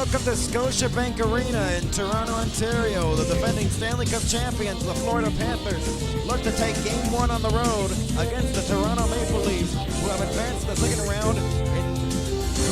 Welcome to Scotiabank Arena in Toronto, Ontario. The defending Stanley Cup champions, the Florida Panthers, look to take Game 1 on the road against the Toronto Maple Leafs, who have advanced to the second round in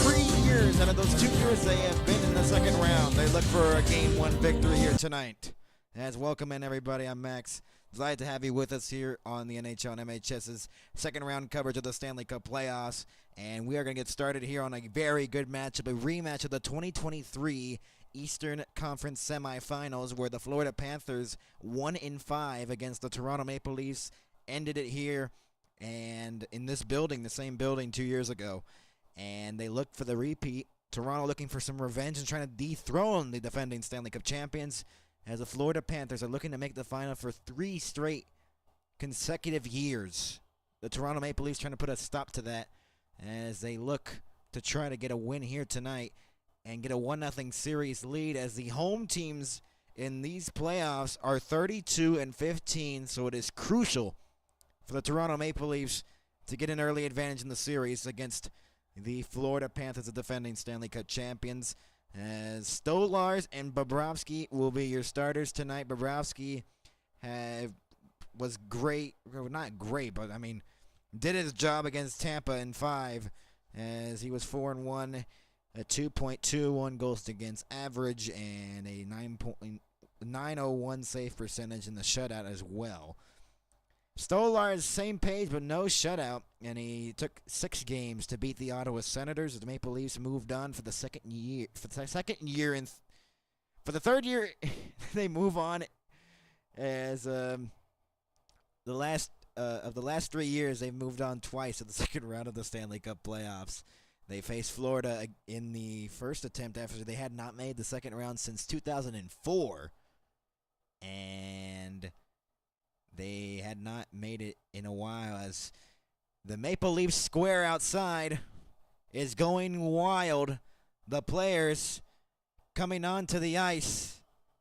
3 years. And in those 2 years, they have been in the second round. They look for a Game 1 victory here tonight. As welcome in, everybody. I'm Max. Glad to have you with us here on the NHL and MHS's second round coverage of the Stanley Cup playoffs. And we are going to get started here on a very good matchup, a rematch of the 2023 Eastern Conference semifinals, where the Florida Panthers 1-5 against the Toronto Maple Leafs ended it here and in this building, the same building 2 years ago. And they look for the repeat. Toronto looking for some revenge and trying to dethrone the defending Stanley Cup champions, as the Florida Panthers are looking to make the final for 3 straight consecutive years. The Toronto Maple Leafs trying to put a stop to that as they look to try to get a win here tonight and get a 1-0 series lead, as the home teams in these playoffs are 32-15, so it is crucial for the Toronto Maple Leafs to get an early advantage in the series against the Florida Panthers, the defending Stanley Cup champions. As Stolarz and Bobrovsky will be your starters tonight. Bobrovsky was great, well, not great, but I mean, did his job against Tampa in 5, as he was 4-1, a 2.21 goals against average, and a 9.901 save percentage in the shutout as well. Stolarz, same page, but no shutout, and he took 6 games to beat the Ottawa Senators. The Maple Leafs moved on for the second year. For the third year, they move on, as the last 3 years, they've moved on twice to the second round of the Stanley Cup playoffs. They faced Florida in the first attempt after they had not made the second round since 2004, and they had not made it in a while, as the Maple Leafs square outside is going wild. The players coming onto the ice,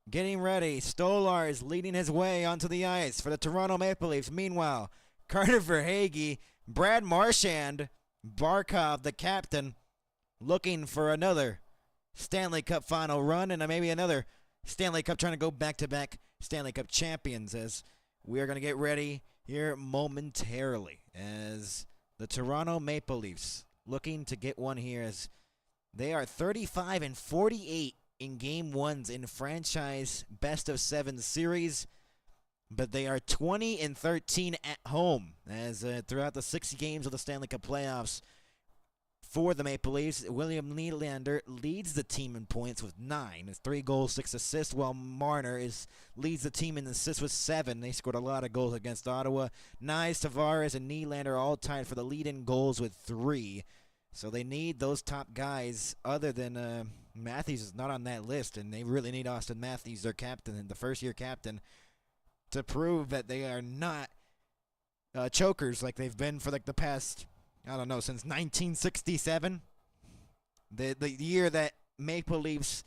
getting ready. Stolarz leading his way onto the ice for the Toronto Maple Leafs. Meanwhile, Carter Verhaeghe, Brad Marchand, Barkov, the captain, looking for another Stanley Cup final run and maybe another Stanley Cup, trying to go back-to-back Stanley Cup champions, as we are going to get ready here momentarily, as the Toronto Maple Leafs looking to get one here, as they are 35-48 in Game 1s in franchise best-of-7 series, but they are 20-13 at home, as throughout the 6 games of the Stanley Cup playoffs for the Maple Leafs, William Nylander leads the team in points with 9. It's 3 goals, 6 assists, while Marner leads the team in assists with 7. They scored a lot of goals against Ottawa. Nyes, Tavares, and Nylander are all tied for the lead in goals with 3. So they need those top guys, other than Matthews is not on that list, and they really need Austin Matthews, their captain, and the first-year captain, to prove that they are not chokers like they've been for like the past, I don't know, since 1967. The year that Maple Leafs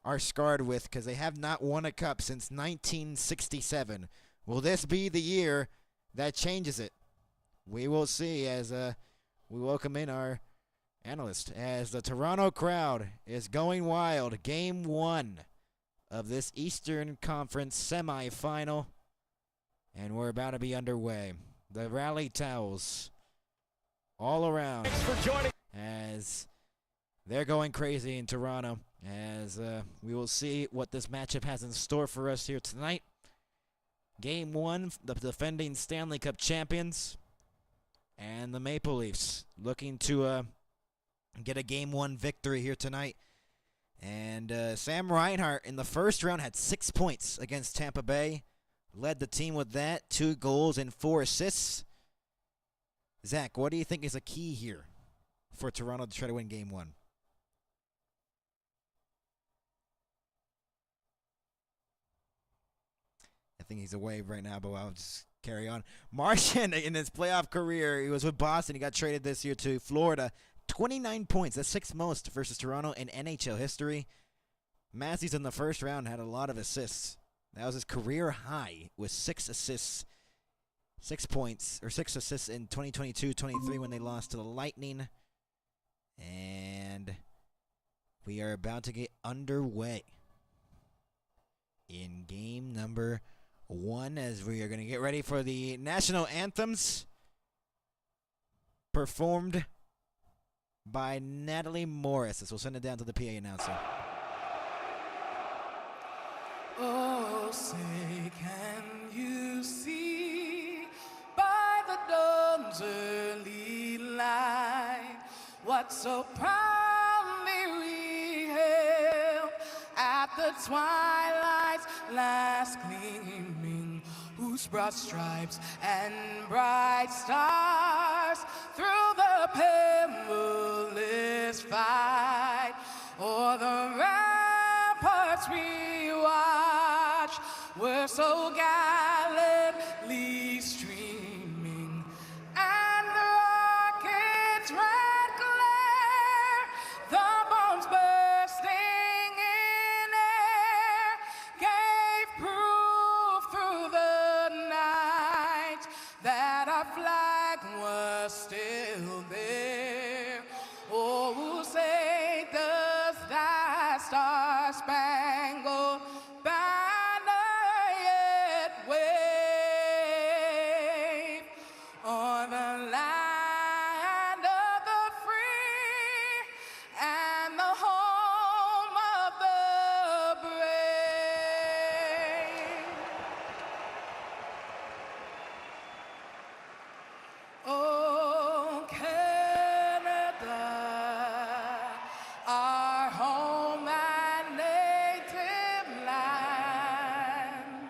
are scarred with, because they have not won a cup since 1967. Will this be the year that changes it? We will see, as we welcome in our analyst, as the Toronto crowd is going wild. Game 1 of this Eastern Conference semifinal, and we're about to be underway. The rally towels all around, as they're going crazy in Toronto, as we will see what this matchup has in store for us here tonight. Game 1, the defending Stanley Cup champions and the Maple Leafs looking to get a Game 1 victory here tonight. And Sam Reinhart in the first round had 6 points against Tampa Bay. Led the team with that, 2 goals and 4 assists. Zach, what do you think is a key here for Toronto to try to win Game 1? I think he's away right now, but I'll just carry on. Marchand, in his playoff career, he was with Boston. He got traded this year to Florida. 29 points. That's 6th most versus Toronto in NHL history. Matthews in the first round had a lot of assists. That was his career high with 6 assists. 6 points, or 6 assists in 2022-23 when they lost to the Lightning. And We are about to get underway in game number 1 as we are going to get ready for the national anthems performed by Natalie Morris. We'll send it down to the PA announcer. Oh, say can you see by the dawn's early light what so proudly we hailed at the twilight's last gleaming, whose broad stripes and bright stars through the perilous fight o'er the ramparts we watch were so gallantly streaming, and the rocket's red glare, the bombs bursting in air, gave proof through the night that our flag was still there. Oh, say does that star-spangled banner yet wave on the land of the free and the home of the brave? Oh, Canada, our home and native land,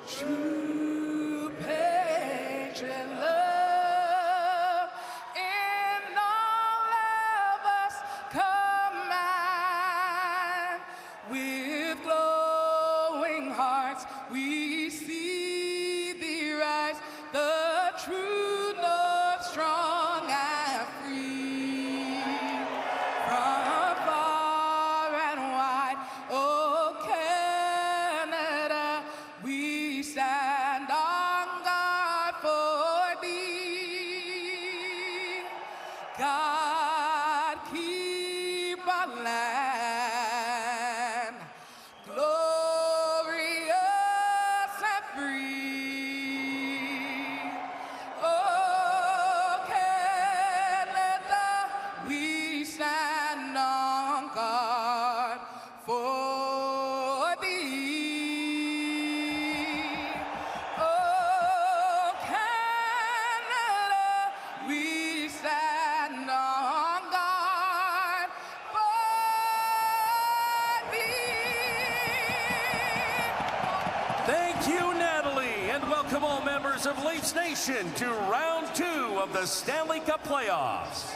true patriot love in all of us command. With glowing hearts we see thee rise, the true north, strong and free. From far and wide, oh Canada, we stand on guard for thee. God keep our land glorious and free. Oh, Canada, we stand on guard for thee. Oh, Canada, we stand on guard for thee. Thank you, Natalie, and welcome all members of Leafs Nation to round 2 of the Stanley Cup playoffs.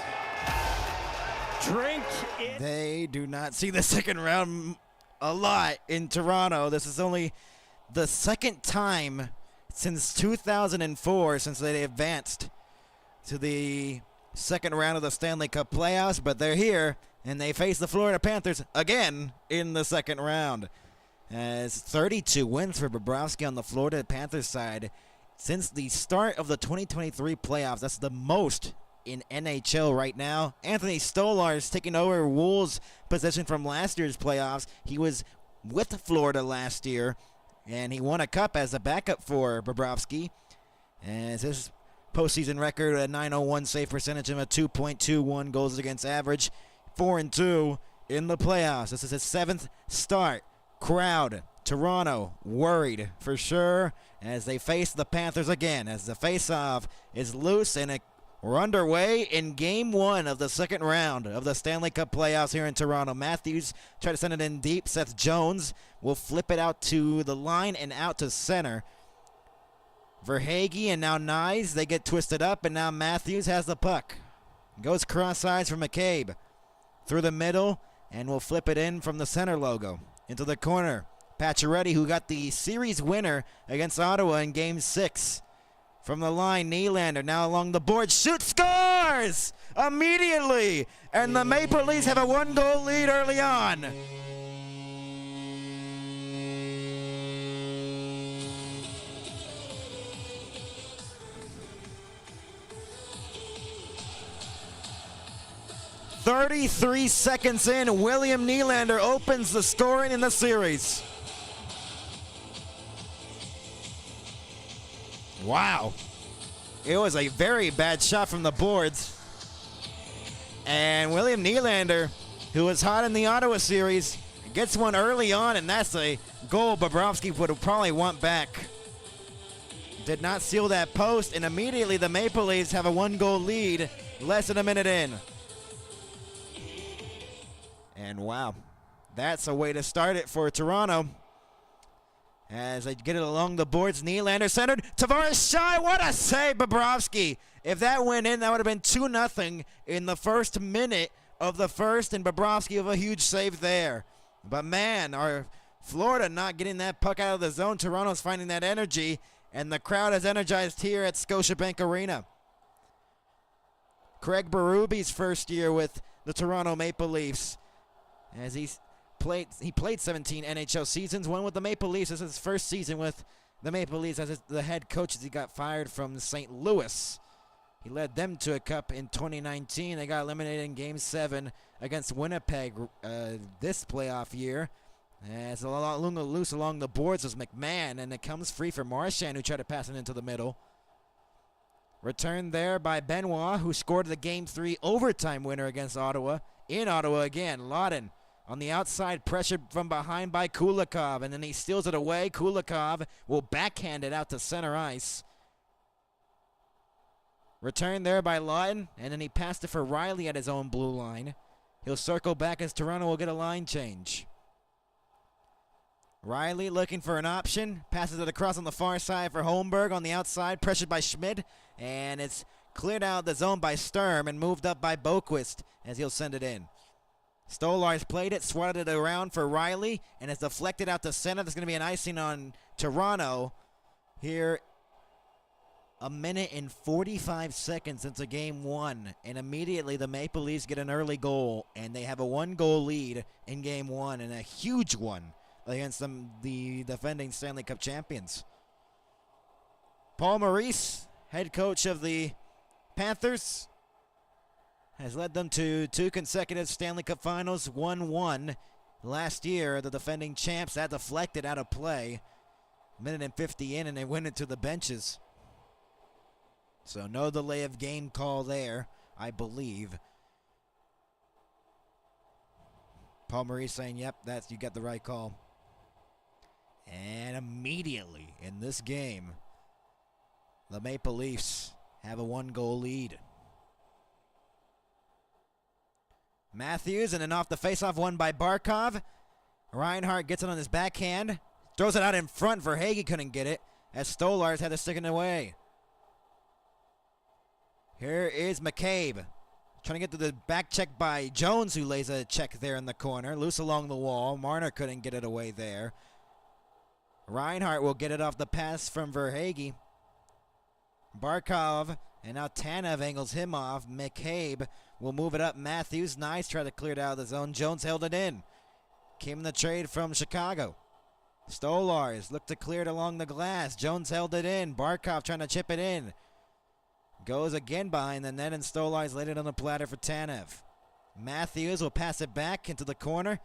Drink it. They do not see the second round a lot in Toronto. This is only the second time since 2004 since they advanced to the second round of the Stanley Cup playoffs, but they're here, and they face the Florida Panthers again in the second round. As 32 wins for Bobrovsky on the Florida Panthers side since the start of the 2023 playoffs. That's the most in NHL right now. Anthony Stolarz taking over Wolves' position from last year's playoffs. He was with Florida last year, and he won a cup as a backup for Bobrovsky. As his postseason record, a .901 save percentage and a 2.21 goals against average, 4-2 in the playoffs. This is his 7th start. Crowd, Toronto, worried for sure as they face the Panthers again, as the face-off is loose, and we're underway in Game 1 of the second round of the Stanley Cup playoffs here in Toronto. Matthews try to send it in deep. Seth Jones will flip it out to the line and out to center. Verhaeghe and now Nyes, they get twisted up, and now Matthews has the puck. Goes cross-eyes for McCabe. Through the middle, and will flip it in from the center logo. Into the corner. Pacioretty, who got the series winner against Ottawa in Game 6. From the line, Nylander now along the board. Shoots, scores! Immediately! And the Maple Leafs have a 1-goal lead early on. 33 seconds in, William Nylander opens the scoring in the series. Wow. It was a very bad shot from the boards. And William Nylander, who was hot in the Ottawa series, gets one early on, and that's a goal Bobrovsky would probably want back. Did not seal that post, and immediately the Maple Leafs have a 1-goal lead less than a minute in. And wow, that's a way to start it for Toronto. As they get it along the boards, Nylander centered, Tavares shot, what a save, Bobrovsky. If that went in, that would have been 2-0 in the first minute of the first, and Bobrovsky with a huge save there. But man, our Florida not getting that puck out of the zone. Toronto's finding that energy, and the crowd is energized here at Scotiabank Arena. Craig Berube's first year with the Toronto Maple Leafs, as he played 17 NHL seasons, one with the Maple Leafs. This is his first season with the Maple Leafs as the head coach, as he got fired from St. Louis. He led them to a cup in 2019. They got eliminated in Game 7 against Winnipeg this playoff year. As a lot loose along the boards was McMahon, and it comes free for Marchand, who tried to pass it into the middle. Returned there by Benoit, who scored the Game 3 overtime winner against Ottawa. In Ottawa again, Lawton on the outside, pressured from behind by Kulikov, and then he steals it away. Kulikov will backhand it out to center ice. Returned there by Lawton, and then he passed it for Riley at his own blue line. He'll circle back as Toronto will get a line change. Riley looking for an option, passes it across on the far side for Holmberg on the outside, pressured by Schmidt, and it's cleared out of the zone by Sturm and moved up by Boquist as he'll send it in. Stolarz played it, swatted it around for Riley, and it's deflected out to center. There's going to be an icing on Toronto here. A minute and 45 seconds into Game 1, and immediately the Maple Leafs get an early goal, and they have a 1-goal lead in Game 1, and a huge one against the defending Stanley Cup champions. Paul Maurice, head coach of the Panthers, has led them to 2 consecutive Stanley Cup finals, 1-1 last year. The defending champs, that deflected out of play. Minute and 50 in, and they went into the benches. So no delay of game call there, I believe. Paul Maurice saying, yep, you got the right call. And immediately in this game, the Maple Leafs have a 1-goal lead. Matthews, and then off the faceoff, won by Barkov. Reinhart gets it on his backhand. Throws it out in front. Verhaeghe couldn't get it, as Stolarz had to stick it away. Here is McCabe. Trying to get to the back check by Jones, who lays a check there in the corner. Loose along the wall. Marner couldn't get it away there. Reinhart will get it off the pass from Verhaeghe. Barkov, and now Tanev angles him off. McCabe will move it up. Matthews, nice, try to clear it out of the zone. Jones held it in. Came in the trade from Chicago. Stolarz looked to clear it along the glass. Jones held it in. Barkov trying to chip it in. Goes again behind the net, and Stolarz laid it on the platter for Tanev. Matthews will pass it back into the corner.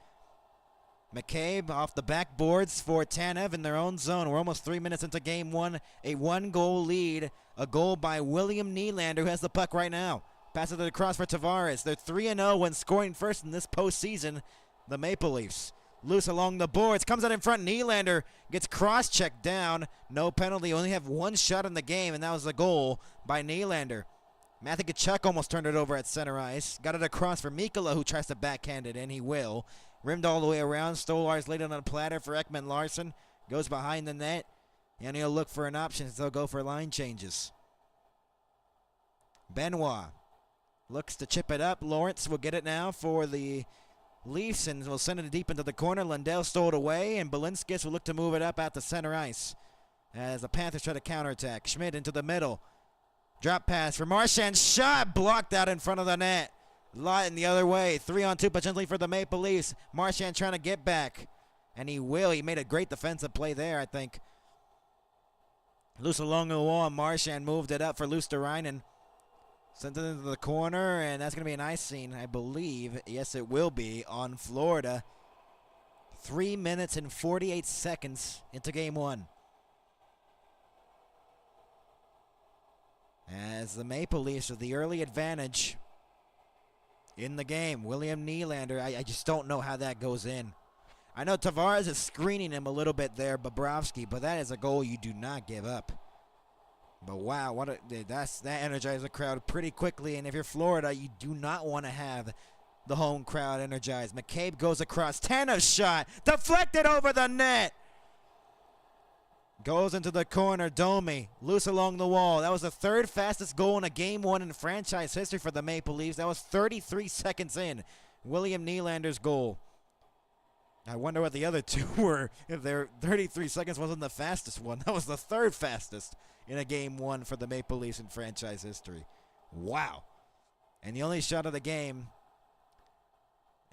McCabe off the backboards for Tanev in their own zone. We're almost 3 minutes into Game 1. A 1-goal lead. A goal by William Nylander, who has the puck right now. Passes it across for Tavares. They're 3-0 when scoring first in this postseason. The Maple Leafs. Loose along the boards. Comes out in front. Nylander gets cross-checked down. No penalty. Only have one shot in the game, and that was the goal by Nylander. Matthew Tkachuk almost turned it over at center ice. Got it across for Mikkola, who tries to backhand it in. He will. Rimmed all the way around. Stolarz laid it on a platter for Ekman Larsson. Goes behind the net. And he'll look for an option, so they'll go for line changes. Benoit looks to chip it up. Lawrence will get it now for the Leafs and will send it deep into the corner. Lundell stole it away, and Balinskis will look to move it up out to center ice as the Panthers try to counterattack. Schmidt into the middle. Drop pass for Marchand. Shot blocked out in front of the net. Lawton the other way. 3-on-2 potentially for the Maple Leafs. Marchand trying to get back, and he will. He made a great defensive play there, I think. Loose along the wall. Marchand moved it up for Luosterainen. Sent it into the corner, and that's going to be an icing, I believe. Yes, it will be on Florida. 3 minutes and 48 seconds into game one. As the Maple Leafs with the early advantage in the game. William Nylander, I just don't know how that goes in. I know Tavares is screening him a little bit there, Bobrovsky, but that is a goal you do not give up. But wow, that energized the crowd pretty quickly, and if you're Florida, you do not want to have the home crowd energized. McCabe goes across. Tanev's shot deflected over the net. Goes into the corner. Domi loose along the wall. That was the third fastest goal in a game one in franchise history for the Maple Leafs. That was 33 seconds in. William Nylander's goal. I wonder what the other two were. If their 33 seconds wasn't the fastest one. That was the third fastest in a game one for the Maple Leafs in franchise history. Wow. And the only shot of the game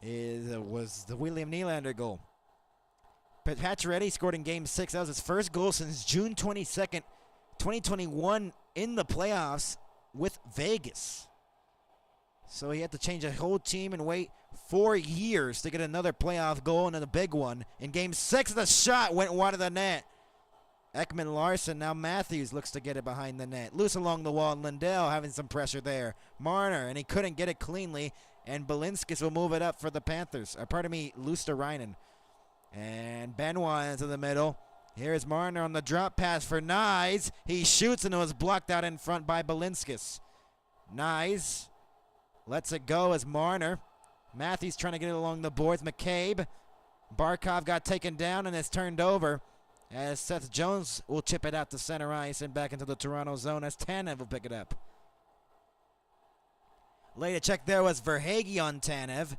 was the William Nylander goal. Pacioretty scored in Game 6. That was his first goal since June 22nd, 2021 in the playoffs with Vegas. So he had to change a whole team and wait 4 years to get another playoff goal, and then a big one. In Game 6, the shot went wide of the net. Ekman Larson, now Matthews looks to get it behind the net. Loose along the wall, Lindell having some pressure there. Marner, and he couldn't get it cleanly, and Balinskis will move it up for the Panthers. Luosterainen. And Benoit into the middle. Here's Marner on the drop pass for Nyes. He shoots, and it was blocked out in front by Balinskis. Nyes lets it go as Marner. Matthews trying to get it along the boards. McCabe. Barkov got taken down and is turned over, as Seth Jones will chip it out to center ice and back into the Toronto zone as Tanev will pick it up. Later check there was Verhaeghe on Tanev.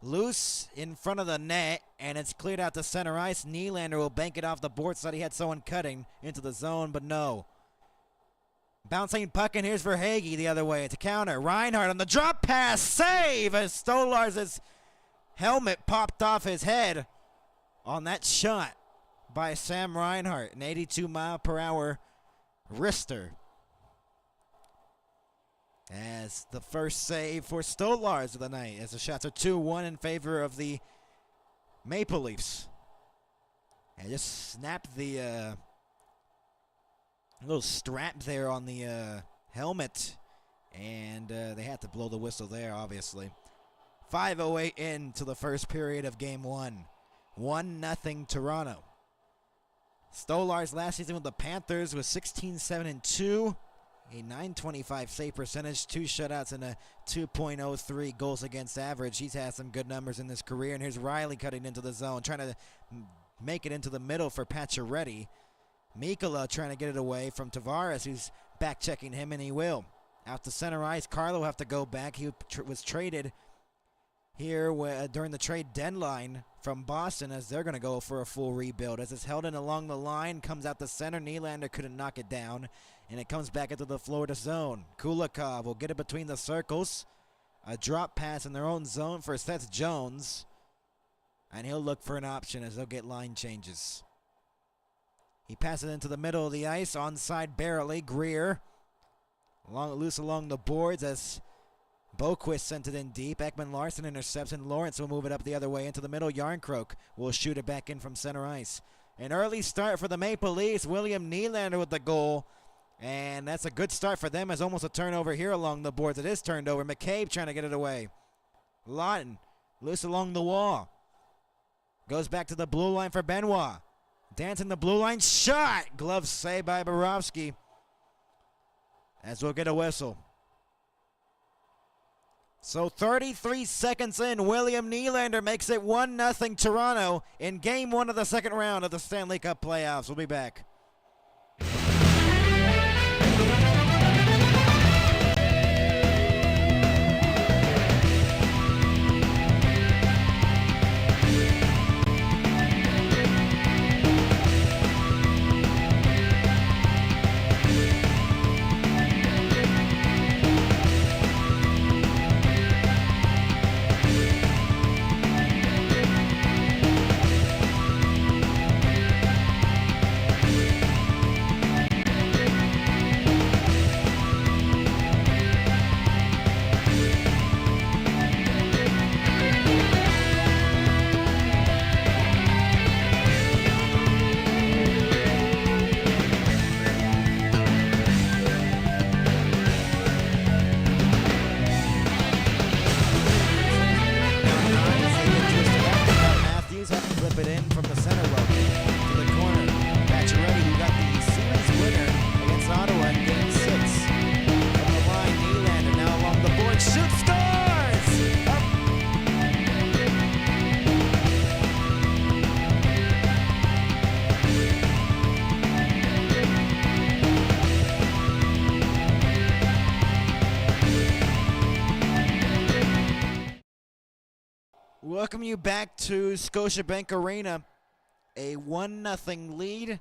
Loose in front of the net, and it's cleared out to center ice. Nylander will bank it off the boards. Thought he had someone cutting into the zone, but no. Bouncing puck, and here's Verhaeghe the other way to counter. Reinhart on the drop pass. Save as Stolarz' helmet popped off his head on that shot by Sam Reinhart, an 82-mile-per-hour wrister. As the first save for Stolarz of the night, as the shots are 2-1 in favor of the Maple Leafs. And just snapped the little strap there on the helmet, and they had to blow the whistle there, obviously. 5:08 into the first period of Game 1. 1-0 Toronto. Stolarz last season with the Panthers was 16-7-2, a .925 save percentage, 2 shutouts, and a 2.03 goals against average. He's had some good numbers in his career, and here's Riley cutting into the zone, trying to make it into the middle for Pacioretty. Mikkola trying to get it away from Tavares, who's back-checking him, and he will. Out to center ice, Carlo will have to go back. He was traded here during the trade deadline from Boston, as they're going to go for a full rebuild. As it's held in along the line, comes out the center. Nylander couldn't knock it down, and it comes back into the Florida zone. Kulikov will get it between the circles. A drop pass in their own zone for Seth Jones, and he'll look for an option as they'll get line changes. He passes it into the middle of the ice, onside barely. Greer loose along the boards as Boquist sent it in deep. Ekman Larson intercepts, and Lawrence will move it up the other way into the middle. Yarncroke will shoot it back in from center ice. An early start for the Maple Leafs. William Nylander with the goal, and that's a good start for them, as almost a turnover here along the boards. It is turned over. McCabe trying to get it away. Lawton loose along the wall. Goes back to the blue line for Benoit. Dancing the blue line. Shot! Glove saved by Bobrovsky, as we'll get a whistle. So 33 seconds in, William Nylander makes it 1-0 Toronto in Game 1 of the second round of the Stanley Cup playoffs. We'll be back. welcome you back to Scotiabank Arena. A 1-0 lead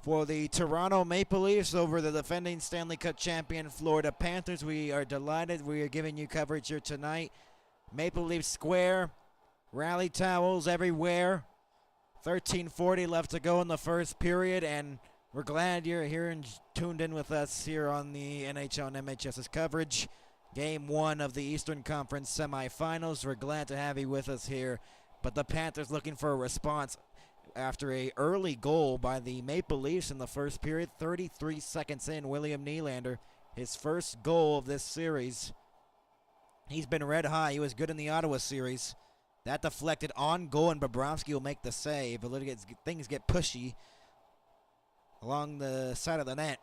for the Toronto Maple Leafs over the defending Stanley Cup champion Florida Panthers. We are delighted. We are giving you coverage here tonight. Maple Leaf Square, rally towels everywhere. 13:40 left to go in the first period, and we're glad you're here and tuned in with us here on the NHL and MHS's coverage. Game 1 of the Eastern Conference semifinals. We're glad to have you with us here. But the Panthers looking for a response after a early goal by the Maple Leafs in the first period. 33 seconds in, William Nylander, his first goal of this series. He's been red hot. He was good in the Ottawa series. That deflected on goal, and Bobrovsky will make the save. But things get pushy along the side of the net.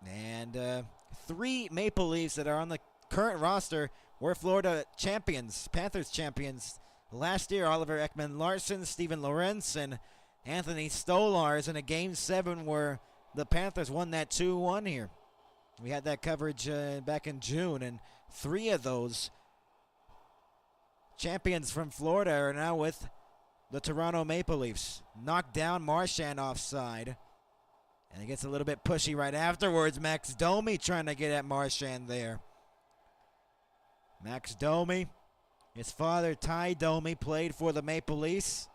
And 3 Maple Leafs that are on the current roster were Florida champions, Panthers champions last year. Oliver Ekman-Larsson, Steven Lorentz, and Anthony Stolarz in a Game 7 where the Panthers won that 2-1 here. We had that coverage back in June, and 3 of those champions from Florida are now with the Toronto Maple Leafs. Knocked down Marchand offside, and it gets a little bit pushy right afterwards. Max Domi trying to get at Marchand there. Max Domi, his father Ty Domi played for the Maple Leafs.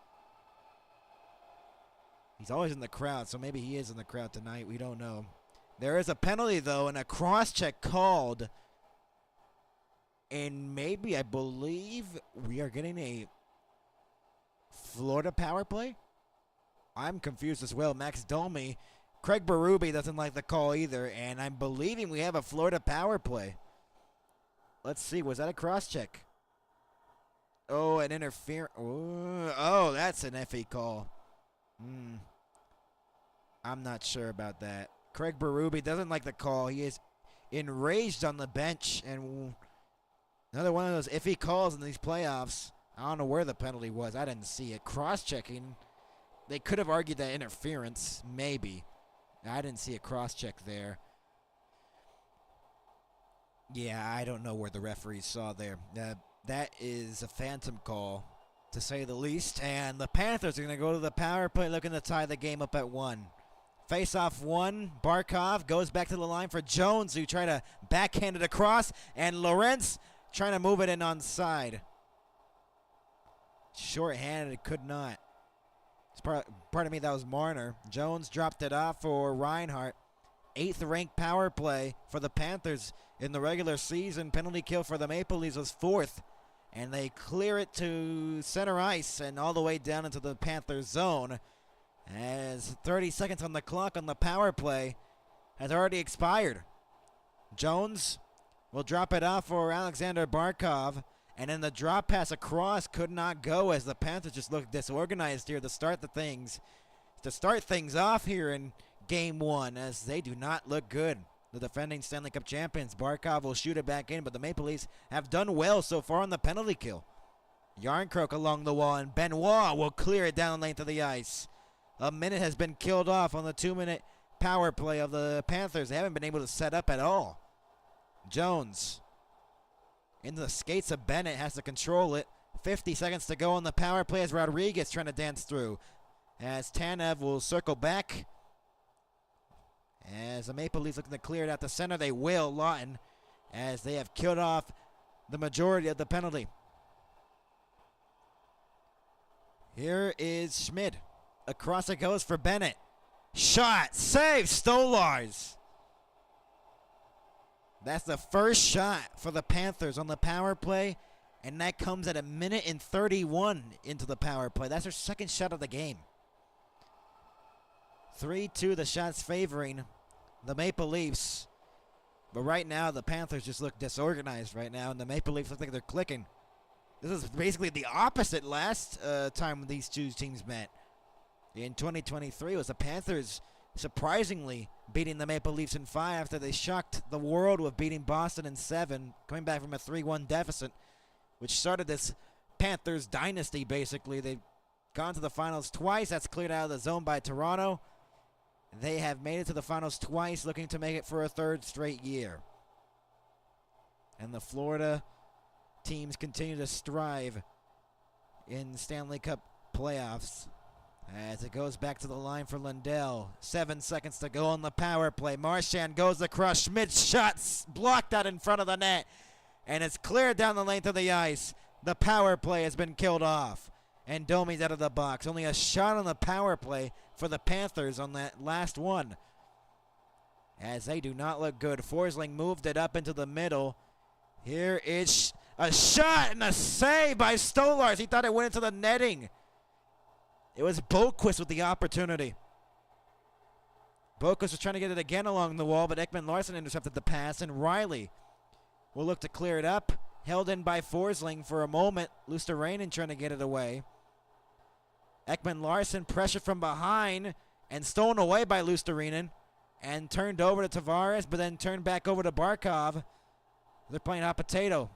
He's always in the crowd, so maybe he is in the crowd tonight. We don't know. There is a penalty, though, and a cross-check called. And maybe, I believe, we are getting a Florida power play? I'm confused as well. Max Domi, Craig Berube doesn't like the call either, and I'm believing we have a Florida power play. Let's see, was that a cross-check? Oh, an interference. Oh, that's an FA call. I'm not sure about that. Craig Berube doesn't like the call. He is enraged on the bench, and another one of those iffy calls in these playoffs. I don't know where the penalty was. I didn't see it. Cross-checking. They could have argued that interference, maybe. I didn't see a cross-check there. Yeah, I don't know where the referees saw there. That is a phantom call, to say the least. And the Panthers are going to go to the power play looking to tie the game up at 1. Face-off 1. Barkov goes back to the line for Jones, who tried to backhand it across. And Lorentz trying to move it in onside. Short-handed, could not. Pardon me, that was Marner. Jones dropped it off for Reinhart. 8th-ranked power play for the Panthers in the regular season. Penalty kill for the Maple Leafs was 4th. And they clear it to center ice and all the way down into the Panthers zone, as 30 seconds on the clock on the power play has already expired. Jones will drop it off for Alexander Barkov, and then the drop pass across could not go as the Panthers just looked disorganized here to start things off here in Game 1, as they do not look good. The defending Stanley Cup champions, Barkov will shoot it back in, but the Maple Leafs have done well so far on the penalty kill. Yarncroke along the wall, and Benoit will clear it down the length of the ice. A minute has been killed off on the 2-minute power play of the Panthers. They haven't been able to set up at all. Jones into the skates of Bennett, has to control it. 50 seconds to go on the power play as Rodriguez trying to dance through. As Tanev will circle back. As the Maple Leafs looking to clear it out the center, they will, Lawton, as they have killed off the majority of the penalty. Here is Schmidt. Across it goes for Bennett. Shot, save, Stolarz. That's the first shot for the Panthers on the power play, and that comes at 1:31 into the power play. That's their second shot of the game. 3-2, the shots favoring the Maple Leafs. But right now, the Panthers just look disorganized right now, and the Maple Leafs look like they're clicking. This is basically the opposite last time these two teams met. In 2023, it was the Panthers surprisingly beating the Maple Leafs in 5 after they shocked the world with beating Boston in 7, coming back from a 3-1 deficit, which started this Panthers dynasty, basically. They've gone to the finals twice. That's cleared out of the zone by Toronto. They have made it to the finals twice, looking to make it for a 3rd straight year. And the Florida teams continue to strive in Stanley Cup playoffs. As it goes back to the line for Lundell. 7 seconds to go on the power play. Marchand goes across. Schmidt's shots blocked out in front of the net. And it's cleared down the length of the ice. The power play has been killed off. And Domi's out of the box. Only a shot on the power play for the Panthers on that last one. As they do not look good. Forsling moved it up into the middle. Here is a shot and a save by Stolars. He thought it went into the netting. It was Boquist with the opportunity. Boquist was trying to get it again along the wall, but Ekman Larson intercepted the pass, and Riley will look to clear it up. Held in by Forsling for a moment. Luosterainen trying to get it away. Ekman Larson pressured from behind and stolen away by Luosterainen and turned over to Tavares, but then turned back over to Barkov. They're playing hot potato.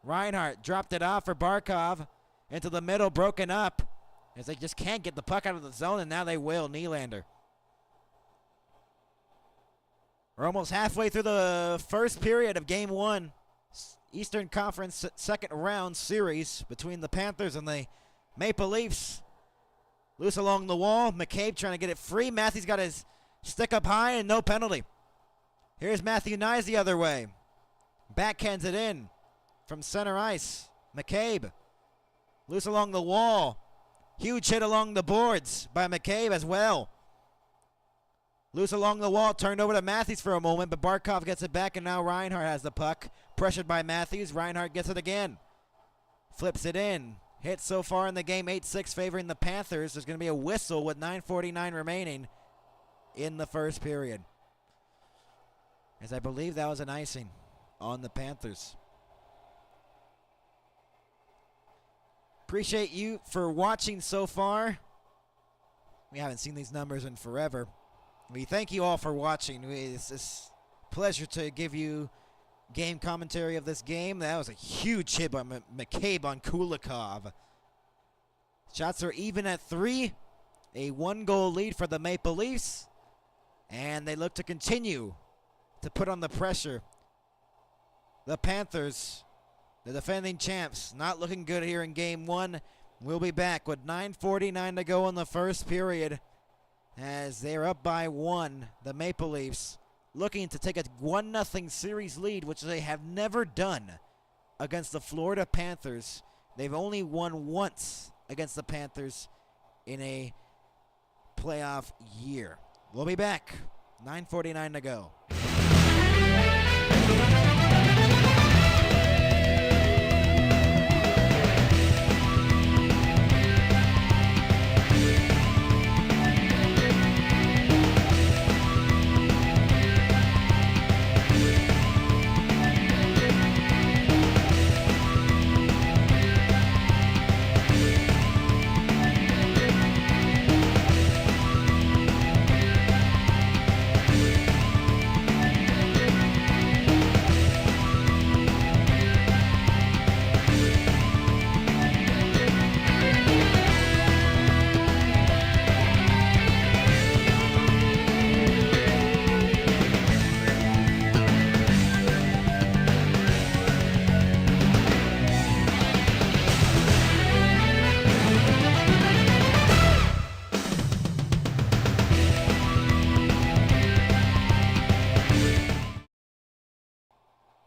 Reinhart dropped it off for Barkov into the middle, broken up. As they just can't get the puck out of the zone, and now they will. Nylander. We're almost halfway through the first period of Game 1. Eastern Conference second round series between the Panthers and the Maple Leafs. Loose along the wall. McCabe trying to get it free. Matthews got his stick up high and no penalty. Here's Matthew Nyes the other way. Backhands it in from center ice. McCabe. Loose along the wall. Huge hit along the boards by McCabe as well. Loose along the wall, turned over to Matthews for a moment, but Barkov gets it back, and now Reinhart has the puck. Pressured by Matthews, Reinhart gets it again. Flips it in. Hit so far in the game, 8-6 favoring the Panthers. There's going to be a whistle with 9:49 remaining in the first period. As I believe that was an icing on the Panthers. Appreciate you for watching so far. We haven't seen these numbers in forever. We thank you all for watching. It's a pleasure to give you game commentary of this game. That was a huge hit by McCabe on Kulikov. Shots are even at 3. A 1-goal lead for the Maple Leafs. And they look to continue to put on the pressure. The Panthers, the defending champs, not looking good here in Game 1. We'll be back with 9:49 to go in the first period as they're up by 1. The Maple Leafs looking to take a 1-0 series lead, which they have never done against the Florida Panthers. They've only won once against the Panthers in a playoff year. We'll be back. 9:49 to go.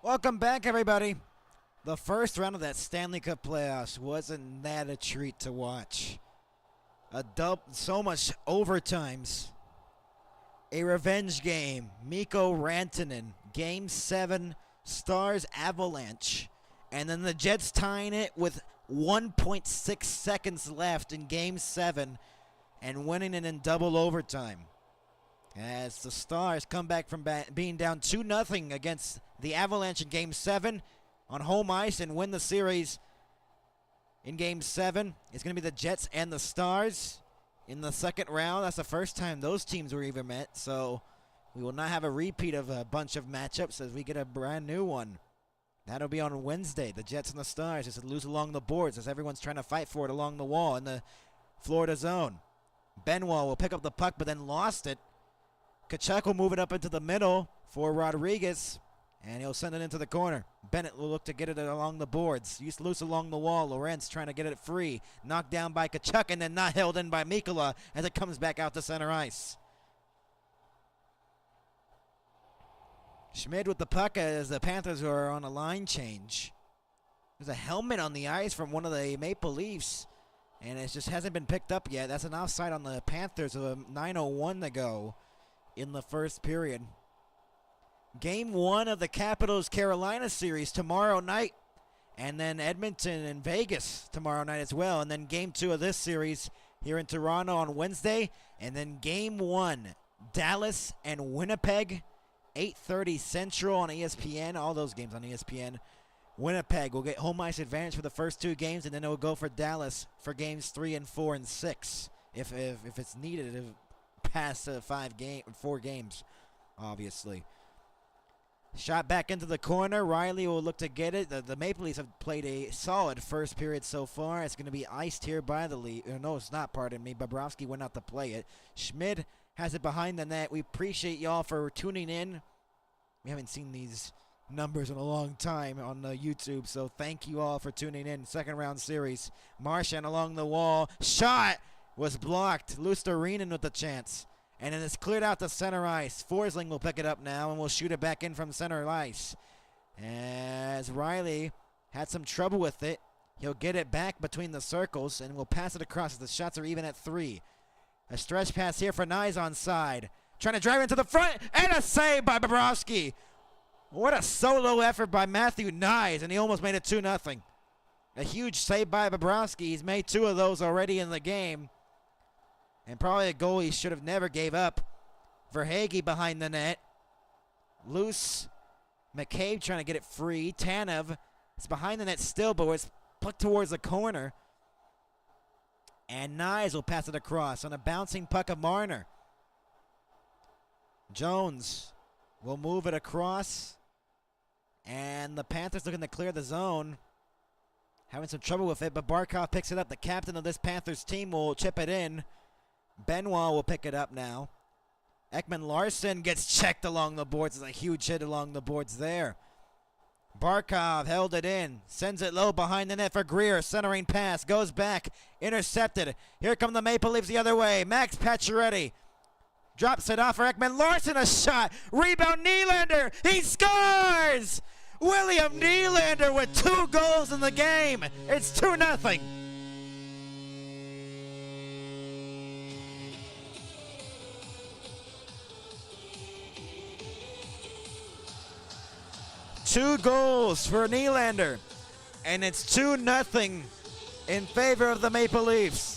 Welcome back, everybody. The first round of that Stanley Cup playoffs wasn't that a treat to watch. So much overtimes. A revenge game. Mikko Rantanen. Game 7. Stars Avalanche. And then the Jets tying it with 1.6 seconds left in Game 7 and winning it in double overtime. As the Stars come back from being down 2-0 against the Avalanche in Game 7 on home ice and win the series in Game 7. It's going to be the Jets and the Stars in the second round. That's the first time those teams were even met, so we will not have a repeat of a bunch of matchups as we get a brand new one. That'll be on Wednesday. The Jets and the Stars just lose along the boards as everyone's trying to fight for it along the wall in the Florida zone. Benoit will pick up the puck but then lost it. Kachuk will move it up into the middle for Rodriguez. And he'll send it into the corner. Bennett will look to get it along the boards. Used loose along the wall. Lorenz trying to get it free. Knocked down by Tkachuk and then not held in by Mikkola as it comes back out to center ice. Schmid with the puck as the Panthers are on a line change. There's a helmet on the ice from one of the Maple Leafs, and it just hasn't been picked up yet. That's an offside on the Panthers with 9:01 to go in the first period. Game 1 of the Capitals-Carolina series tomorrow night, and then Edmonton and Vegas tomorrow night as well, and then Game 2 of this series here in Toronto on Wednesday, and then Game 1, Dallas and Winnipeg, 8:30 Central on ESPN, all those games on ESPN. Winnipeg will get home ice advantage for the first 2 games, and then it will go for Dallas for games 3 and 4 and 6 if it's needed to pass 4 games, obviously. Shot back into the corner. Riley will look to get it. The Maple Leafs have played a solid first period so far. It's going to be iced here by the Leafs. No, it's not, pardon me. Bobrovsky went out to play it. Schmid has it behind the net. We appreciate y'all for tuning in. We haven't seen these numbers in a long time on YouTube, so thank you all for tuning in. Second round series. Marchand along the wall. Shot was blocked. Lusterinen with the chance. And then it's cleared out to center ice. Forsling will pick it up now and will shoot it back in from center ice. As Riley had some trouble with it, he'll get it back between the circles and will pass it across as the shots are even at 3. A stretch pass here for Nyes on side. Trying to drive into the front, and a save by Bobrovsky. What a solo effort by Matthew Nyes, and he almost made it 2-0. A huge save by Bobrovsky. He's made 2 of those already in the game. And probably a goal he should have never gave up. Verhaeghe behind the net. Loose. McCabe trying to get it free. Tanev is behind the net still, but it's put towards the corner. And Nyes will pass it across on a bouncing puck of Marner. Jones will move it across. And the Panthers looking to clear the zone. Having some trouble with it, but Barkov picks it up. The captain of this Panthers team will chip it in. Benoit will pick it up now. Ekman-Larsson gets checked along the boards. It's a huge hit along the boards there. Barkov held it in. Sends it low behind the net for Greer. Centering pass. Goes back. Intercepted. Here come the Maple Leafs the other way. Max Pacioretty drops it off for Ekman-Larsson. A shot. Rebound Nylander. He scores! William Nylander with 2 goals in the game. It's 2-0. Two goals for Nylander, and it's 2-0 in favor of the Maple Leafs.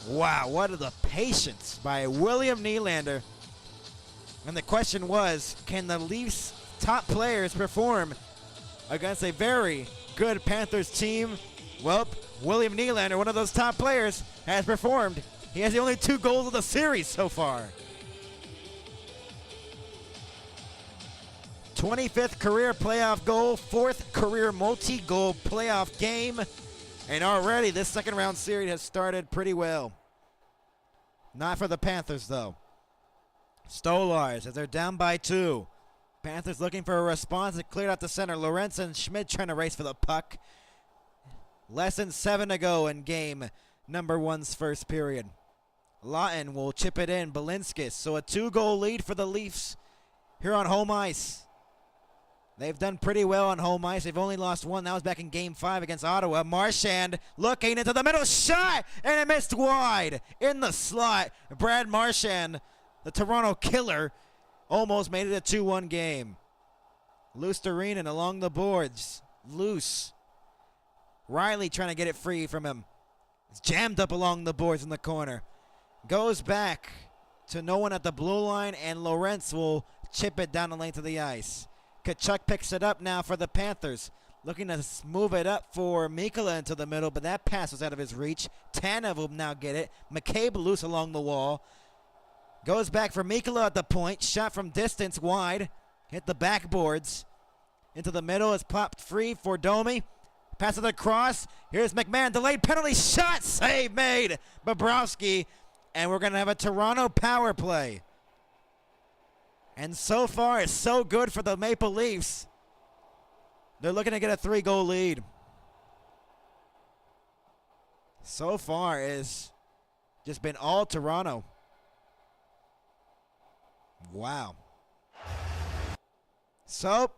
Wow, what are the patience by William Nylander. And the question was, can the Leafs' top players perform against a very good Panthers team? Well, William Nylander, one of those top players, has performed. He has the only 2 goals of the series so far. 25th career playoff goal, 4th career multi-goal playoff game, and already this second round series has started pretty well. Not for the Panthers though. Stolars as they're down by 2. Panthers looking for a response. It cleared out the center. Lorenz and Schmid trying to race for the puck. Less than 7 to go in game number 1's first period. Lawton will chip it in. Balinskis. So a 2-goal lead for the Leafs here on home ice. They've done pretty well on home ice. They've only lost 1. That was back in Game 5 against Ottawa. Marchand looking into the middle. Shot! And it missed wide in the slot. Brad Marchand, the Toronto killer, almost made it a 2-1 game. Lusterinen along the boards. Loose. Riley trying to get it free from him. It's jammed up along the boards in the corner. Goes back to no one at the blue line, and Lorenz will chip it down the length of the ice. Tkachuk picks it up now for the Panthers. Looking to move it up for Mikkola into the middle, but that pass was out of his reach. Tanev will now get it. McCabe loose along the wall. Goes back for Mikkola at the point. Shot from distance wide. Hit the backboards. Into the middle. It's popped free for Domi. Pass it across. Here's McMahon. Delayed penalty shot. Save made. Bobrovsky. and we're going to have a Toronto power play. And so far, it's so good for the Maple Leafs. They're looking to get a 3-goal lead. So far, it's just been all Toronto. Wow. So,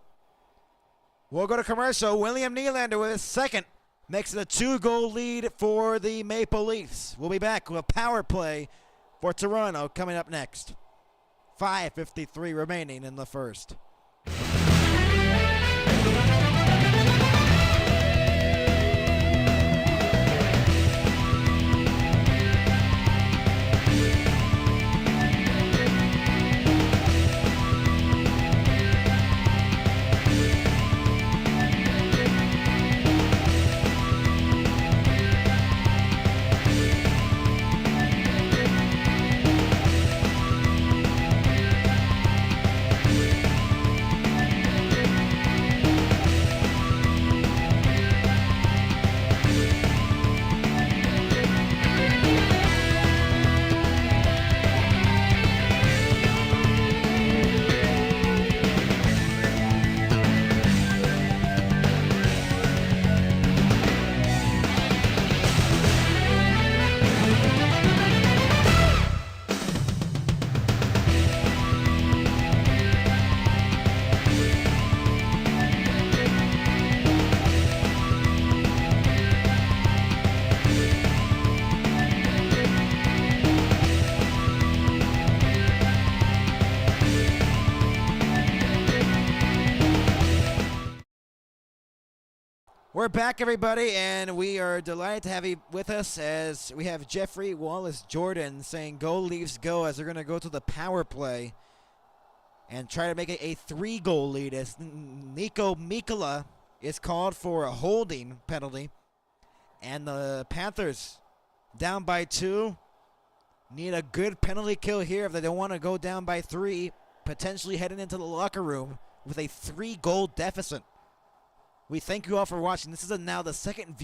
we'll go to commercial. William Nylander with his second makes it a 2-goal lead for the Maple Leafs. We'll be back with a power play for Toronto coming up next. 5:53 remaining in the first. We're back, everybody, and we are delighted to have you with us as we have Jeffrey Wallace Jordan saying go Leafs go as they're going to go to the power play and try to make it a 3-goal lead as Nico Mikkola is called for a holding penalty. And the Panthers down by 2 need a good penalty kill here if they don't want to go down by 3, potentially heading into the locker room with a 3-goal deficit. We thank you all for watching. This is now the second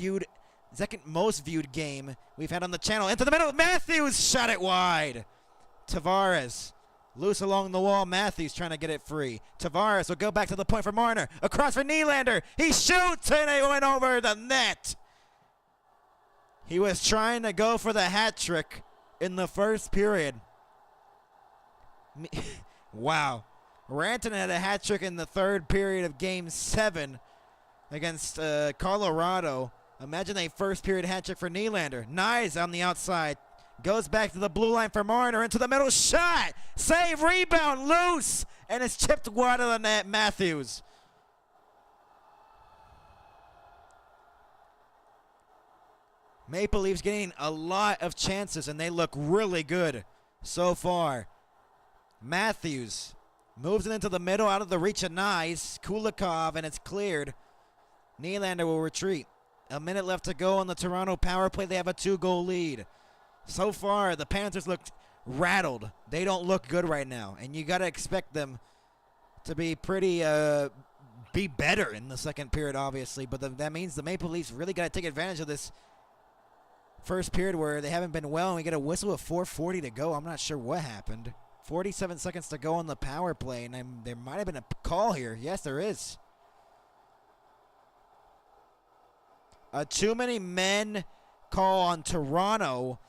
most viewed game we've had on the channel. Into the middle, Matthews shot it wide. Tavares loose along the wall. Matthews trying to get it free. Tavares will go back to the point for Marner. Across for Nylander. He shoots and it went over the net. He was trying to go for the hat trick in the first period. Wow. Rantanen had a hat trick in the third period of Game 7 against Colorado. Imagine a first period hat trick for Nylander. Nyes on the outside. Goes back to the blue line for Marner. Into the middle. Shot. Save. Rebound. Loose. And it's chipped wide of the net. Matthews. Maple Leafs getting a lot of chances, and they look really good so far. Matthews moves it into the middle out of the reach of Nyes. Kulikov, and it's cleared. Nylander will retreat. A minute left to go on the Toronto power play. They have a 2-goal lead. So far, the Panthers look rattled. They don't look good right now, and you got to expect them to be be better in the second period, obviously. But that means the Maple Leafs really got to take advantage of this first period where they haven't been well, and we get a whistle with 4:40 to go. I'm not sure what happened. 47 seconds to go on the power play, and there might have been a call here. Yes, there is. A too many men call on Toronto,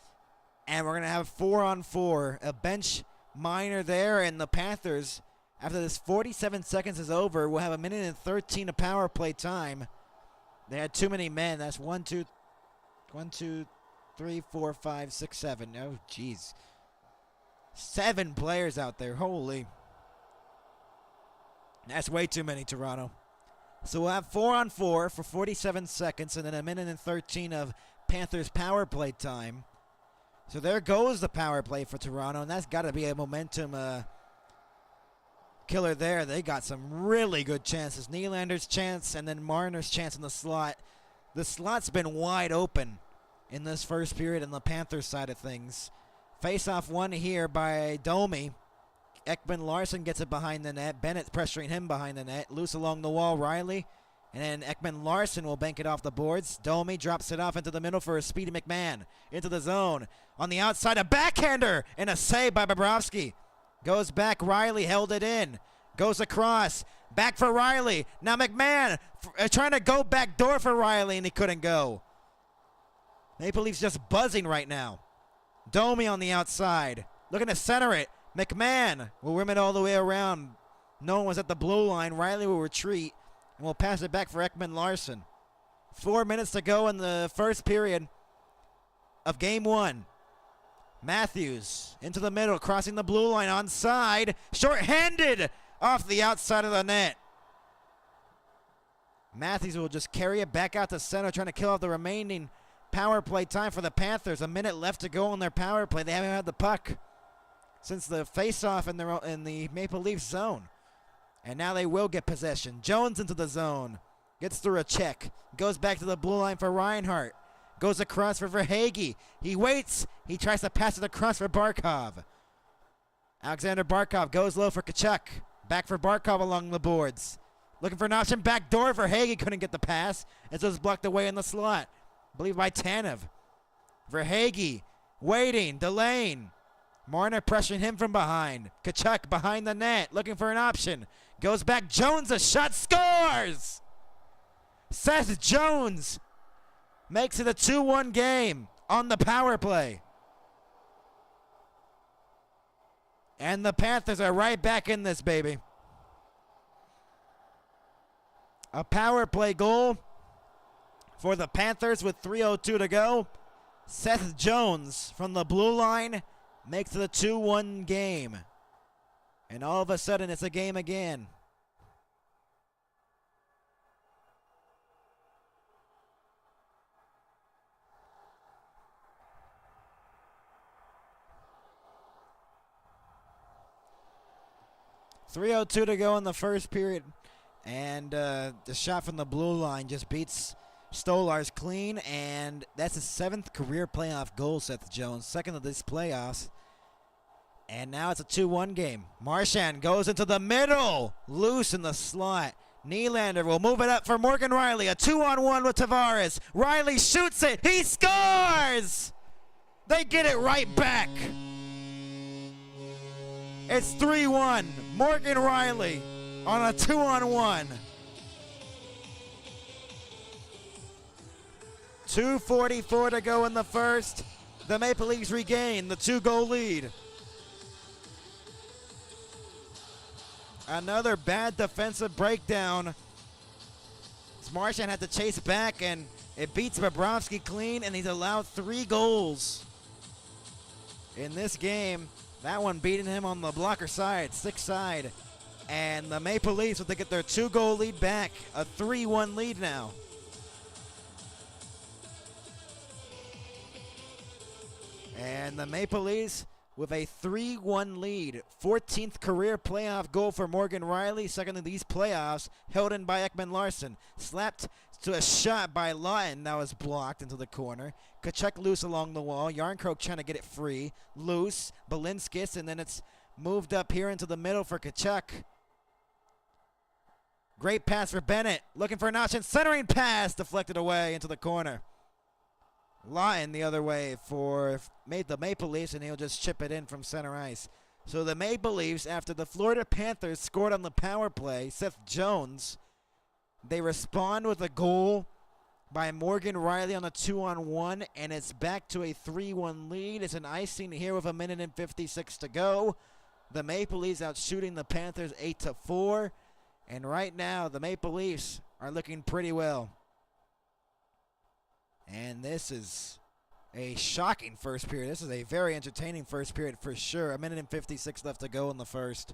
and we're going to have 4-on-4. A bench minor there, and the Panthers, after this 47 seconds is over, will have a minute and 13 of power play time. They had too many men. That's 1, 2, 3, 4, 5, 6, 7. Oh, jeez. 7 players out there. Holy. That's way too many, Toronto. So we'll have 4-on-4 for 47 seconds and then a minute and 13 of Panthers power play time. So there goes the power play for Toronto, and that's got to be a momentum killer there. They got some really good chances. Nylander's chance and then Marner's chance in the slot. The slot's been wide open in this first period on the Panthers side of things. Face-off one here by Domi. Ekman Larson gets it behind the net. Bennett pressuring him behind the net. Loose along the wall, Riley. And then Ekman Larson will bank it off the boards. Domi drops it off into the middle for a speedy McMahon. Into the zone. On the outside, a backhander and a save by Bobrovsky. Goes back, Riley held it in. Goes across. Back for Riley. Now McMahon trying to go back door for Riley, and he couldn't go. Maple Leafs just buzzing right now. Domi on the outside. Looking to center it. McMahon will rim it all the way around. No one was at the blue line. Riley will retreat and will pass it back for Ekman Larson. 4 minutes to go in the first period of game one. Matthews into the middle, crossing the blue line, onside, short-handed off the outside of the net. Matthews will just carry it back out to center, trying to kill off the remaining power play time for the Panthers. A minute left to go on their power play. They haven't had the puck since the face-off in the Maple Leafs zone. And now they will get possession. Jones into the zone. Gets through a check. Goes back to the blue line for Reinhart. Goes across for Verhaeghe. He waits. He tries to pass it across for Barkov. Alexander Barkov goes low for Tkachuk. Back for Barkov along the boards. Looking for an option back door. Verhaeghe couldn't get the pass. It was blocked away in the slot. I believe by Tanev. Verhaeghe waiting, delaying. Marner pressuring him from behind. Tkachuk behind the net, looking for an option. Goes back, Jones, a shot, scores! Seth Jones makes it a 2-1 game on the power play. And the Panthers are right back in this, baby. A power play goal for the Panthers with 3:02 to go. Seth Jones from the blue line makes it a 2-1 game. And all of a sudden, it's a game again. .302 to go in the first period. And the shot from the blue line just beats Stolarz clean. And that's his 7th career playoff goal, Seth Jones. 2nd of this playoffs. And now it's a 2-1 game. Marchand goes into the middle. Loose in the slot. Nylander will move it up for Morgan Riley. A 2-on-1 with Tavares. Riley shoots it. He scores! They get it right back. It's 3-1. Morgan Riley on a 2-on-1. 2:44 to go in the first. The Maple Leafs regain the 2-goal lead. Another bad defensive breakdown. Marchand had to chase back, and it beats Bobrovsky clean, and he's allowed 3 goals in this game. That one beating him on the blocker side, 6 side. And the Maple Leafs will get their 2-goal lead back, a 3-1 lead now. And the Maple Leafs with a 3-1 lead. 14th career playoff goal for Morgan Riley. 2nd of these playoffs, held in by Ekman Larson. Slapped to a shot by Lawton that was blocked into the corner. Tkachuk loose along the wall. Yarncroke trying to get it free. Loose. Balinskis, and then it's moved up here into the middle for Tkachuk. Great pass for Bennett. Looking for an option. Centering pass deflected away into the corner. Lawton the other way for the Maple Leafs, and he'll just chip it in from center ice. So the Maple Leafs, after the Florida Panthers scored on the power play, Seth Jones, they respond with a goal by Morgan Riley on a 2-on-1, and it's back to a 3-1 lead. It's an icing here with 1:56 to go. The Maple Leafs out shooting the Panthers 8-4, and right now the Maple Leafs are looking pretty well. And this is a shocking first period. This is a very entertaining first period for sure. 1:56 left to go in the first,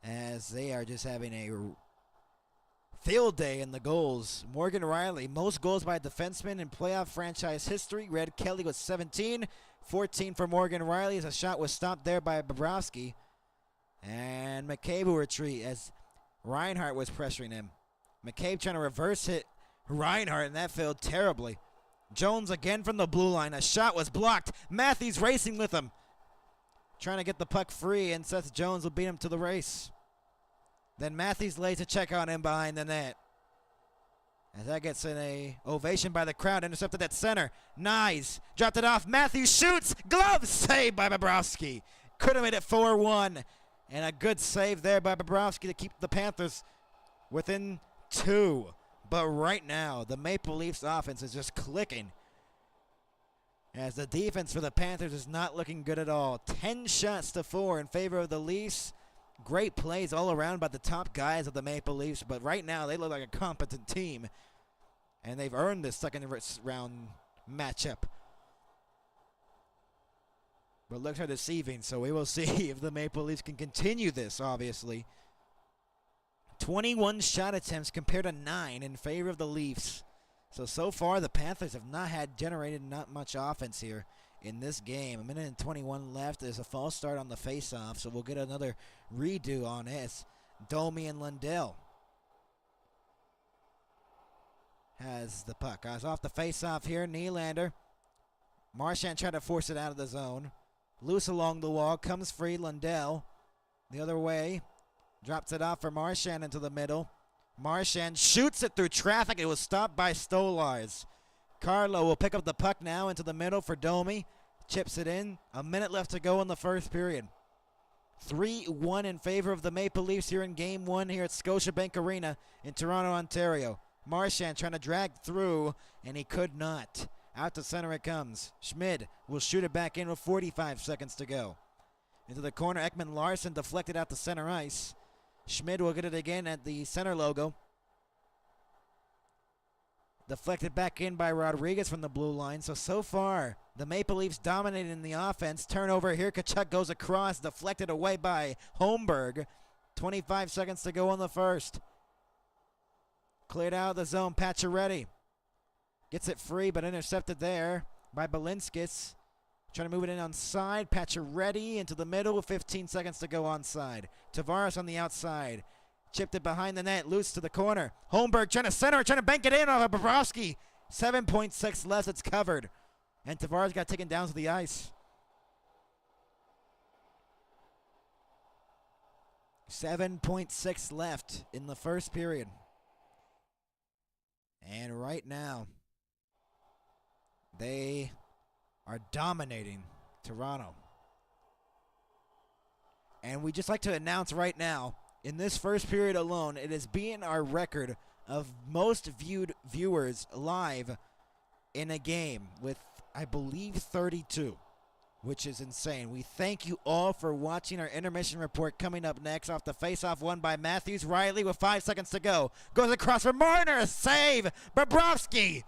as they are just having a field day in the goals. Morgan Riley, most goals by a defenseman in playoff franchise history. Red Kelly with 17. 14 for Morgan Riley as a shot was stopped there by Bobrovsky. And McCabe will retreat as Reinhart was pressuring him. McCabe trying to reverse hit Reinhart, and that failed terribly. Jones again from the blue line. A shot was blocked. Matthews racing with him. Trying to get the puck free, and Seth Jones will beat him to the race. Then Matthews lays a check on him behind the net. As that gets an ovation by the crowd, intercepted at center. Nyes dropped it off. Matthews shoots. Glove saved by Bobrovsky. Could have made it 4-1. And a good save there by Bobrovsky to keep the Panthers within 2. But right now, the Maple Leafs offense is just clicking, as the defense for the Panthers is not looking good at all. 10 shots to 4 in favor of the Leafs. Great plays all around by the top guys of the Maple Leafs, but right now they look like a competent team, and they've earned this second round matchup. But looks are deceiving, so we will see if the Maple Leafs can continue this, obviously. 21 shot attempts compared to 9 in favor of the Leafs. So far, the Panthers have generated not much offense here in this game. 1:21 left. There's a false start on the faceoff, so we'll get another redo on this. Domi and Lundell has the puck. Guys, off the faceoff here, Nylander. Marchand tried to force it out of the zone. Loose along the wall, comes free. Lundell the other way. Drops it off for Marchand into the middle. Marchand shoots it through traffic. It was stopped by Stolars. Carlo will pick up the puck now into the middle for Domi. Chips it in. A minute left to go in the first period. 3-1 in favor of the Maple Leafs here in Game 1 here at Scotiabank Arena in Toronto, Ontario. Marchand trying to drag through, and he could not. Out to center it comes. Schmid will shoot it back in with 45 seconds to go. Into the corner, Ekman Larson deflected out to center ice. Schmid will get it again at the center logo. Deflected back in by Rodriguez from the blue line. So far, the Maple Leafs dominated in the offense. Turnover here. Tkachuk goes across. Deflected away by Holmberg. 25 seconds to go in the first. Cleared out of the zone. Pacioretty gets it free, but intercepted there by Balinskis. Trying to move it in on side. Pacioretty into the middle with 15 seconds to go on side. Tavares on the outside. Chipped it behind the net. Loose to the corner. Holmberg trying to center. Trying to bank it in off of Bobrovsky. 7.6 left. It's covered. And Tavares got taken down to the ice. 7.6 left in the first period. And right now, they are dominating Toronto. And we just like to announce right now, in this first period alone, it has been our record of most viewed viewers live in a game with, I believe, 32, which is insane. We thank you all for watching our intermission report. Coming up next, off the faceoff won by Matthews. Riley with 5 seconds to go. Goes across for Marner. A save. Bobrovsky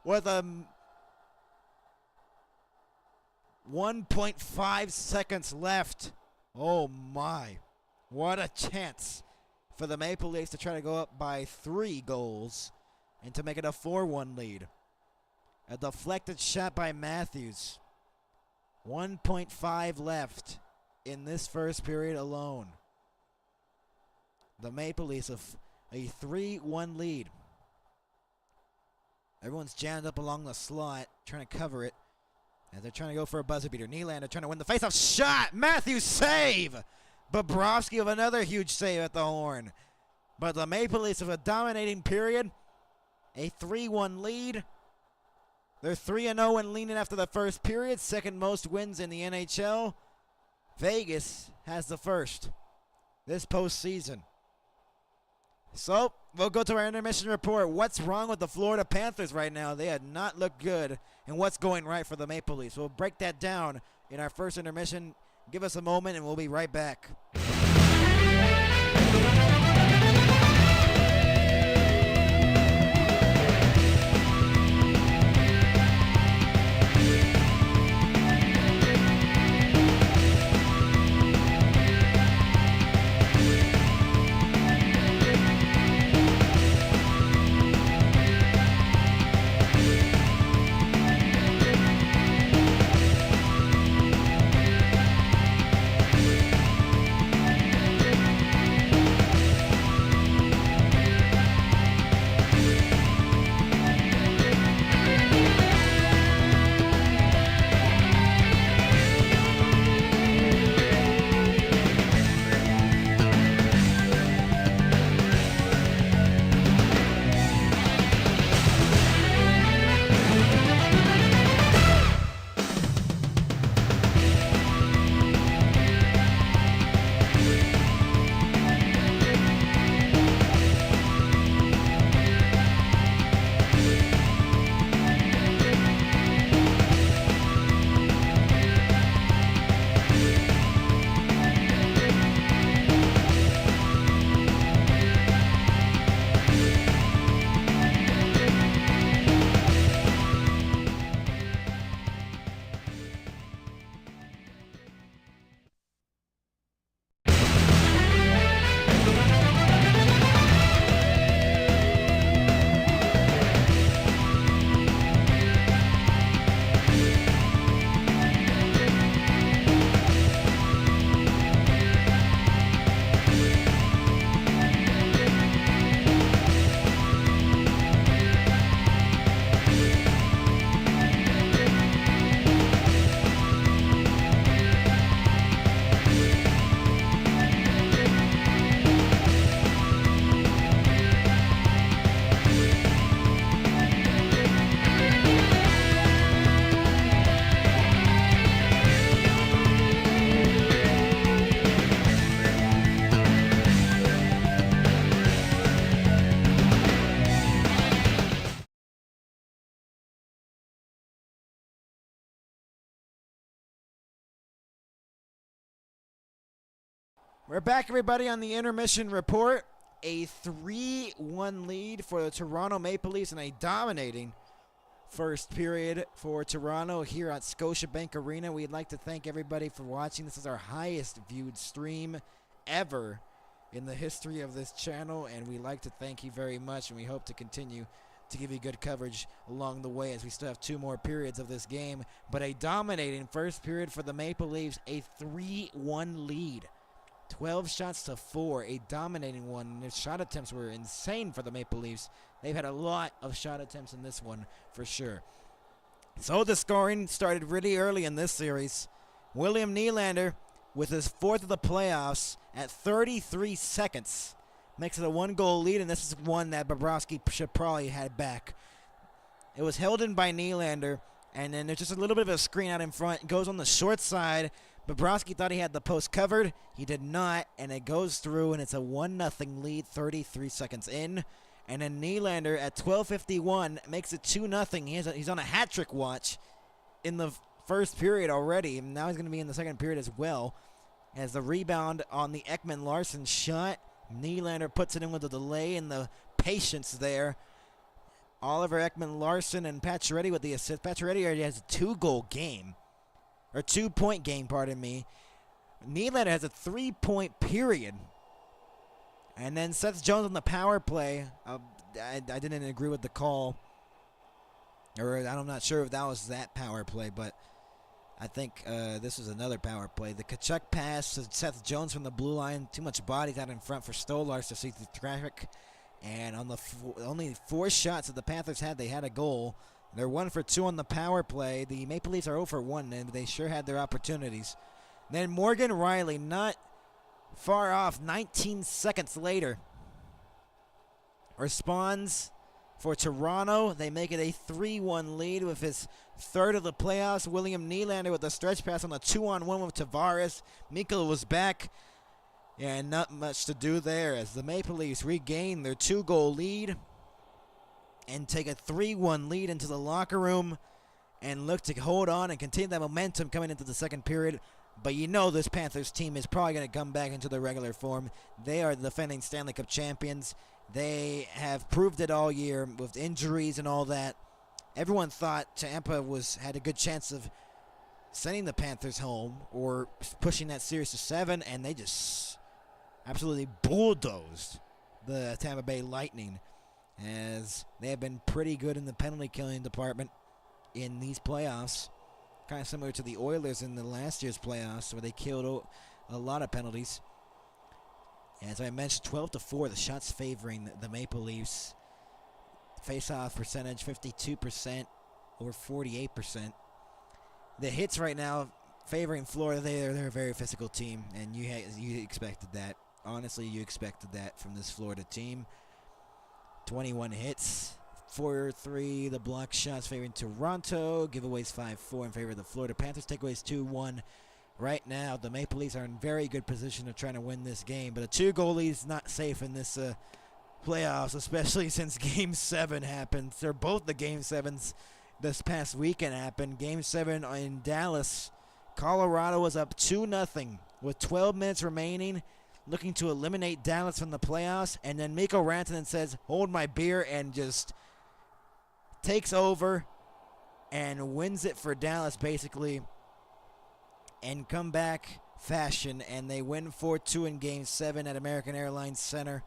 with a 1.5 seconds left. Oh my. What a chance for the Maple Leafs to try to go up by 3 goals and to make it a 4-1 lead. A deflected shot by Matthews. 1.5 left in this first period alone. The Maple Leafs have a 3-1 lead. Everyone's jammed up along the slot, trying to cover it. And they're trying to go for a buzzer beater. Nylander trying to win the faceoff. Shot! Matthews save! Bobrovsky with another huge save at the horn. But the Maple Leafs have a dominating period. A 3-1 lead. They're 3-0 and leading after the first period. Second most wins in the NHL. Vegas has the first this postseason. So, we'll go to our intermission report. What's wrong with the Florida Panthers right now? They had not looked good. And what's going right for the Maple Leafs? We'll break that down in our first intermission. Give us a moment and we'll be right back. We're back, everybody, on the intermission report. A 3-1 lead for the Toronto Maple Leafs in a dominating first period for Toronto here at Scotiabank Arena. We'd like to thank everybody for watching. This is our highest viewed stream ever in the history of this channel, and we'd like to thank you very much, and we hope to continue to give you good coverage along the way as we still have 2 more periods of this game. But a dominating first period for the Maple Leafs, a 3-1 lead. 12 shots to 4, a dominating one. Their shot attempts were insane for the Maple Leafs. They've had a lot of shot attempts in this one for sure. So the scoring started really early in this series. William Nylander with his 4th of the playoffs at 33 seconds. Makes it a 1-goal lead, and this is one that Bobrovsky should probably had back. It was held in by Nylander, and then there's just a little bit of a screen out in front. It goes on the short side. Bobrovsky thought he had the post covered. He did not, and it goes through, and it's a 1-0 lead 33 seconds in. And then Nylander at 12:51 makes it 2-0. He's on a hat-trick watch in the first period already, and now he's going to be in the second period as well. As the rebound on the Ekman-Larsson shot, Nylander puts it in with a delay and the patience there. Oliver Ekman-Larsson and Pacioretty with the assist. Pacioretty already has a 2-goal game. Or 2-point game, pardon me. Nylander has a 3-point period. And then Seth Jones on the power play. I didn't agree with the call. Or I'm not sure if that was that power play, but I think this was another power play. The Kachuk pass to Seth Jones from the blue line. Too much bodies out in front for Stolarz to see through traffic. And on the only 4 shots that the Panthers had, they had a goal. They're 1 for 2 on the power play. The Maple Leafs are 0 for 1, and they sure had their opportunities. Then Morgan Riley, not far off, 19 seconds later, responds for Toronto. They make it a 3-1 lead with his 3rd of the playoffs. William Nylander with a stretch pass on the 2-on-1 with Tavares. Mikkola was back, and not much to do there as the Maple Leafs regain their 2-goal lead and take a 3-1 lead into the locker room and look to hold on and continue that momentum coming into the second period. But you know this Panthers team is probably going to come back into their regular form. They are the defending Stanley Cup champions. They have proved it all year with injuries and all that. Everyone thought Tampa had a good chance of sending the Panthers home or pushing that series to 7, and they just absolutely bulldozed the Tampa Bay Lightning, as they have been pretty good in the penalty killing department in these playoffs. Kind of similar to the Oilers in the last year's playoffs, where they killed a lot of penalties. As I mentioned, 12-4, the shots favoring the Maple Leafs. Face-off percentage, 52% or 48%. The hits right now favoring Florida. They're a very physical team, and you expected that. Honestly, you expected that from this Florida team. 21 hits, 4-3. The block shots favoring Toronto. Giveaways 5-4 in favor of the Florida Panthers. Takeaways 2-1. Right now, the Maple Leafs are in very good position of trying to win this game. But a 2-goal lead is not safe in this playoffs, especially since Game 7 happened. They're both the Game 7s this past weekend happened. Game 7 in Dallas. Colorado was up 2-0 with 12 minutes remaining, looking to eliminate Dallas from the playoffs, and then Mikko Rantanen says, hold my beer, and just takes over and wins it for Dallas, basically, in comeback fashion, and they win 4-2 in Game 7 at American Airlines Center,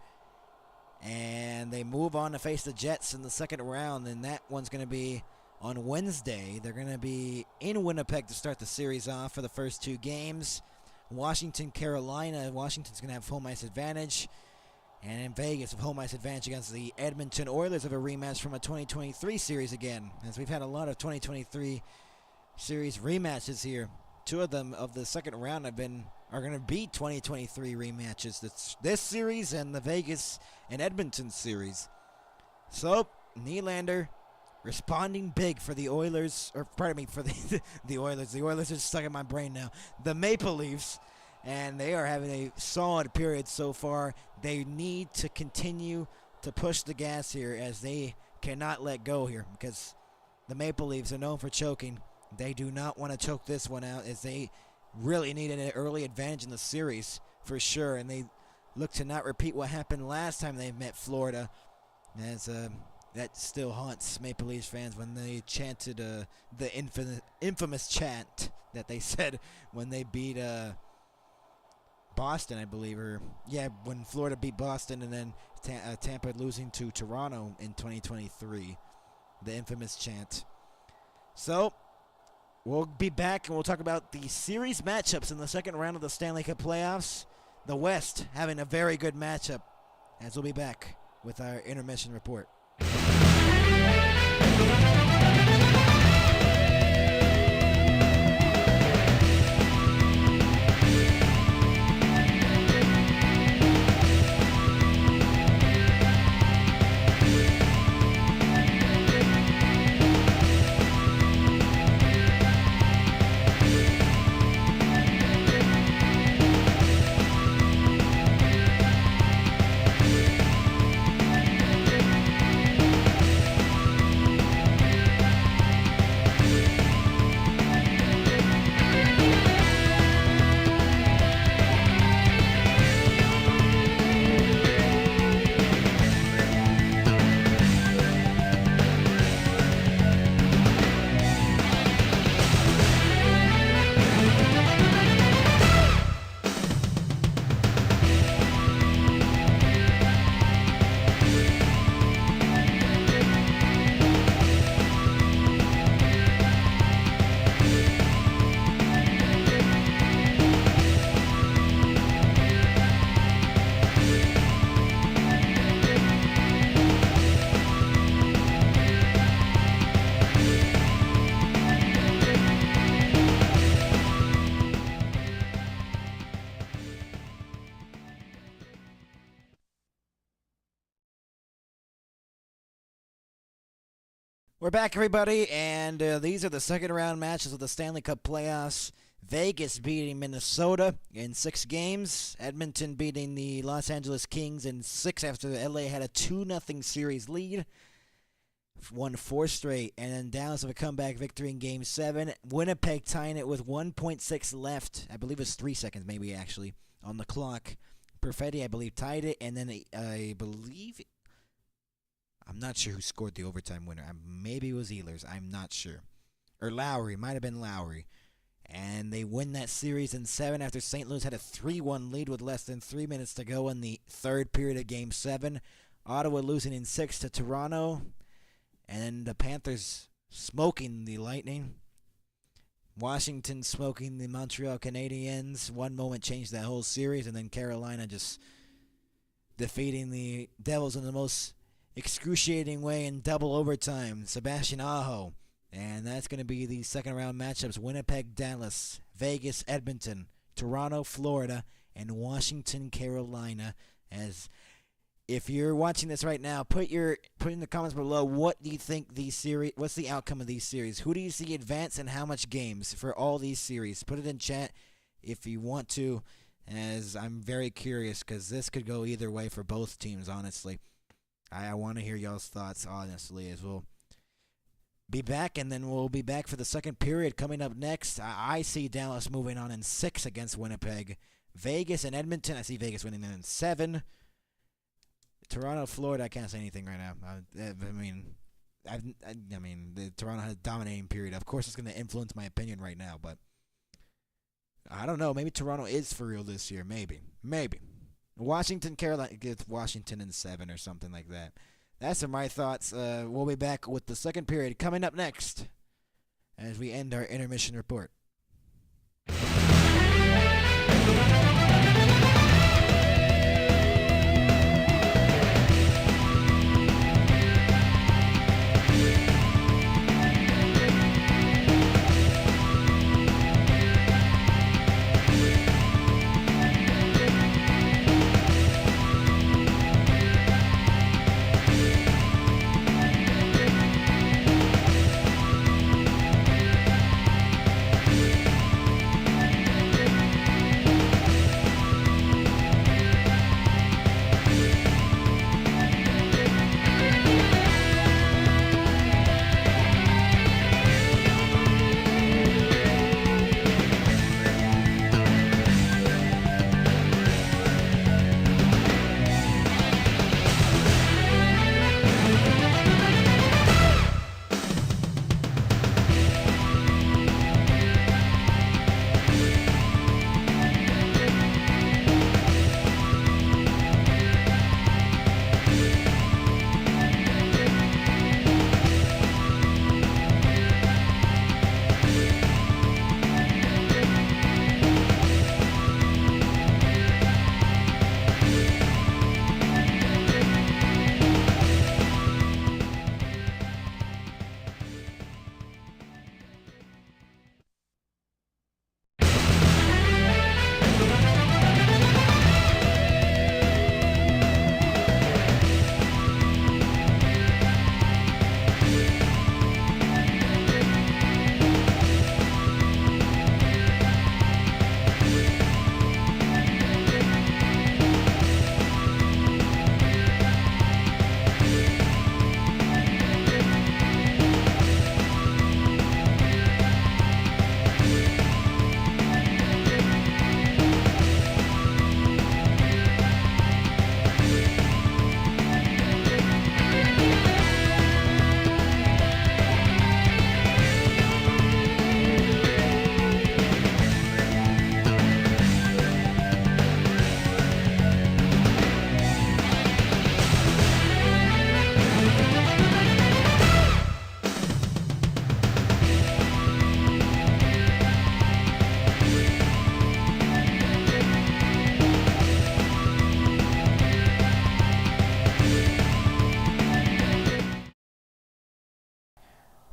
and they move on to face the Jets in the second round, and that one's going to be on Wednesday. They're going to be in Winnipeg to start the series off for the first 2 games. Washington, Carolina. Washington's going to have home ice advantage. And in Vegas, with home ice advantage against the Edmonton Oilers of a rematch from a 2023 series again. As we've had a lot of 2023 series rematches here. 2 of them of the second round are going to be 2023 rematches. This series and the Vegas and Edmonton series. So, Nylander responding big for the Oilers, or pardon me, for the Oilers. The Oilers are stuck in my brain now. The Maple Leafs, and they are having a solid period so far. They need to continue to push the gas here, as they cannot let go here, because the Maple Leafs are known for choking. They do not want to choke this one out, as they really need an early advantage in the series for sure, and they look to not repeat what happened last time they met Florida, as that still haunts Maple Leafs fans when they chanted the infamous chant that they said when they beat Boston, I believe, when Florida beat Boston, and then Tampa losing to Toronto in 2023, the infamous chant. So we'll be back and we'll talk about the series matchups in the second round of the Stanley Cup playoffs. The West having a very good matchup, as we'll be back with our intermission report. We're back, everybody, and these are the second round matches of the Stanley Cup playoffs. Vegas beating Minnesota in 6 games. Edmonton beating the Los Angeles Kings in 6 after LA had a 2-0 series lead. Won 4 straight, and then Dallas with a comeback victory in Game 7. Winnipeg tying it with 1.6 left. I believe it was 3 seconds, maybe, actually, on the clock. Perfetti, I believe, tied it, and then I'm not sure who scored the overtime winner. Maybe it was Ehlers. I'm not sure. Or Lowry. Might have been Lowry. And they win that series in 7 after St. Louis had a 3-1 lead with less than 3 minutes to go in the third period of Game 7. Ottawa losing in 6 to Toronto. And the Panthers smoking the Lightning. Washington smoking the Montreal Canadiens. One moment changed that whole series. And then Carolina just defeating the Devils in the most excruciating way in double overtime. Sebastian Aho. And that's going to be the second round matchups. Winnipeg, Dallas, Vegas, Edmonton, Toronto, Florida, and Washington, Carolina. As if you're watching this right now, put in the comments below, what do you think what's the outcome of these series? Who do you see advance and how much games for all these series? Put it in chat if you want to, as I'm very curious, because this could go either way for both teams, honestly. I want to hear y'all's thoughts, honestly, as well. Be back, and then we'll be back for the second period coming up next. I see Dallas moving on in 6 against Winnipeg. Vegas and Edmonton, I see Vegas winning in 7. Toronto, Florida, I can't say anything right now. The Toronto had a dominating period. Of course, it's going to influence my opinion right now, but I don't know. Maybe Toronto is for real this year. Maybe. Washington, Carolina, gets Washington in 7 or something like that. That's my thoughts. We'll be back with the second period coming up next as we end our intermission report.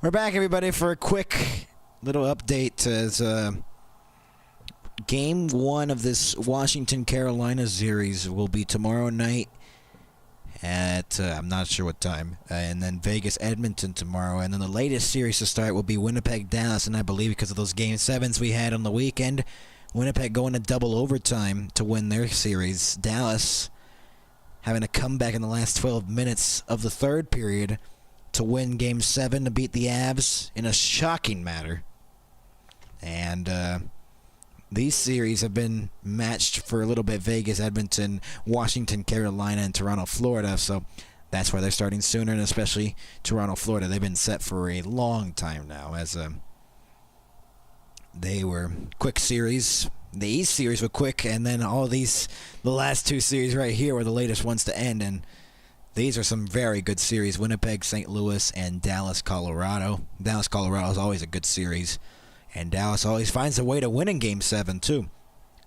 We're back, everybody, for a quick little update as Game 1 of this Washington-Carolina series will be tomorrow night at, I'm not sure what time, and then Vegas-Edmonton tomorrow. And then the latest series to start will be Winnipeg-Dallas, and I believe because of those Game 7s we had on the weekend, Winnipeg going to double overtime to win their series. Dallas having a comeback in the last 12 minutes of the third period to win Game 7 to beat the Avs in a shocking manner. And these series have been matched for a little bit. Vegas, Edmonton, Washington, Carolina, and Toronto, Florida. So that's why they're starting sooner, and especially Toronto, Florida. They've been set for a long time now, as they were quick series. The East series were quick, and then the last two series right here were the latest ones to end, and these are some very good series. Winnipeg, St. Louis, and Dallas, Colorado. Dallas, Colorado is always a good series. And Dallas always finds a way to win in Game 7, too.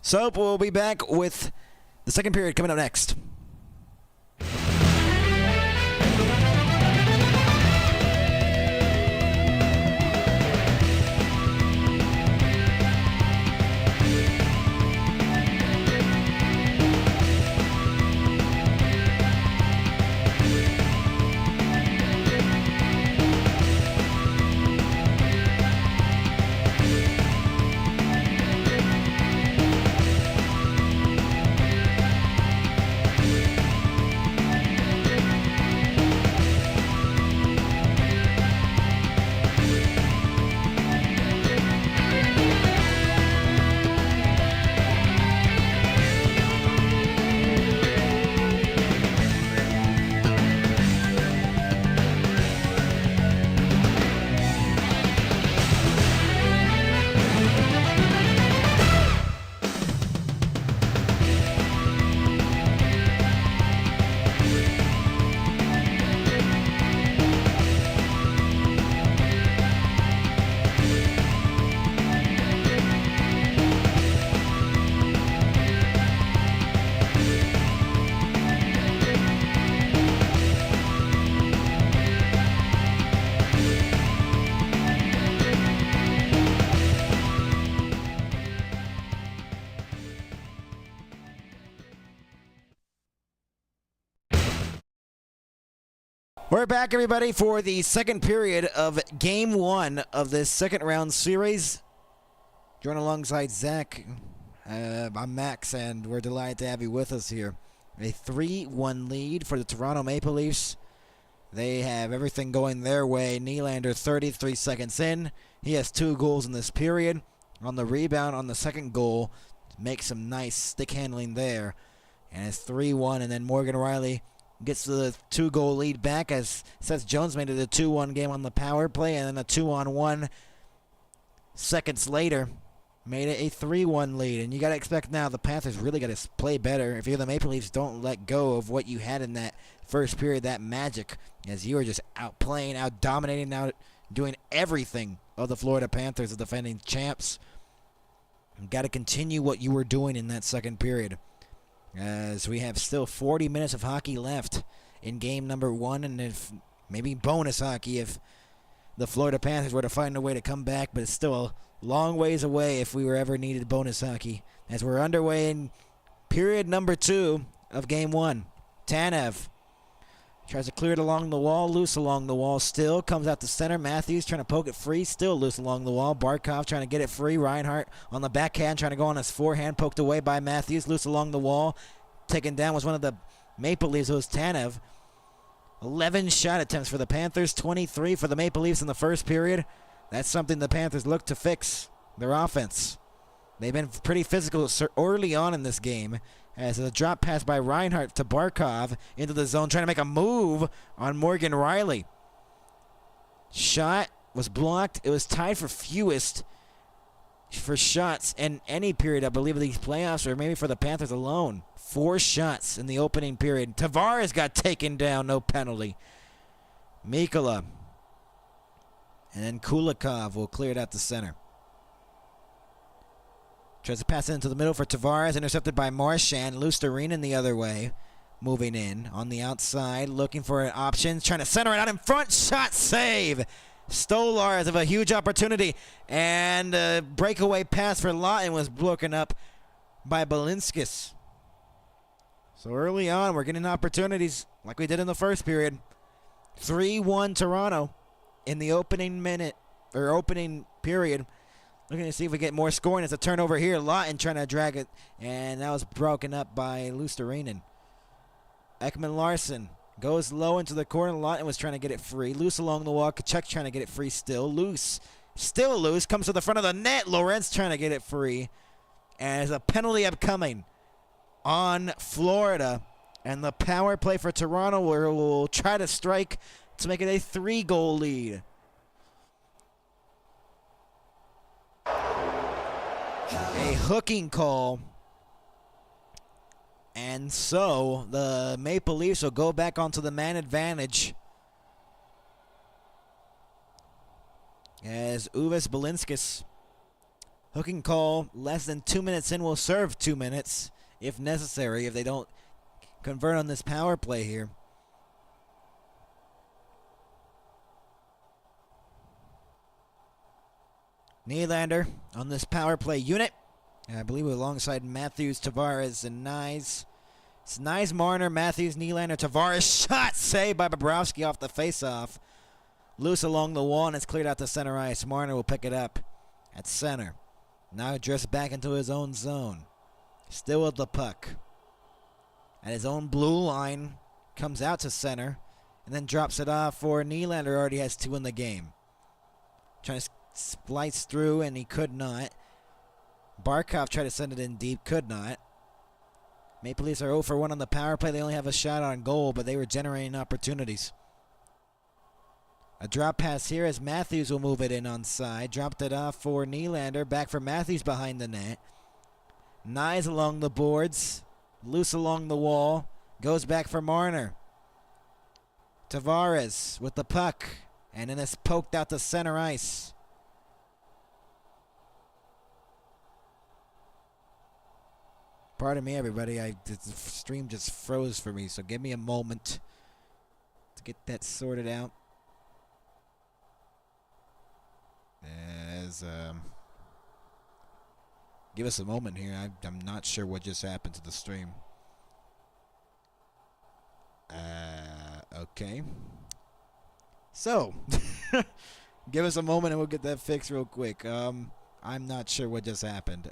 So we'll be back with the second period coming up next. We're back, everybody, for the second period of Game 1 of this second round series. Joined alongside Zach, I'm Max, and we're delighted to have you with us here. A 3-1 lead for the Toronto Maple Leafs. They have everything going their way. Nylander 33 seconds in. He has 2 goals in this period. On the rebound on the second goal, makes some nice stick handling there. And it's 3-1, and then Morgan Rielly gets the 2-goal lead back as Seth Jones made it a 2-1 game on the power play, and then a 2-on-1 seconds later made it a 3-1 lead. And you got to expect now the Panthers really got to play better. If you're the Maple Leafs, don't let go of what you had in that first period, that magic, as you were just outplaying, out-dominating, out doing everything of the Florida Panthers, the defending champs. You got to continue what you were doing in that second period, as we have still 40 minutes of hockey left in game number 1, and if maybe bonus hockey if the Florida Panthers were to find a way to come back, but it's still a long ways away if we were ever needed bonus hockey, as we're underway in period number 2 of game 1. Tanev tries to clear it along the wall, loose along the wall still, comes out to center. Matthews trying to poke it free, still loose along the wall. Barkov trying to get it free. Reinhart on the backhand trying to go on his forehand, poked away by Matthews, loose along the wall. Taken down was one of the Maple Leafs, it was Tanev. 11 shot attempts for the Panthers, 23 for the Maple Leafs in the first period. That's something the Panthers look to fix, their offense. They've been pretty physical early on in this game, as a drop pass by Reinhart to Barkov into the zone, trying to make a move on Morgan Rielly. Shot was blocked. It was tied for fewest for shots in any period, I believe, of these playoffs, or maybe for the Panthers alone. 4 shots in the opening period. Tavares got taken down, no penalty. Mikkola. And then Kulikov will clear it out to center. Tries to pass it into the middle for Tavares, intercepted by Marchand. Lusterinen the other way, moving in on the outside, looking for an option, trying to center it out in front. Shot save Stolar has a huge opportunity, and a breakaway pass for Lawton was broken up by Balinskis. So early on, we're getting opportunities like we did in the first period. 3-1 Toronto in the opening period. Looking to see if we get more scoring. It's a turnover here. Lawton trying to drag it, and that was broken up by Lusterinen. Ekman Larson goes low into the corner. Lawton was trying to get it free. Loose along the wall. Kachuk trying to get it free still. Loose. Still loose. Comes to the front of the net. Lorentz trying to get it free. And there's a penalty upcoming on Florida. And the power play for Toronto will try to strike to make it a 3-goal lead. A hooking call. And so the Maple Leafs will go back onto the man advantage as Uves Balinskis. Hooking call less than 2 minutes in will serve 2 minutes if necessary if they don't convert on this power play here. Nylander on this power play unit. I believe alongside Matthews, Tavares, and Nyes. It's Nyes, Marner, Matthews, Nylander, Tavares. Shot saved by Bobrovsky off the faceoff. Loose along the wall, and it's cleared out to center ice. Marner will pick it up at center. Now drifts back into his own zone. Still with the puck. At his own blue line. Comes out to center. And then drops it off for Nylander. Already has 2 in the game. Trying to splice through, and he could not. Barkov tried to send it in deep, could not. Maple Leafs are 0 for 1 on the power play. They only have a shot on goal, but they were generating opportunities. A drop pass here as Matthews will move it in on side. Dropped it off for Nylander. Back for Matthews behind the net. Nyes along the boards. Loose along the wall. Goes back for Marner. Tavares with the puck. And then it's poked out to center ice. Pardon me, everybody. The stream just froze for me, so give me a moment to get that sorted out. Give us a moment here. I'm not sure what just happened to the stream. Okay. So, give us a moment and we'll get that fixed real quick. I'm not sure what just happened.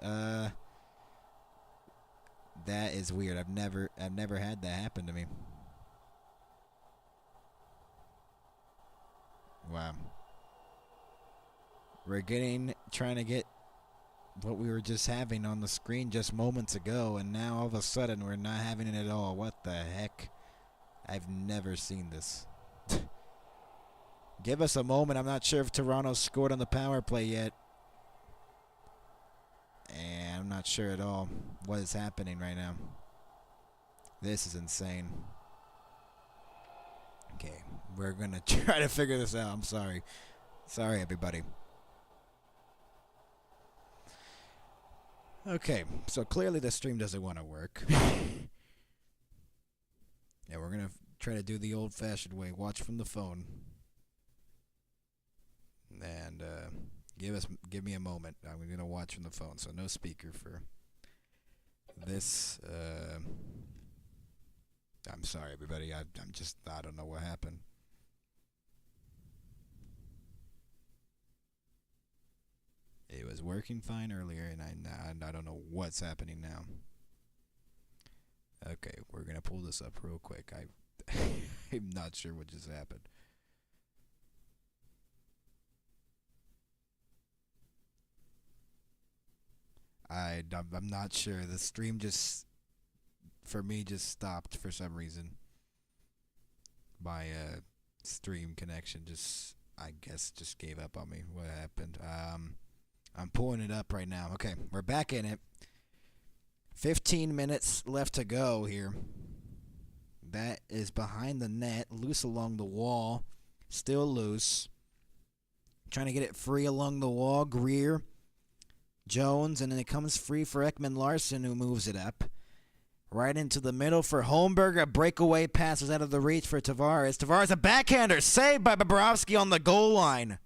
That is weird. I've never had that happen to me. Wow. We're trying to get what we were just having on the screen just moments ago, and now all of a sudden we're not having it at all. What the heck? I've never seen this. Give us a moment. I'm not sure if Toronto scored on the power play yet. And I'm not sure at all what is happening right now. This is insane. Okay, we're going to try to figure this out. I'm sorry. Sorry, everybody. Okay, so clearly the stream doesn't want to work. Yeah, we're going to try to do the old-fashioned way. Watch from the phone. And give me a moment. I'm going to watch from the phone, so no speaker for this. I'm sorry, everybody. I don't know what happened. It was working fine earlier, and I don't know what's happening now. Okay, we're going to pull this up real quick. I'm not sure what just happened. I'm not sure. The stream for me, stopped for some reason. My stream connection I guess, gave up on me. What happened? I'm pulling it up right now. Okay, we're back in it. 15 minutes left to go here. That is behind the net, loose along the wall, still loose. Trying to get it free along the wall. Greer, Jones, and then it comes free for Ekman Larson, who moves it up. Right into the middle for Holmberg. A breakaway pass is out of the reach for Tavares. Tavares, a backhander, saved by Bobrovsky on the goal line.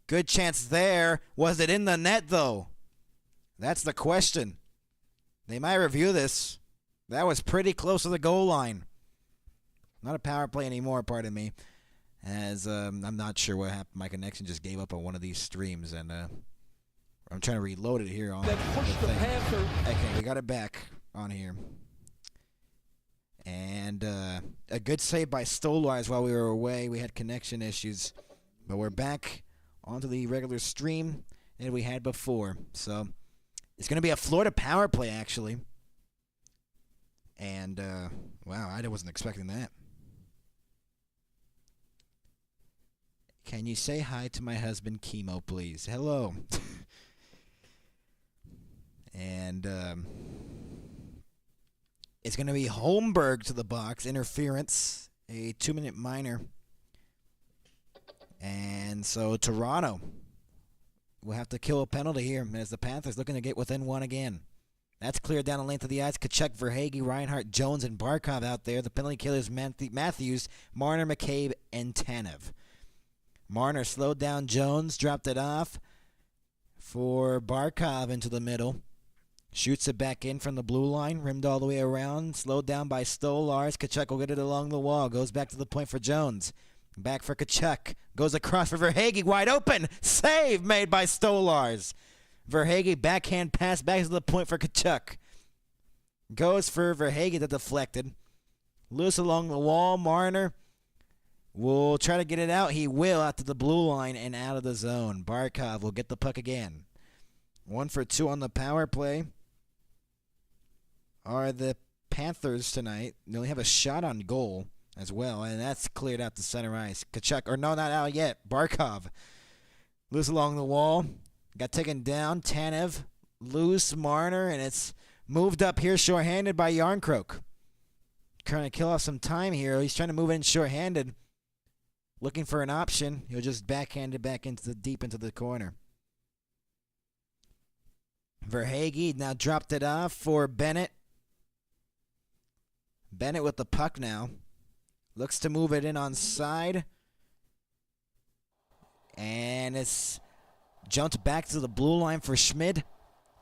Good chance there. Was it in the net, though? That's the question. They might review this. That was pretty close to the goal line. Not a power play anymore, pardon me. As I'm not sure what happened. My connection just gave up on one of these streams, and I'm trying to reload it here on the thing. Okay, we got it back on here. And a good save by Stolars while we were away. We had connection issues. But we're back onto the regular stream that we had before. So it's going to be a Florida power play, actually. And, wow, I wasn't expecting that. Can you say hi to my husband, Chemo, please? Hello. And it's going to be Holmberg to the box. Interference. A 2-minute minor. And so Toronto will have to kill a penalty here as the Panthers looking to get within one again. That's cleared down the length of the ice. Kachuk, Verhaeghe, Reinhart, Jones, and Barkov out there. The penalty killers, Matthews, Marner, McCabe, and Tanev. Marner slowed down Jones, dropped it off for Barkov into the middle. Shoots it back in from the blue line, rimmed all the way around, slowed down by Stolars. Kachuk will get it along the wall, goes back to the point for Jones. Back for Kachuk, goes across for Verhaeghe, wide open, save made by Stolars. Verhaeghe backhand pass back to the point for Kachuk. Goes for Verhaeghe that deflected. Loose along the wall, Marner will try to get it out. He will out to the blue line and out of the zone. Barkov will get the puck again. 1 for 2 on the power play are the Panthers tonight. They only have a shot on goal as well, and that's cleared out to center ice. Kachuk, or no, not out yet. Barkov loose along the wall. Got taken down. Tanev loose. Marner, and it's moved up here shorthanded by Yarncroke. Trying to kill off some time here. He's trying to move in shorthanded. Looking for an option. He'll just backhand it back deep into the corner. Verhaeghe now dropped it off for Bennett. Bennett with the puck now. Looks to move it in on side. And it's jumped back to the blue line for Schmid.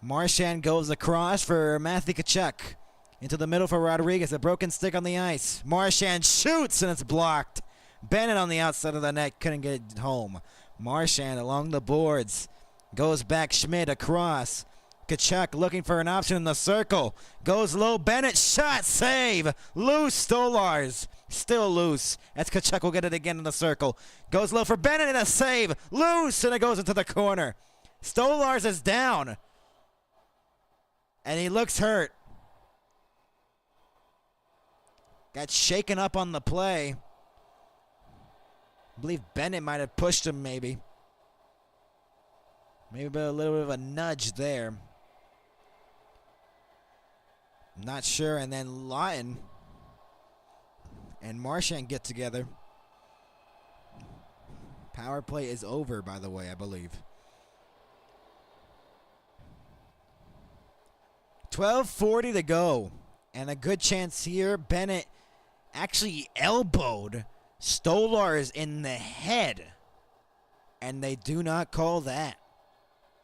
Marchand goes across for Matthew Kachuk. Into the middle for Rodriguez. A broken stick on the ice. Marchand shoots and it's blocked. Bennett on the outside of the net. Couldn't get it home. Marchand along the boards. Goes back Schmid across. Kachuk looking for an option in the circle. Goes low. Bennett shot. Save. Loose. Stolars. Still loose. As Kachuk will get it again in the circle. Goes low for Bennett and a save. Loose. And it goes into the corner. Stolars is down. And he looks hurt. Got shaken up on the play. I believe Bennett might have pushed him maybe. Maybe a little bit of a nudge there. Not sure. And then Lawton and Marchand get together. Power play is over, by the way, I believe. 12:40 to go. And a good chance here. Bennett actually elbowed Stolars in the head. And they do not call that.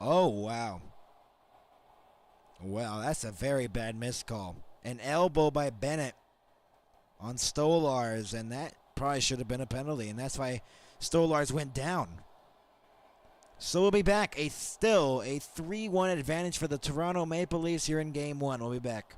Oh, wow. Wow, that's a very bad missed call. An elbow by Bennett on Stolars, and that probably should have been a penalty, and that's why Stolars went down. So we'll be back. Still a 3-1 advantage for the Toronto Maple Leafs here in Game 1. We'll be back.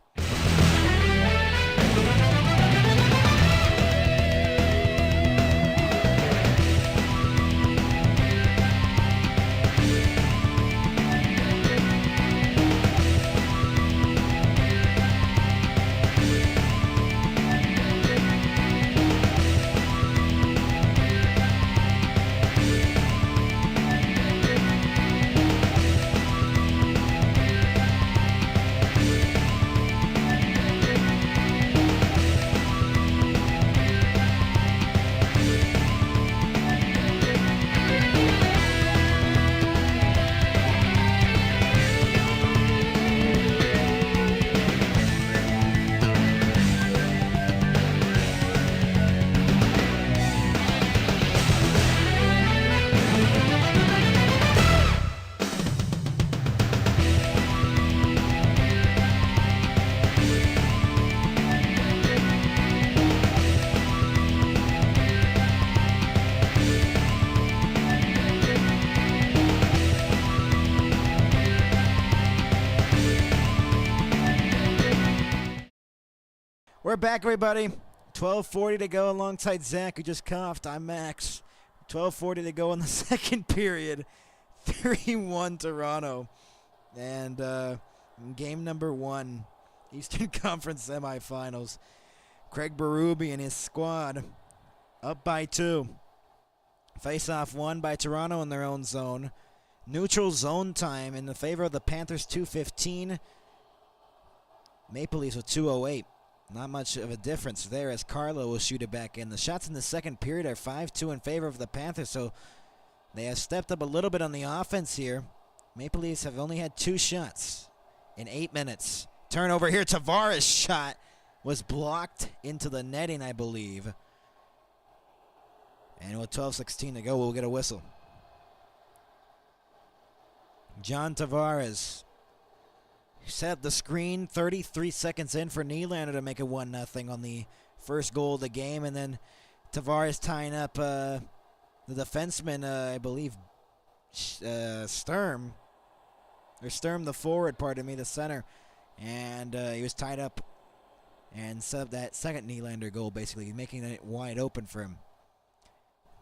We're back, everybody. 12:40 to go alongside Zach, who just coughed. I'm Max. 12:40 to go in the second period. 3-1 Toronto. And game number 1, Eastern Conference semifinals. Craig Berube and his squad up by 2. Face-off won by Toronto in their own zone. Neutral zone time in the favor of the Panthers, 2:15. Maple Leafs with 2:08. Not much of a difference there as Carlo will shoot it back in. The shots in the second period are 5-2 in favor of the Panthers, so they have stepped up a little bit on the offense here. Maple Leafs have only had 2 shots in 8 minutes. Turnover here. Tavares' shot was blocked into the netting, I believe. And with 12:16 to go, we'll get a whistle. John Tavares set up the screen 33 seconds in for Nylander to make it 1-0 on the first goal of the game. And then Tavares tying up the defenseman, I believe, Sturm. Or Sturm, the forward, pardon me, the center. And he was tied up and set up that second Nylander goal, basically, making it wide open for him.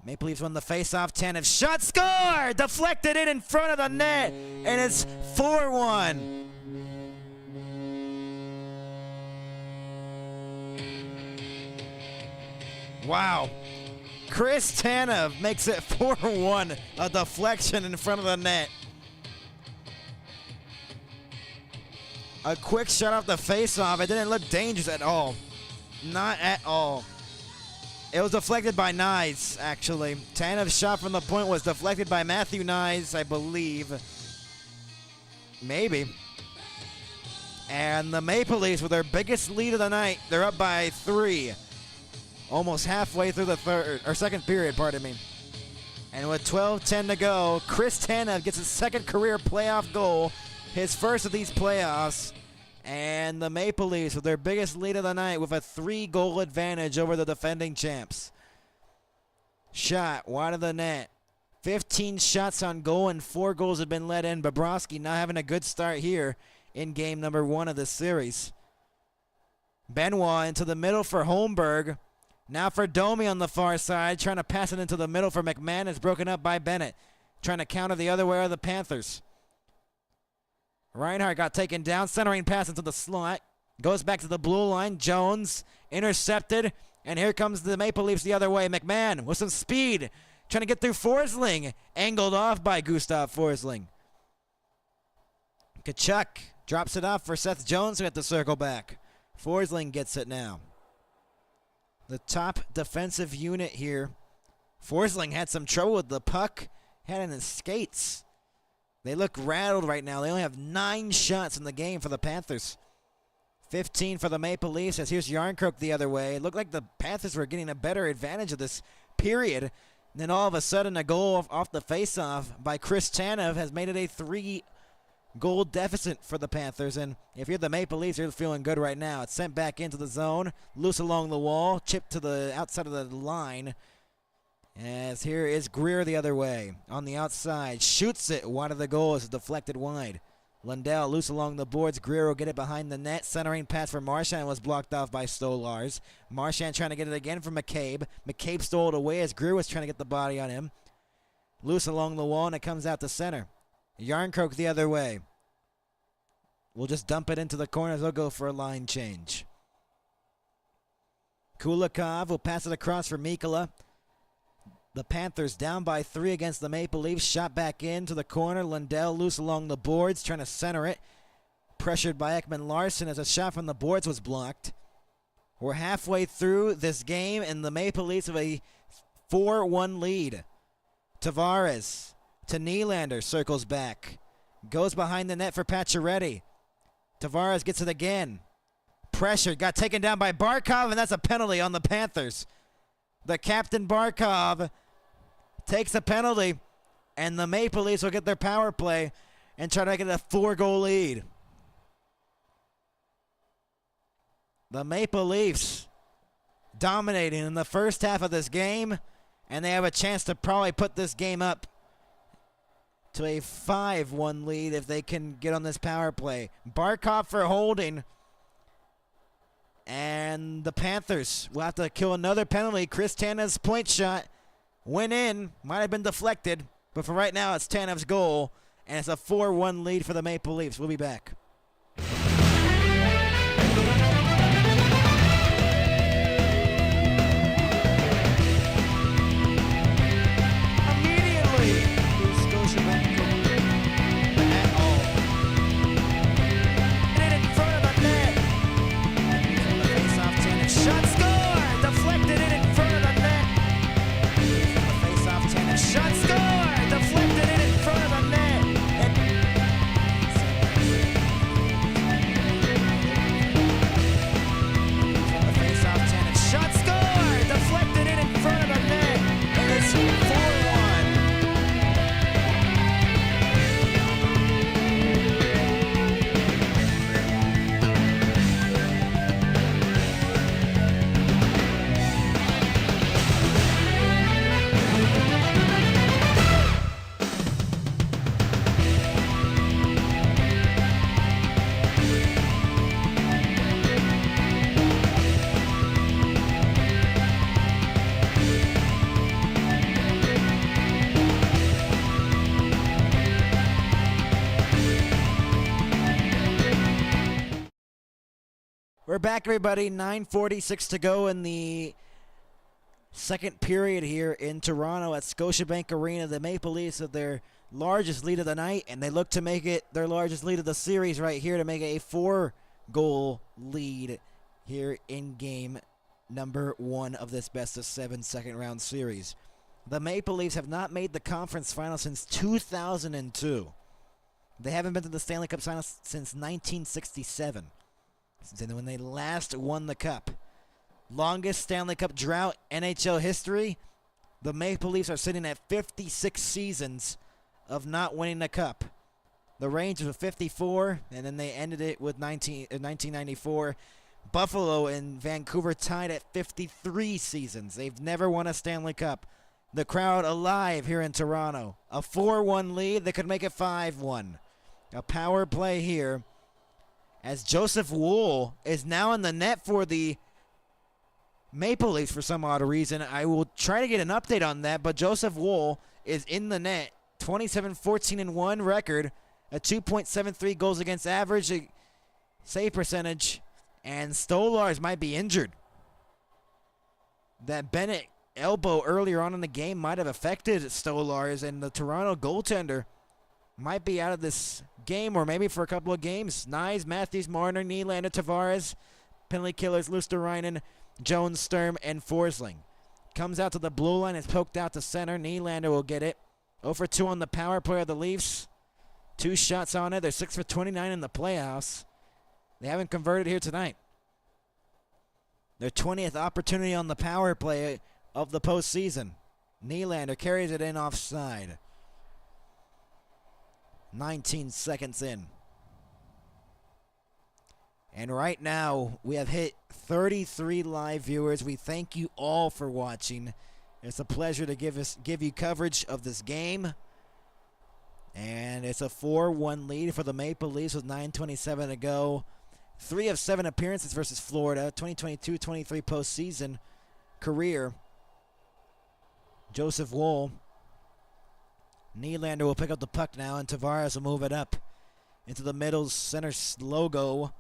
Maple Leafs won the face-off. Tanev shot, score! Deflected in front of the net, and it's 4-1. Wow. Chris Tanev makes it 4-1, a deflection in front of the net. A quick shot off the face-off. It didn't look dangerous at all. Not at all. It was deflected by Nyes, actually. Tanev's shot from the point was deflected by Matthew Nyes, I believe. Maybe. And the Maple Leafs, with their biggest lead of the night, they're up by 3. Almost halfway through the second period, pardon me. And with 12:10 to go, Chris Tanev gets his second career playoff goal, his first of these playoffs. And the Maple Leafs with their biggest lead of the night with a 3-goal advantage over the defending champs. Shot wide of the net. 15 shots on goal and 4 goals have been let in. Bobrovsky not having a good start here in game number 1 of this series. Benoit into the middle for Holmberg. Now for Domi on the far side, trying to pass it into the middle for McMahon. It's broken up by Bennett. Trying to counter the other way of the Panthers. Reinhart got taken down, centering pass into the slot. Goes back to the blue line. Jones intercepted, and here comes the Maple Leafs the other way. McMahon with some speed, trying to get through Forsling. Angled off by Gustav Forsling. Kachuk drops it off for Seth Jones, who had to circle back. Forsling gets it now. The top defensive unit here. Forsling had some trouble with the puck. Had it in his skates. They look rattled right now. They only have 9 shots in the game for the Panthers. 15 for the Maple Leafs, as here's Yarncroke the other way. It looked like the Panthers were getting a better advantage of this period. And then all of a sudden a goal off the faceoff by Chris Tanev has made it a 3-goal deficit for the Panthers. And if you're the Maple Leafs, you're feeling good right now. It's sent back into the zone, loose along the wall, chipped to the outside of the line. As here is Greer the other way. On the outside, shoots it wide of the goal as it's deflected wide. Lundell loose along the boards. Greer will get it behind the net. Centering pass for Marchand was blocked off by Stolars. Marchand trying to get it again from McCabe. McCabe stole it away as Greer was trying to get the body on him. Loose along the wall, and it comes out to center. Yarncroke the other way. We'll just dump it into the corners. They'll go for a line change. Kulikov will pass it across for Mikkola. The Panthers down by 3 against the Maple Leafs. Shot back into the corner. Lundell loose along the boards, trying to center it. Pressured by Ekman-Larsson as a shot from the boards was blocked. We're halfway through this game, and the Maple Leafs have a 4-1 lead. Tavares to Nylander, circles back. Goes behind the net for Pacioretty. Tavares gets it again. Pressured, got taken down by Barkov, and that's a penalty on the Panthers. The captain Barkov takes a penalty, and the Maple Leafs will get their power play and try to make it a 4-goal lead. The Maple Leafs dominating in the first half of this game, and they have a chance to probably put this game up to a 5-1 lead if they can get on this power play. Barkov for holding, And the Panthers will have to kill another penalty. Chris Tanev's point shot went in, might have been deflected, but for right now it's Tanev's goal, and it's a 4-1 lead for the Maple Leafs. We'll be back. Immediately, Scotiabank at all. And in front of the net. From the face-off, Tanev shot, score! Deflected in front of the net. From the face-off, Tanev shot, score! Deflected in front of the net. From the face-off, Tanev shot, score! Deflected in front of the net. And it's 4-1. We're back, everybody. 9:46 to go in the second period here in Toronto at Scotiabank Arena. The Maple Leafs have their largest lead of the night, and they look to make it their largest lead of the series right here to make it a 4-goal lead here in game number 1 of this best-of-7 second-round series. The Maple Leafs have not made the conference final since 2002. They haven't been to the Stanley Cup final since 1967. Since when they last won the Cup. Longest Stanley Cup drought NHL history. The Maple Leafs are sitting at 56 seasons of not winning the Cup. The Rangers were 54, and then they ended it with 1994. Buffalo and Vancouver tied at 53 seasons. They've never won a Stanley Cup. The crowd alive here in Toronto. A 4-1 lead. They could make it 5-1. A power play here, as Joseph Wool is now in the net for the Maple Leafs for some odd reason. I will try to get an update on that, but Joseph Wool is in the net. 27-14-1 record, a 2.73 goals against average, a save percentage, and Stolarz might be injured. That Bennett elbow earlier on in the game might have affected Stolarz, and the Toronto goaltender might be out of this game, or maybe for a couple of games. Nyes, Matthews, Marner, Nylander, Tavares, penalty killers, Luosterainen, Jones, Sturm, and Forsling. Comes out to the blue line, it's poked out to center. Nylander will get it. 0 for 2 on the power play of the Leafs. 2 shots on it. They're 6 for 29 in the playoffs. They haven't converted here tonight. Their 20th opportunity on the power play of the postseason. Nylander carries it in offside. 19 seconds in. And right now, we have hit 33 live viewers. We thank you all for watching. It's a pleasure to give you coverage of this game. And it's a 4-1 lead for the Maple Leafs with 9:27 to go. 3 of 7 appearances versus Florida. 2022-23 postseason career. Joseph Wool. Nylander will pick up the puck now, and Tavares will move it up into the middle center logo,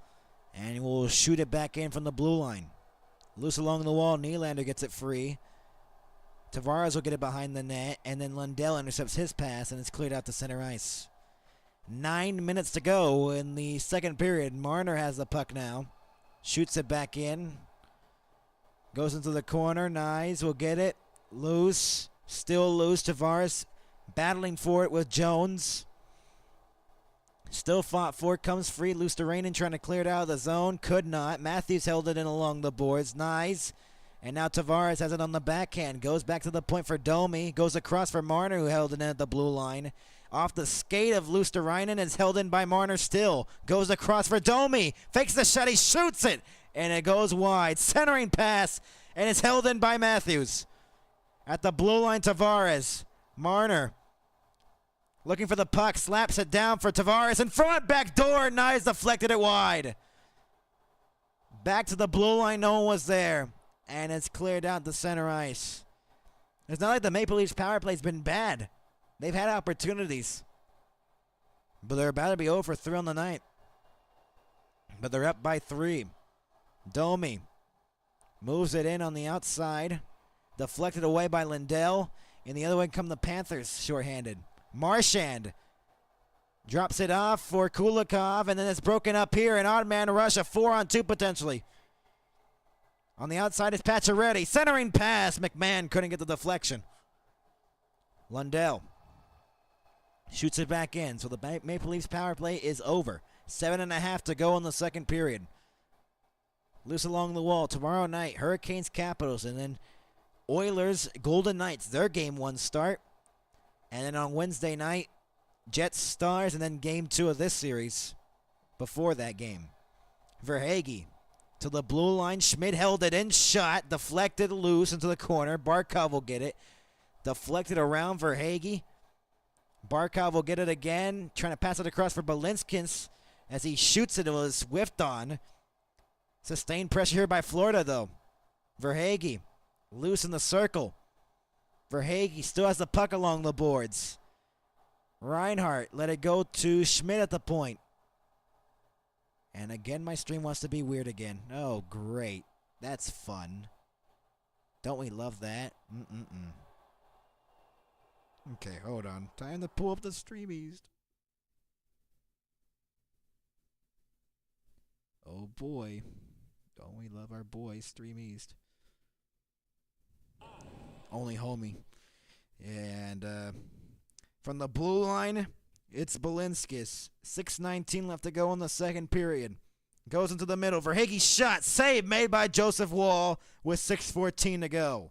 and will shoot it back in from the blue line. Loose along the wall, Nylander gets it free. Tavares will get it behind the net, and then Lundell intercepts his pass, and it's cleared out to center ice. 9 minutes to go in the second period. Marner has the puck now. Shoots it back in. Goes into the corner. Nyes will get it. Loose. Still loose. Tavares battling for it with Jones. Still fought for it. Comes free. Luosterainen trying to clear it out of the zone. Could not. Matthews held it in along the boards. Nyes. And now Tavares has it on the backhand. Goes back to the point for Domi. Goes across for Marner, who held it in at the blue line. Off the skate of Luosterainen, is held in by Marner still. Goes across for Domi. Fakes the shot. He shoots it. And it goes wide. Centering pass. And it's held in by Matthews. At the blue line, Tavares. Marner looking for the puck. Slaps it down for Tavares. In front, back door. Nyes deflected it wide. Back to the blue line. No one was there. And it's cleared out the center ice. It's not like the Maple Leafs power play's been bad. They've had opportunities. But they're about to be over 3 on the night. But they're up by 3. Domi moves it in on the outside. Deflected away by Lindell. And the other way come the Panthers, shorthanded. Marchand drops it off for Kulikov, and then it's broken up here. An odd man rush, a 4-on-2 potentially. On the outside is Pacioretty. Centering pass. McMahon couldn't get the deflection. Lundell shoots it back in. So the Maple Leafs power play is over. 7.5 to go in the second period. Loose along the wall. Tomorrow night, Hurricanes, Capitals, and then Oilers, Golden Knights. Their game 1 start. And then on Wednesday night, Jets, Stars, and then game 2 of this series before that game. Verhaeghe to the blue line. Schmidt held it in. Shot. Deflected loose into the corner. Barkov will get it. Deflected around Verhaeghe. Barkov will get it again. Trying to pass it across for Balinskis. As he shoots it, it was whiffed on. Sustained pressure here by Florida, though. Verhaeghe loose in the circle. Verhaeghe still has the puck along the boards. Reinhart let it go to Schmidt at the point. And again, my stream wants to be weird again. Oh, great. That's fun. Don't we love that? Okay, hold on. Time to pull up the stream east. Oh boy. Don't we love our boy, Stream East. Only homie. And from the blue line, it's Balinskis. 6:19 left to go in the second period. Goes into the middle. Verhaeghe shot. Save made by Joseph Wall with 6:14 to go.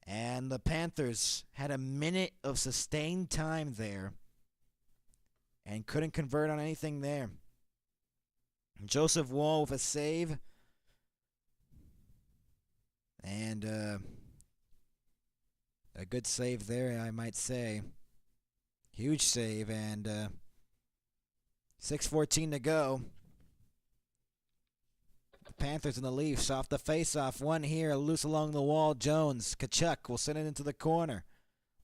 And the Panthers had a minute of sustained time there and couldn't convert on anything there. Joseph Wall with a save. And a good save there, I might say. Huge save, and 6:14 to go. The Panthers and the Leafs off the face-off. One here, loose along the wall. Jones. Kachuk will send it into the corner.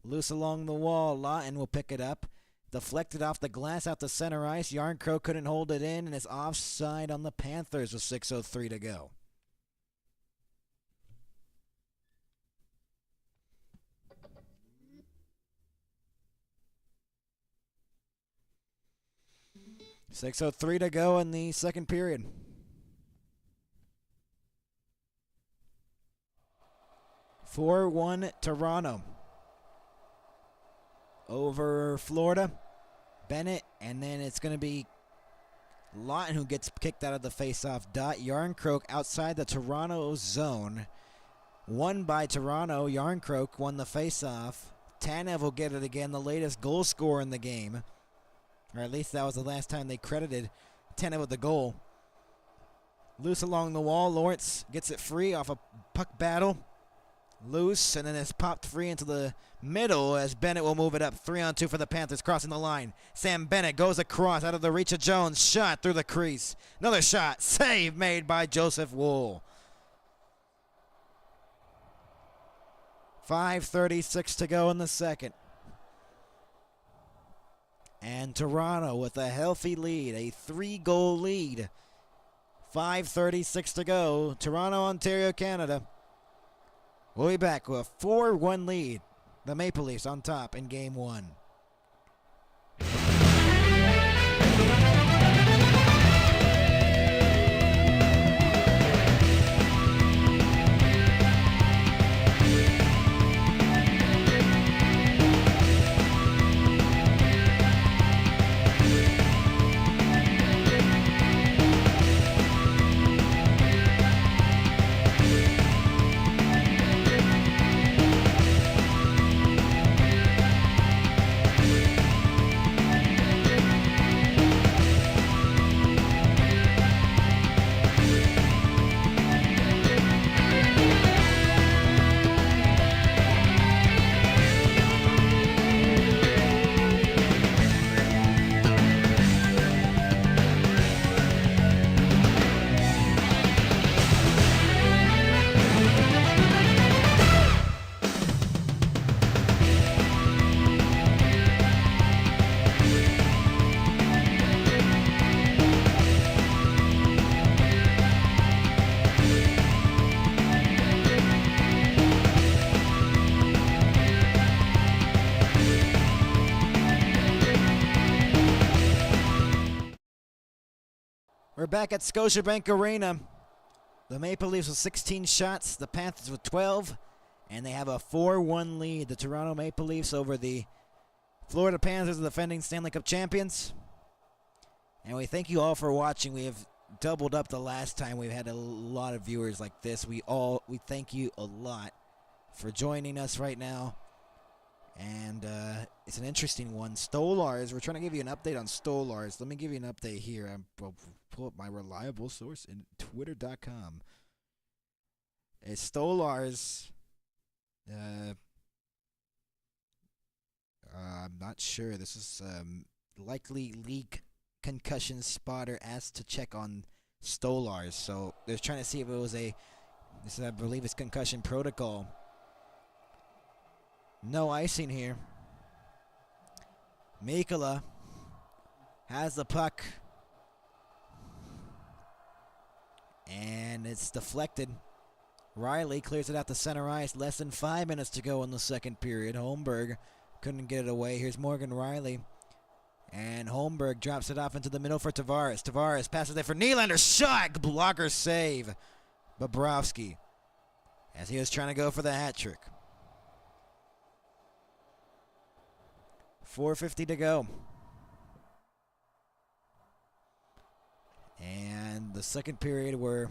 Loose along the wall. Lawton will pick it up. Deflected off the glass out to center ice. Yarncrow couldn't hold it in, and it's offside on the Panthers with 6:03 to go. .603 to go in the second period. (4-1) Toronto over Florida. Bennett, and then it's going to be Lawton who gets kicked out of the face-off dot. Yarncroke outside the Toronto zone. Won by Toronto. Yarncroke won the face-off. Tanev will get it again, the latest goal scorer in the game. Or at least that was the last time they credited Tanev with the goal. Loose along the wall. Lawrence gets it free off a puck battle. Loose, and then it's popped free into the middle as Bennett will move it up. 3-on-2 for the Panthers, crossing the line. Sam Bennett goes across out of the reach of Jones. Shot through the crease. Another shot. Save made by Joseph Wool. 5:36 to go in the second. And Toronto with a healthy lead, a 3-goal lead. 5:36 to go. Toronto, Ontario, Canada. We'll be back with a 4-1 lead. The Maple Leafs on top in Game 1. We're back at Scotiabank Arena. The Maple Leafs with 16 shots, the Panthers with 12, and they have a 4-1 lead. The Toronto Maple Leafs over the Florida Panthers, the defending Stanley Cup champions. And we thank you all for watching. We have doubled up the last time. We've had a lot of viewers like this. We thank you a lot for joining us right now. And it's an interesting one. Stolars, we're trying to give you an update on Stolars. Let me give you an update here. I'll pull up my reliable source in twitter.com. It's Stolars. I'm not sure. This is likely leak concussion spotter asked to check on Stolars. So they're trying to see if it was I believe it's concussion protocol. No icing here. Mikkola has the puck. And it's deflected. Riley clears it out to center ice. Less than 5 minutes to go in the second period. Holmberg couldn't get it away. Here's Morgan Riley. And Holmberg drops it off into the middle for Tavares. Tavares passes it for Nylander. Shot! Blocker save. Bobrovsky. As he was trying to go for the hat trick. 4:50 to go. And the second period where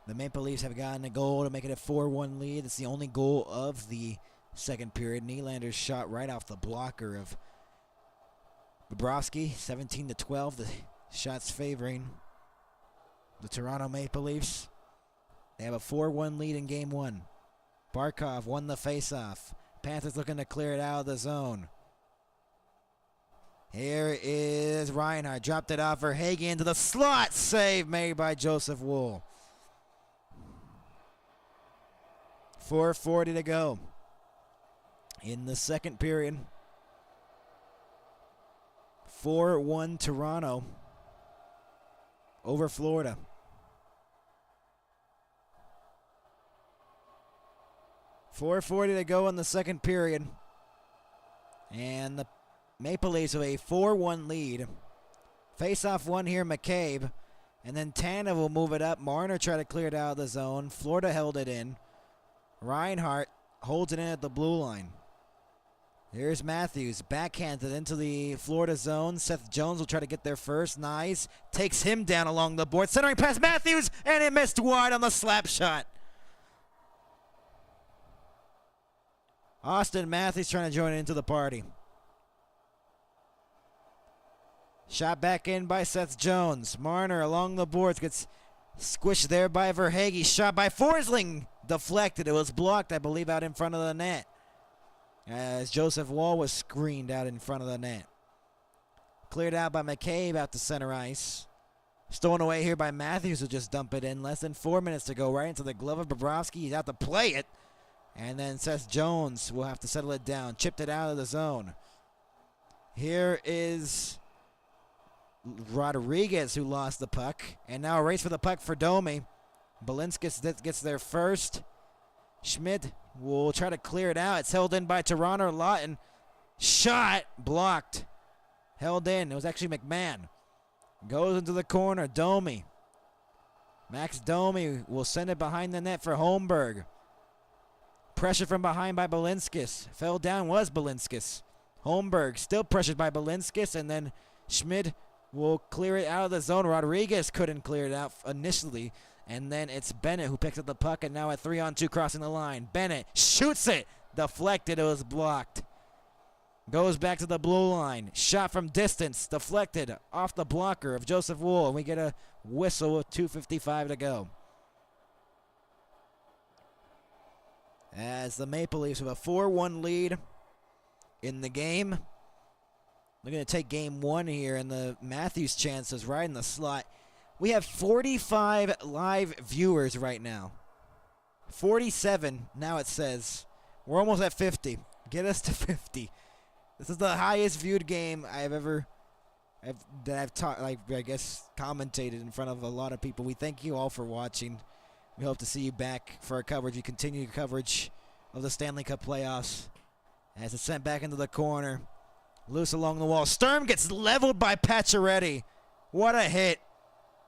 the Maple Leafs have gotten a goal to make it a 4-1 lead. It's the only goal of the second period. Nylander's shot right off the blocker of Bobrovsky. 17-12. The shots favoring the Toronto Maple Leafs. They have a 4-1 lead in game one. Barkov won the faceoff. Panthers looking to clear it out of the zone. Here is Reinhart. Dropped it off for Hagee into the slot. Save made by Joseph Wool. 4:40 to go in the second period. 4-1 Toronto over Florida. .440 to go in the second period. And the Maple Leafs with a 4-1 lead. Face-off one here, McCabe. And then Tanev will move it up. Marner tried to clear it out of the zone. Florida held it in. Reinhart holds it in at the blue line. Here's Matthews. Backhanded into the Florida zone. Seth Jones will try to get there first. Nice. Takes him down along the board. Centering pass Matthews. And it missed wide on the slap shot. Austin Matthews trying to join into the party. Shot back in by Seth Jones. Marner along the boards gets squished there by Verhaeghe. Shot by Forsling. Deflected. It was blocked, I believe, out in front of the net. As Joseph Wall was screened out in front of the net. Cleared out by McCabe out to center ice. Stolen away here by Matthews, who just dump it in. Less than 4 minutes to go. Right into the glove of Bobrovsky. He's out to play it. And then Seth Jones will have to settle it down. Chipped it out of the zone. Here is Rodriguez, who lost the puck. And now a race for the puck for Domi. Balinskis gets there first. Schmidt will try to clear it out. It's held in by Toronto. Lawton. Shot. Blocked. Held in. It was actually McMahon. Goes into the corner. Domi. Max Domi will send it behind the net for Holmberg. Pressure from behind by Balinskis. Fell down was Balinskis. Holmberg still pressured by Balinskis, and then Schmidt will clear it out of the zone. Rodriguez couldn't clear it out initially, and then it's Bennett who picks up the puck, and now at 3-on-2 crossing the line. Bennett shoots it. Deflected. It was blocked. Goes back to the blue line. Shot from distance. Deflected off the blocker of Joseph Wool, and we get a whistle with 2:55 to go. As the Maple Leafs have a 4-1 lead in the game. They're going to take game one here, and the Matthews chances right in the slot. We have 45 live viewers right now. 47, now it says. We're almost at 50. Get us to 50. This is the highest viewed game I've commentated in front of a lot of people. We thank you all for watching. We hope to see you back for our coverage. We continue coverage of the Stanley Cup playoffs. As it's sent back into the corner. Loose along the wall. Sturm gets leveled by Pacioretty. What a hit.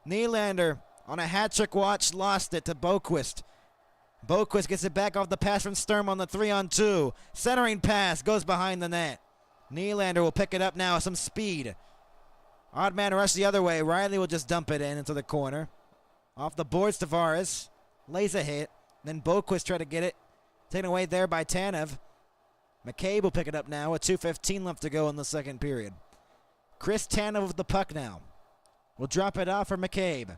Nylander on a hat trick watch, lost it to Boquist. Boquist gets it back off the pass from Sturm on the 3-on-2. Centering pass goes behind the net. Nylander will pick it up now, some speed. Odd man rush the other way. Riley will just dump it into the corner. Off the boards, Tavares lays a hit. Then Boquist try to get it. Taken away there by Tanev. McCabe will pick it up now with 2:15 left to go in the second period. Chris Tanev with the puck now. Will drop it off for McCabe.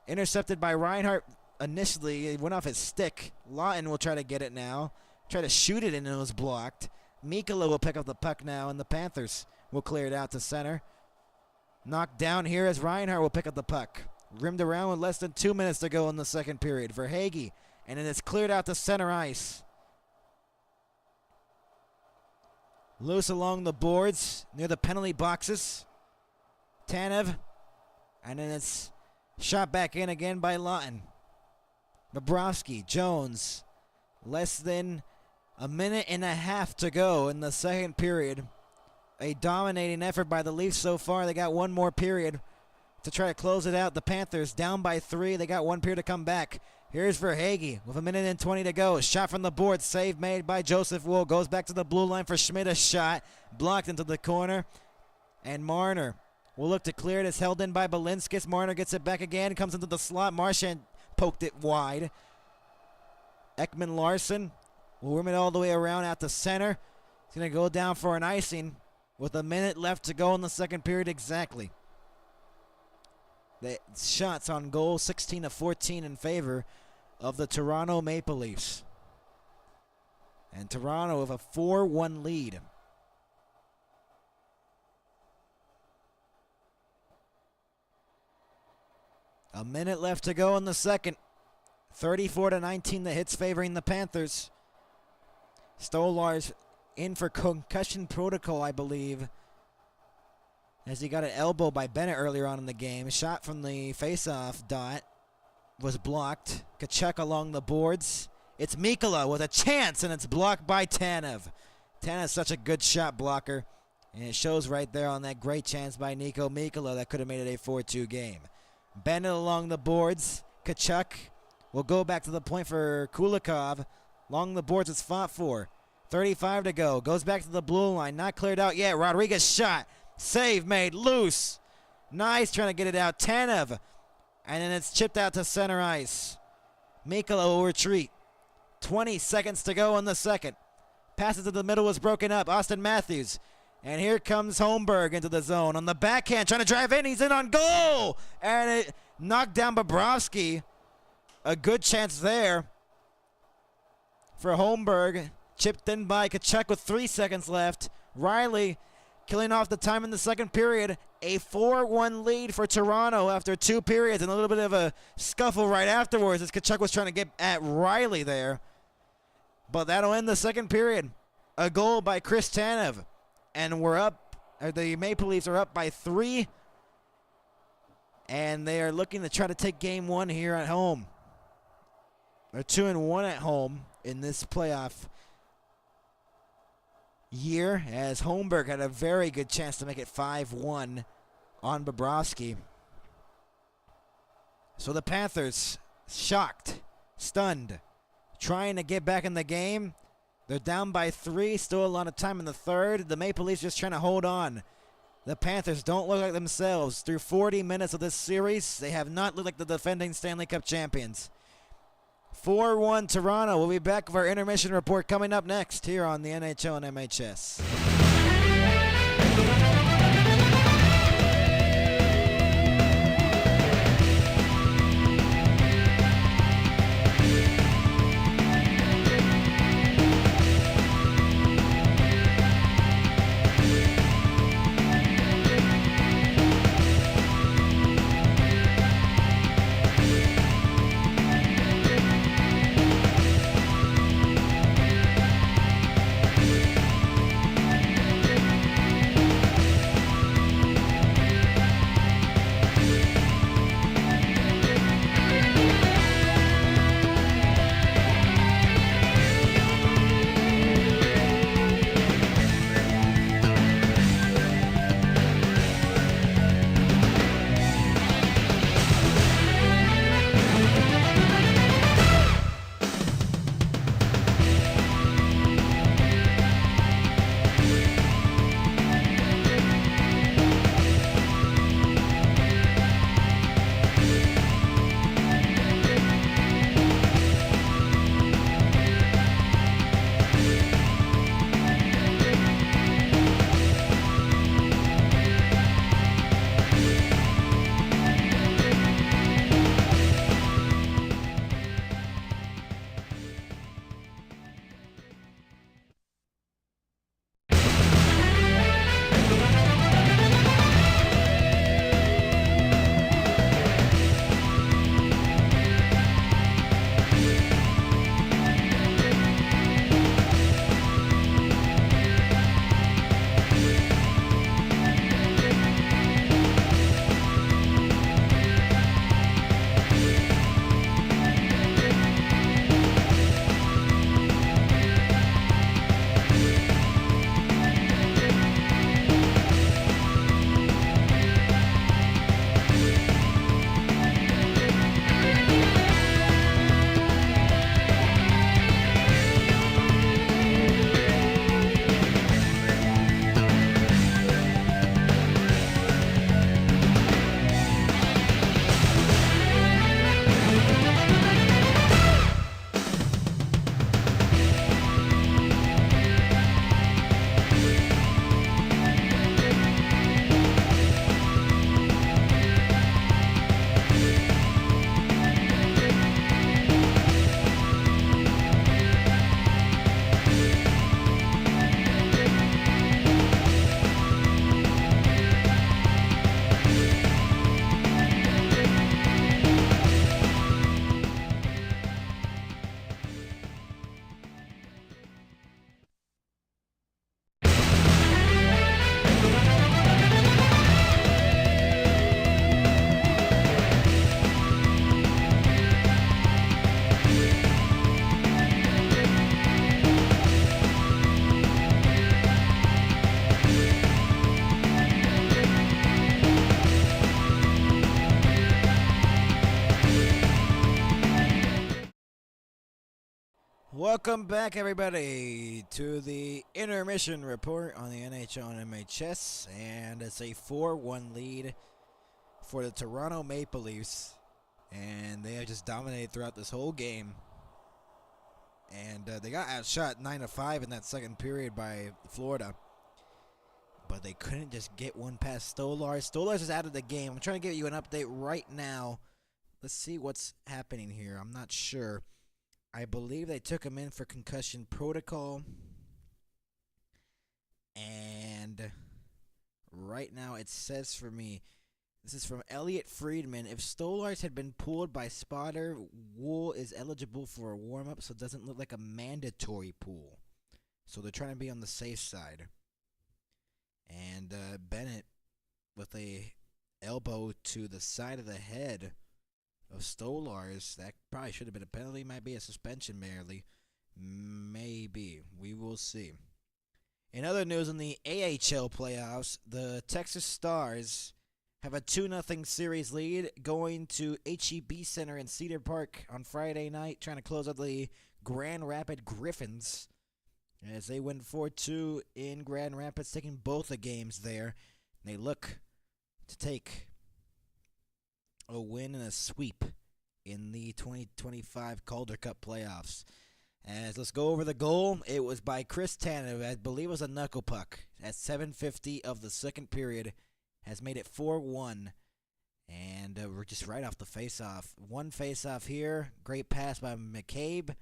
Intercepted by Reinhart initially. It went off his stick. Lawton will try to get it now. Try to shoot it and it was blocked. Mikkola will pick up the puck now, and the Panthers will clear it out to center. Knocked down here as Reinhart will pick up the puck. Rimmed around with less than 2 minutes to go in the second period for Hagee. And then it's cleared out to center ice. Loose along the boards near the penalty boxes. Tanev. And then it's shot back in again by Lawton. Bobrovsky, Jones. Less than a minute and a half to go in the second period. A dominating effort by the Leafs so far. They got one more period to try to close it out. The Panthers down by 3. They got one period to come back. Here's for Hagee with a minute and 20 to go. Shot from the board. Save made by Joseph Wool. Goes back to the blue line for Schmidt. A shot blocked into the corner. And Marner will look to clear it. It's held in by Balinskis. Marner gets it back again. Comes into the slot. Marchand poked it wide. Ekman Larson will rim it all the way around out to center. He's going to go down for an icing with a minute left to go in the second period exactly. The shots on goal, 16-14 in favor of the Toronto Maple Leafs. And Toronto with a 4-1 lead. A minute left to go in the second. 34-19 the hits favoring the Panthers. Stolar's in for concussion protocol, I believe, as he got an elbow by Bennett earlier on in the game. A shot from the faceoff dot was blocked. Kachuk along the boards. It's Mikkola with a chance, and it's blocked by Tanev. Tanev's such a good shot blocker, and it shows right there on that great chance by Nico Mikkola that could have made it a 4-2 game. Bennett along the boards. Kachuk will go back to the point for Kulikov. Along the boards, it's fought for. 35 to go. Goes back to the blue line. Not cleared out yet. Rodriguez shot. Save made. Loose. Nice trying to get it out. Tanev. And then it's chipped out to center ice. Mikkola will retreat. 20 seconds to go in the second. Passes to the middle was broken up. Austin Matthews. And here comes Holmberg into the zone. On the backhand, trying to drive in. He's in on goal. And it knocked down Bobrovsky. A good chance there for Holmberg. Chipped in by Kachuk with 3 seconds left. Riley killing off the time in the second period. A 4-1 lead for Toronto after 2 periods and a little bit of a scuffle right afterwards as Kachuk was trying to get at Riley there. But that'll end the second period. A goal by Chris Tanev. And we're up. The Maple Leafs are up by 3. And they are looking to try to take game 1 here at home. They're 2-1 at home in this playoff year, as Holmberg had a very good chance to make it 5-1 on Bobrovsky. So the Panthers, shocked, stunned, trying to get back in the game. They're down by 3, still a lot of time in the third. The Maple Leafs just trying to hold on. The Panthers don't look like themselves. Through 40 minutes of this series, they have not looked like the defending Stanley Cup champions. 4-1 Toronto. We'll be back with our intermission report coming up next here on the NHL and MHS. Welcome back, everybody, to the intermission report on the NHL and MHS, and it's a 4-1 lead for the Toronto Maple Leafs, and they have just dominated throughout this whole game, and they got outshot 9-5 in that second period by Florida, but they couldn't just get one past Stolarz. Stolarz is out of the game. I'm trying to give you an update right now. Let's see what's happening here. I'm not sure. I believe they took him in for concussion protocol. And right now it says for me, this is from Elliot Friedman, if Stolarz had been pulled by spotter, Wool is eligible for a warm-up, so it doesn't look like a mandatory pull. So they're trying to be on the safe side. And Bennett with a elbow to the side of the head of Stolarz. That probably should have been a penalty. Might be a suspension, merely. Maybe. We will see. In other news, in the AHL playoffs, the Texas Stars have a 2-0 series lead going to HEB Center in Cedar Park on Friday night, trying to close out the Grand Rapids Griffins as they win 4-2 in Grand Rapids, taking both the games there. And they look to take a win and a sweep in the 2025 Calder Cup playoffs. As let's go over the goal. It was by Chris Tanev. I believe it was a knuckle puck at 7:50 of the second period. Has made it 4-1. And we're just right off the face-off. One face-off here. Great pass by McCabe.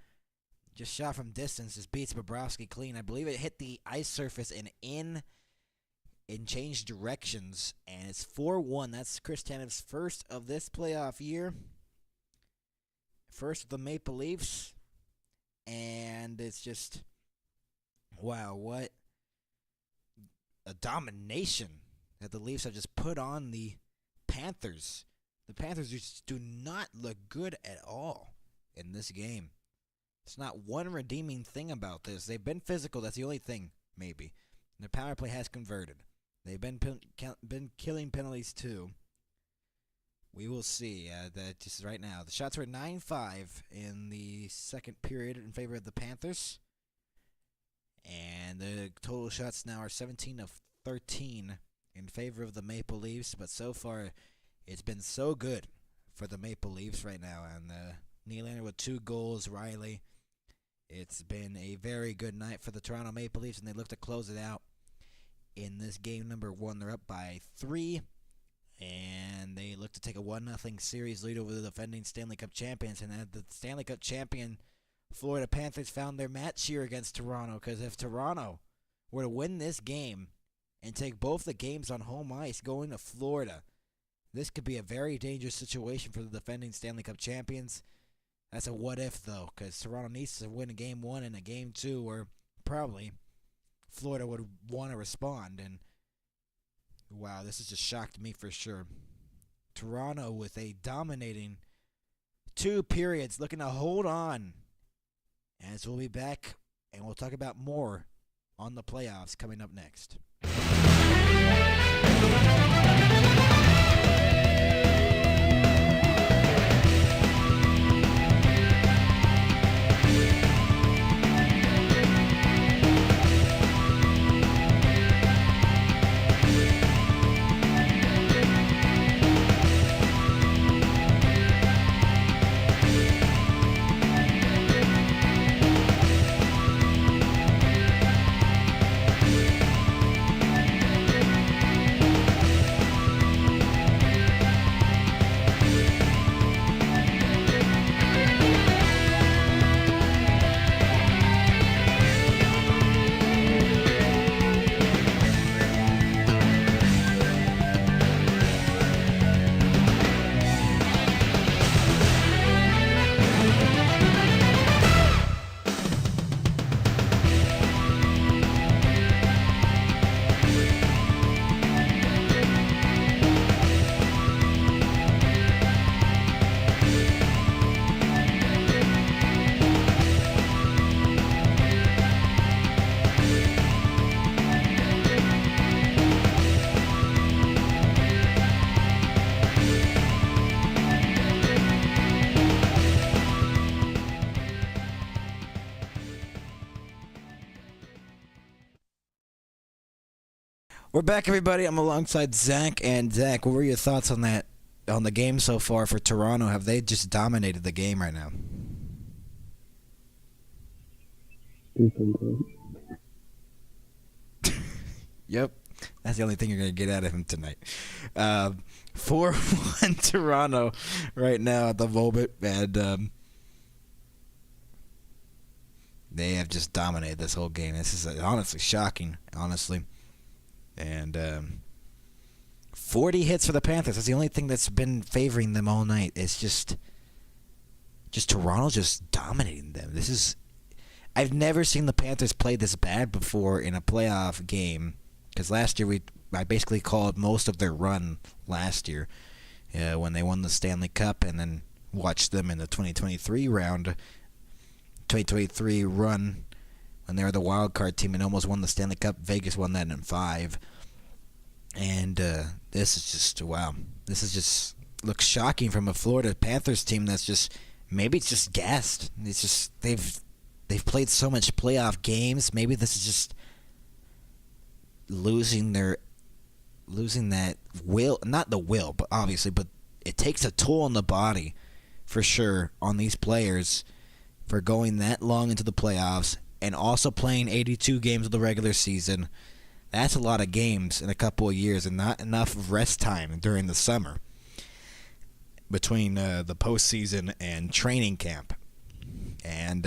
Just shot from distance. Just beats Bobrovsky clean. I believe it hit the ice surface and in changed directions, and it's 4-1. That's Chris Tanev's first of this playoff year. First of the Maple Leafs. And it's just, wow, what a domination that the Leafs have just put on the Panthers. The Panthers just do not look good at all in this game. It's not one redeeming thing about this. They've been physical. That's the only thing, maybe. And their power play has converted. They've been killing penalties, too. We will see. That just right now. The shots were 9-5 in the second period in favor of the Panthers. And the total shots now are 17-13 in favor of the Maple Leafs. But so far, it's been so good for the Maple Leafs right now. And Nylander with 2 goals, Riley. It's been a very good night for the Toronto Maple Leafs, and they look to close it out. In this game number 1, they're up by 3, and they look to take a 1-0 series lead over the defending Stanley Cup champions. And the Stanley Cup champion Florida Panthers found their match here against Toronto, because if Toronto were to win this game and take both the games on home ice going to Florida, this could be a very dangerous situation for the defending Stanley Cup champions. That's a what-if, though, because Toronto needs to win a Game 1 and a Game 2, or probably Florida would want to respond, and wow, this has just shocked me for sure. Toronto with a dominating 2 periods, looking to hold on. As we'll be back, and we'll talk about more on the playoffs coming up next. We're back, everybody. I'm alongside Zach. And Zach, what were your thoughts on the game so far for Toronto? Have they just dominated the game right now? Yep. That's the only thing you're going to get out of him tonight. 4-1 Toronto right now at the moment. And they have just dominated this whole game. This is honestly shocking, honestly. And 40 hits for the Panthers. That's the only thing that's been favoring them all night. It's just Toronto just dominating them. I've never seen the Panthers play this bad before in a playoff game. Because last year I basically called most of their run last year when they won the Stanley Cup, and then watched them in the 2023 run when they were the wild card team and almost won the Stanley Cup. Vegas won that in 5. And this is just, wow. This is just looks shocking from a Florida Panthers team that's just, maybe it's just gassed. It's just they've played so much playoff games. Maybe this is just losing that will, not the will, but obviously, but it takes a toll on the body for sure on these players for going that long into the playoffs and also playing 82 games of the regular season. That's a lot of games in a couple of years and not enough rest time during the summer between the postseason and training camp. And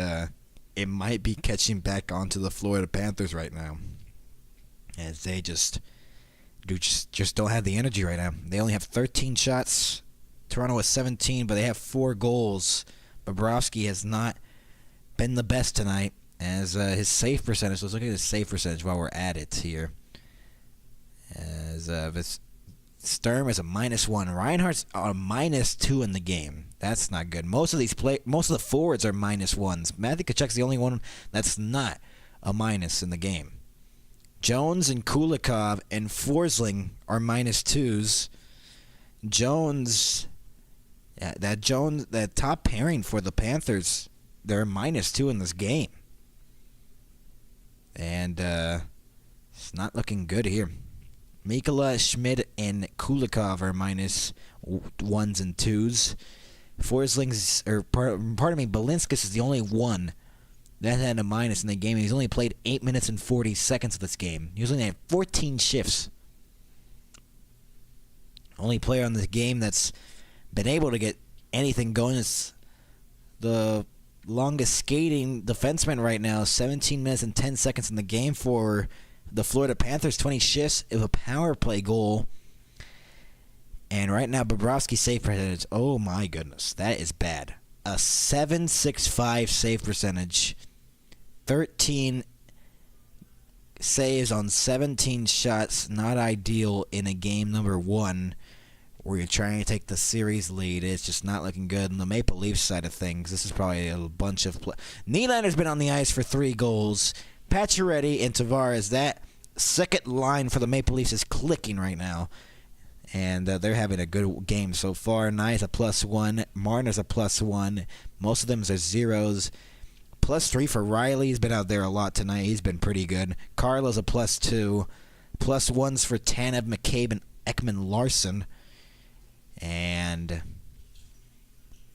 it might be catching back onto the Florida Panthers right now, as they just don't have the energy right now. They only have 13 shots. Toronto has 17, but they have 4 goals. Bobrovsky has not been the best tonight, as his save percentage. Let's look at his save percentage while we're at it here. As Sturm is a -1. Reinhardt's a -2 in the game. That's not good. Most of the forwards are -1s. Matthew Tkachuk's the only one that's not a minus in the game. Jones and Kulikov and Forsling are -2s. Jones, that top pairing for the Panthers, they're -2 in this game. And it's not looking good here. Mikula, Schmidt, and Kulikov are -1s and 2s. Forsling's, Balinskis is the only one that had a minus in the game. He's only played 8 minutes and 40 seconds of this game. He only had 14 shifts. Only player on this game that's been able to get anything going is the longest skating defenseman right now. 17 minutes and 10 seconds in the game for the Florida Panthers. 20 shifts of a power play goal. And right now, Bobrovsky's save percentage, oh my goodness, that is bad. A .765 save percentage. 13 saves on 17 shots. Not ideal in a game number 1 where you're trying to take the series lead. It's just not looking good. On the Maple Leafs side of things, this is probably a bunch of Nylander's been on the ice for 3 goals. Pacioretty and Tavares, that second line for the Maple Leafs is clicking right now. And they're having a good game so far. Nye's a +1. Marner's a +1. Most of them are zeros. +3 for Riley. He's been out there a lot tonight. He's been pretty good. Carlo's a +2. +1s for Tanev, McCabe, and Ekman-Larsson. And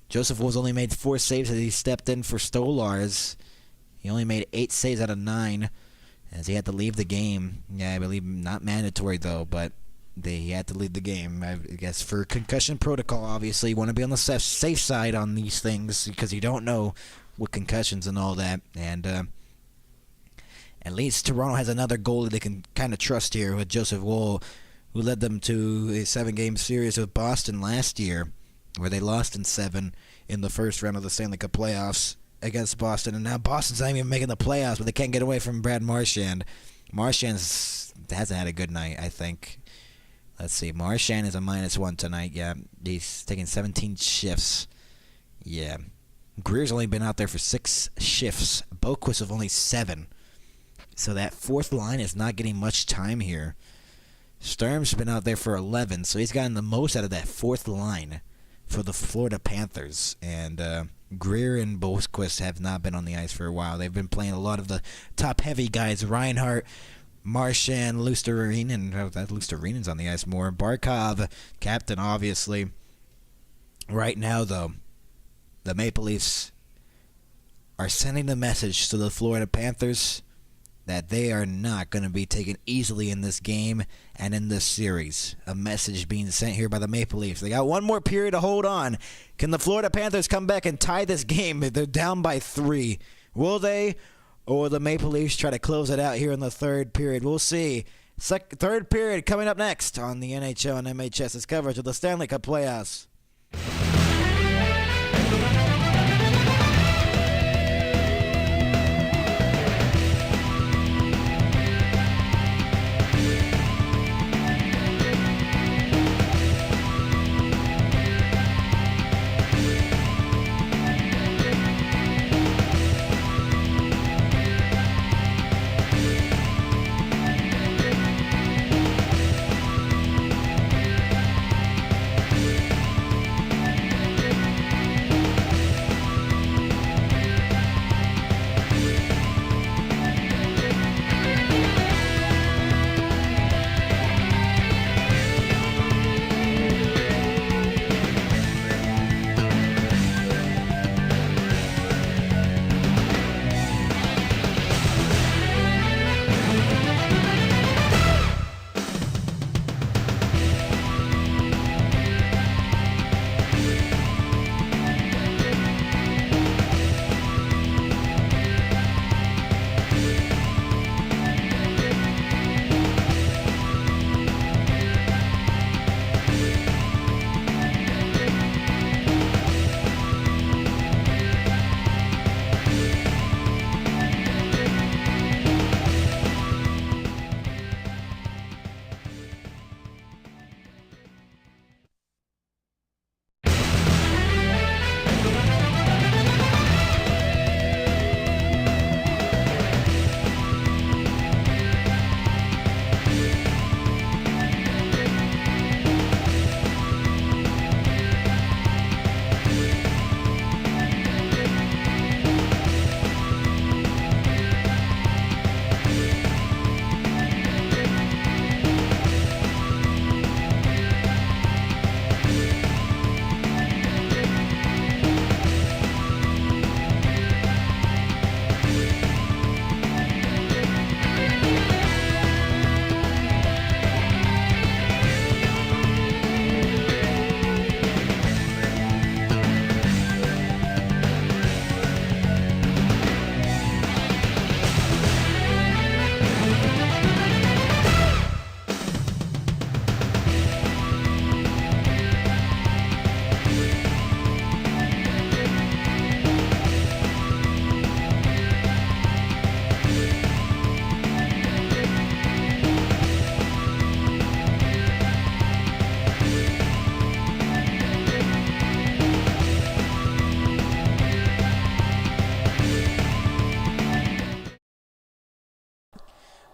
Joseph Wool's only made 4 saves as he stepped in for Stolarz. He only made 8 saves out of 9 as he had to leave the game. Yeah, I believe not mandatory though, but he had to leave the game. I guess for concussion protocol, obviously. You want to be on the safe side on these things because you don't know with concussions and all that. And at least Toronto has another goalie they can kind of trust here with Joseph Wool, who led them to a 7-game series with Boston last year, where they lost in 7 in the first round of the Stanley Cup playoffs against Boston. And now Boston's not even making the playoffs, but they can't get away from Brad Marchand. Marchand hasn't had a good night, I think. Let's see. Marchand is a -1 tonight. Yeah, he's taking 17 shifts. Yeah. Greer's only been out there for 6 shifts. Boquist have only 7. So that fourth line is not getting much time here. Sturm's been out there for 11, so he's gotten the most out of that fourth line for the Florida Panthers. And Greer and Boquist have not been on the ice for a while. They've been playing a lot of the top-heavy guys. Reinhardt, Marchand, Lusterinen, that Lusterinen's on the ice more. Barkov, captain, obviously. Right now, though, the Maple Leafs are sending a message to the Florida Panthers that they are not going to be taken easily in this game and in this series. A message being sent here by the Maple Leafs. They got one more period to hold on. Can the Florida Panthers come back and tie this game? They're down by 3. Will they? Or will the Maple Leafs try to close it out here in the third period? We'll see. Third period coming up next on the NHL and MHS's coverage of the Stanley Cup playoffs.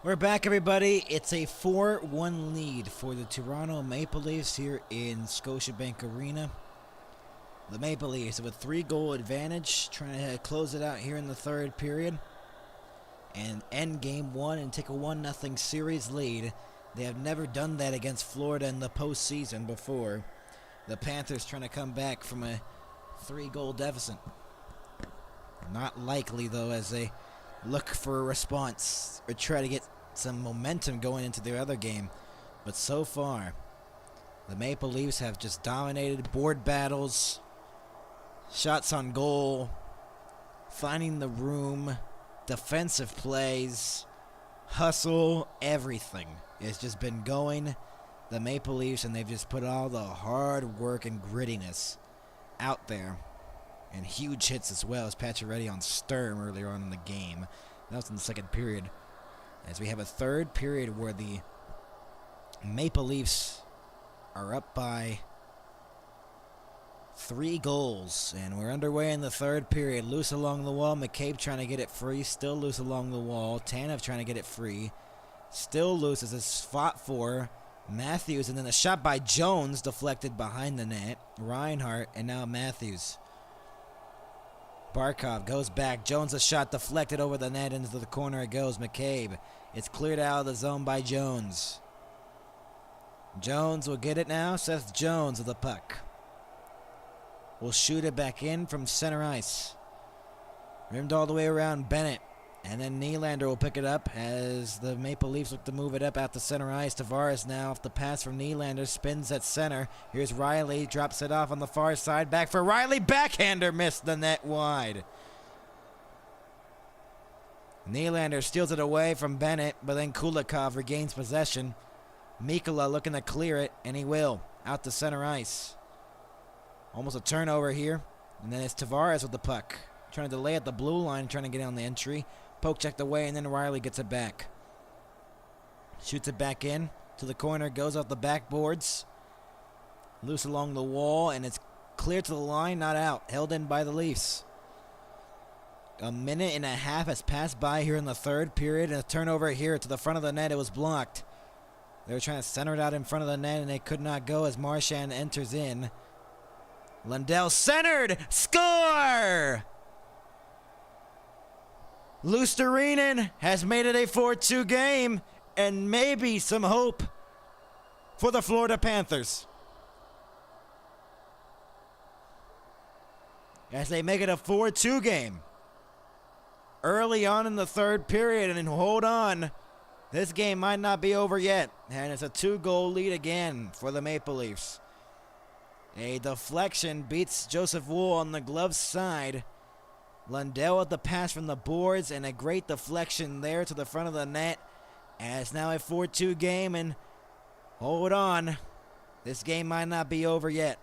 We're back, everybody. It's a 4-1 lead for the Toronto Maple Leafs here in Scotiabank Arena. The Maple Leafs have a 3-goal advantage, trying to close it out here in the third period and end game 1 and take a 1-0 series lead. They have never done that against Florida in the postseason before. The Panthers trying to come back from a 3-goal deficit. Not likely, though, as they look for a response or try to get some momentum going into their other game. But so far, the Maple Leafs have just dominated board battles, shots on goal, finding the room, defensive plays, hustle, everything. It's just been going the Maple Leafs, and they've just put all the hard work and grittiness out there. And huge hits as well as Pacioretty on Sturm earlier on in the game. That was in the second period. As we have a third period where the Maple Leafs are up by 3 goals. And we're underway in the third period. Loose along the wall. McCabe trying to get it free. Still loose along the wall. Tanev trying to get it free. Still loose as it's fought for. Matthews, and then a shot by Jones deflected behind the net. Reinhart, and now Matthews. Barkov goes back. Jones a shot deflected over the net. Into the corner it goes. McCabe. It's cleared out of the zone by Jones. Jones will get it now. Seth Jones with the puck. Will shoot it back in from center ice. Rimmed all the way around Bennett. And then Nylander will pick it up as the Maple Leafs look to move it up out to center ice. Tavares now off the pass from Nylander. Spins at center. Here's Riley. Drops it off on the far side. Back for Riley. Backhander missed the net wide. Nylander steals it away from Bennett, but then Kulikov regains possession. Mikkola looking to clear it, and he will. Out to center ice. Almost a turnover here. And then it's Tavares with the puck. Trying to delay at the blue line, trying to get on the entry. Poke checked away, and then Riley gets it back. Shoots it back in to the corner, goes off the backboards. Loose along the wall, and it's clear to the line, not out. Held in by the Leafs. A minute and a half has passed by here in the third period, and a turnover here to the front of the net. It was blocked. They were trying to center it out in front of the net, and they could not go as Marchand enters in. Lundell centered! Score! Luostarinen has made it a 4-2 game, and maybe some hope for the Florida Panthers. As they make it a 4-2 game. Early on in the third period, and hold on, this game might not be over yet. And it's a 2-goal lead again for the Maple Leafs. A deflection beats Joseph Wool on the glove side. Lundell with the pass from the boards, and a great deflection there to the front of the net. And it's now a 4-2 game, and hold on, this game might not be over yet.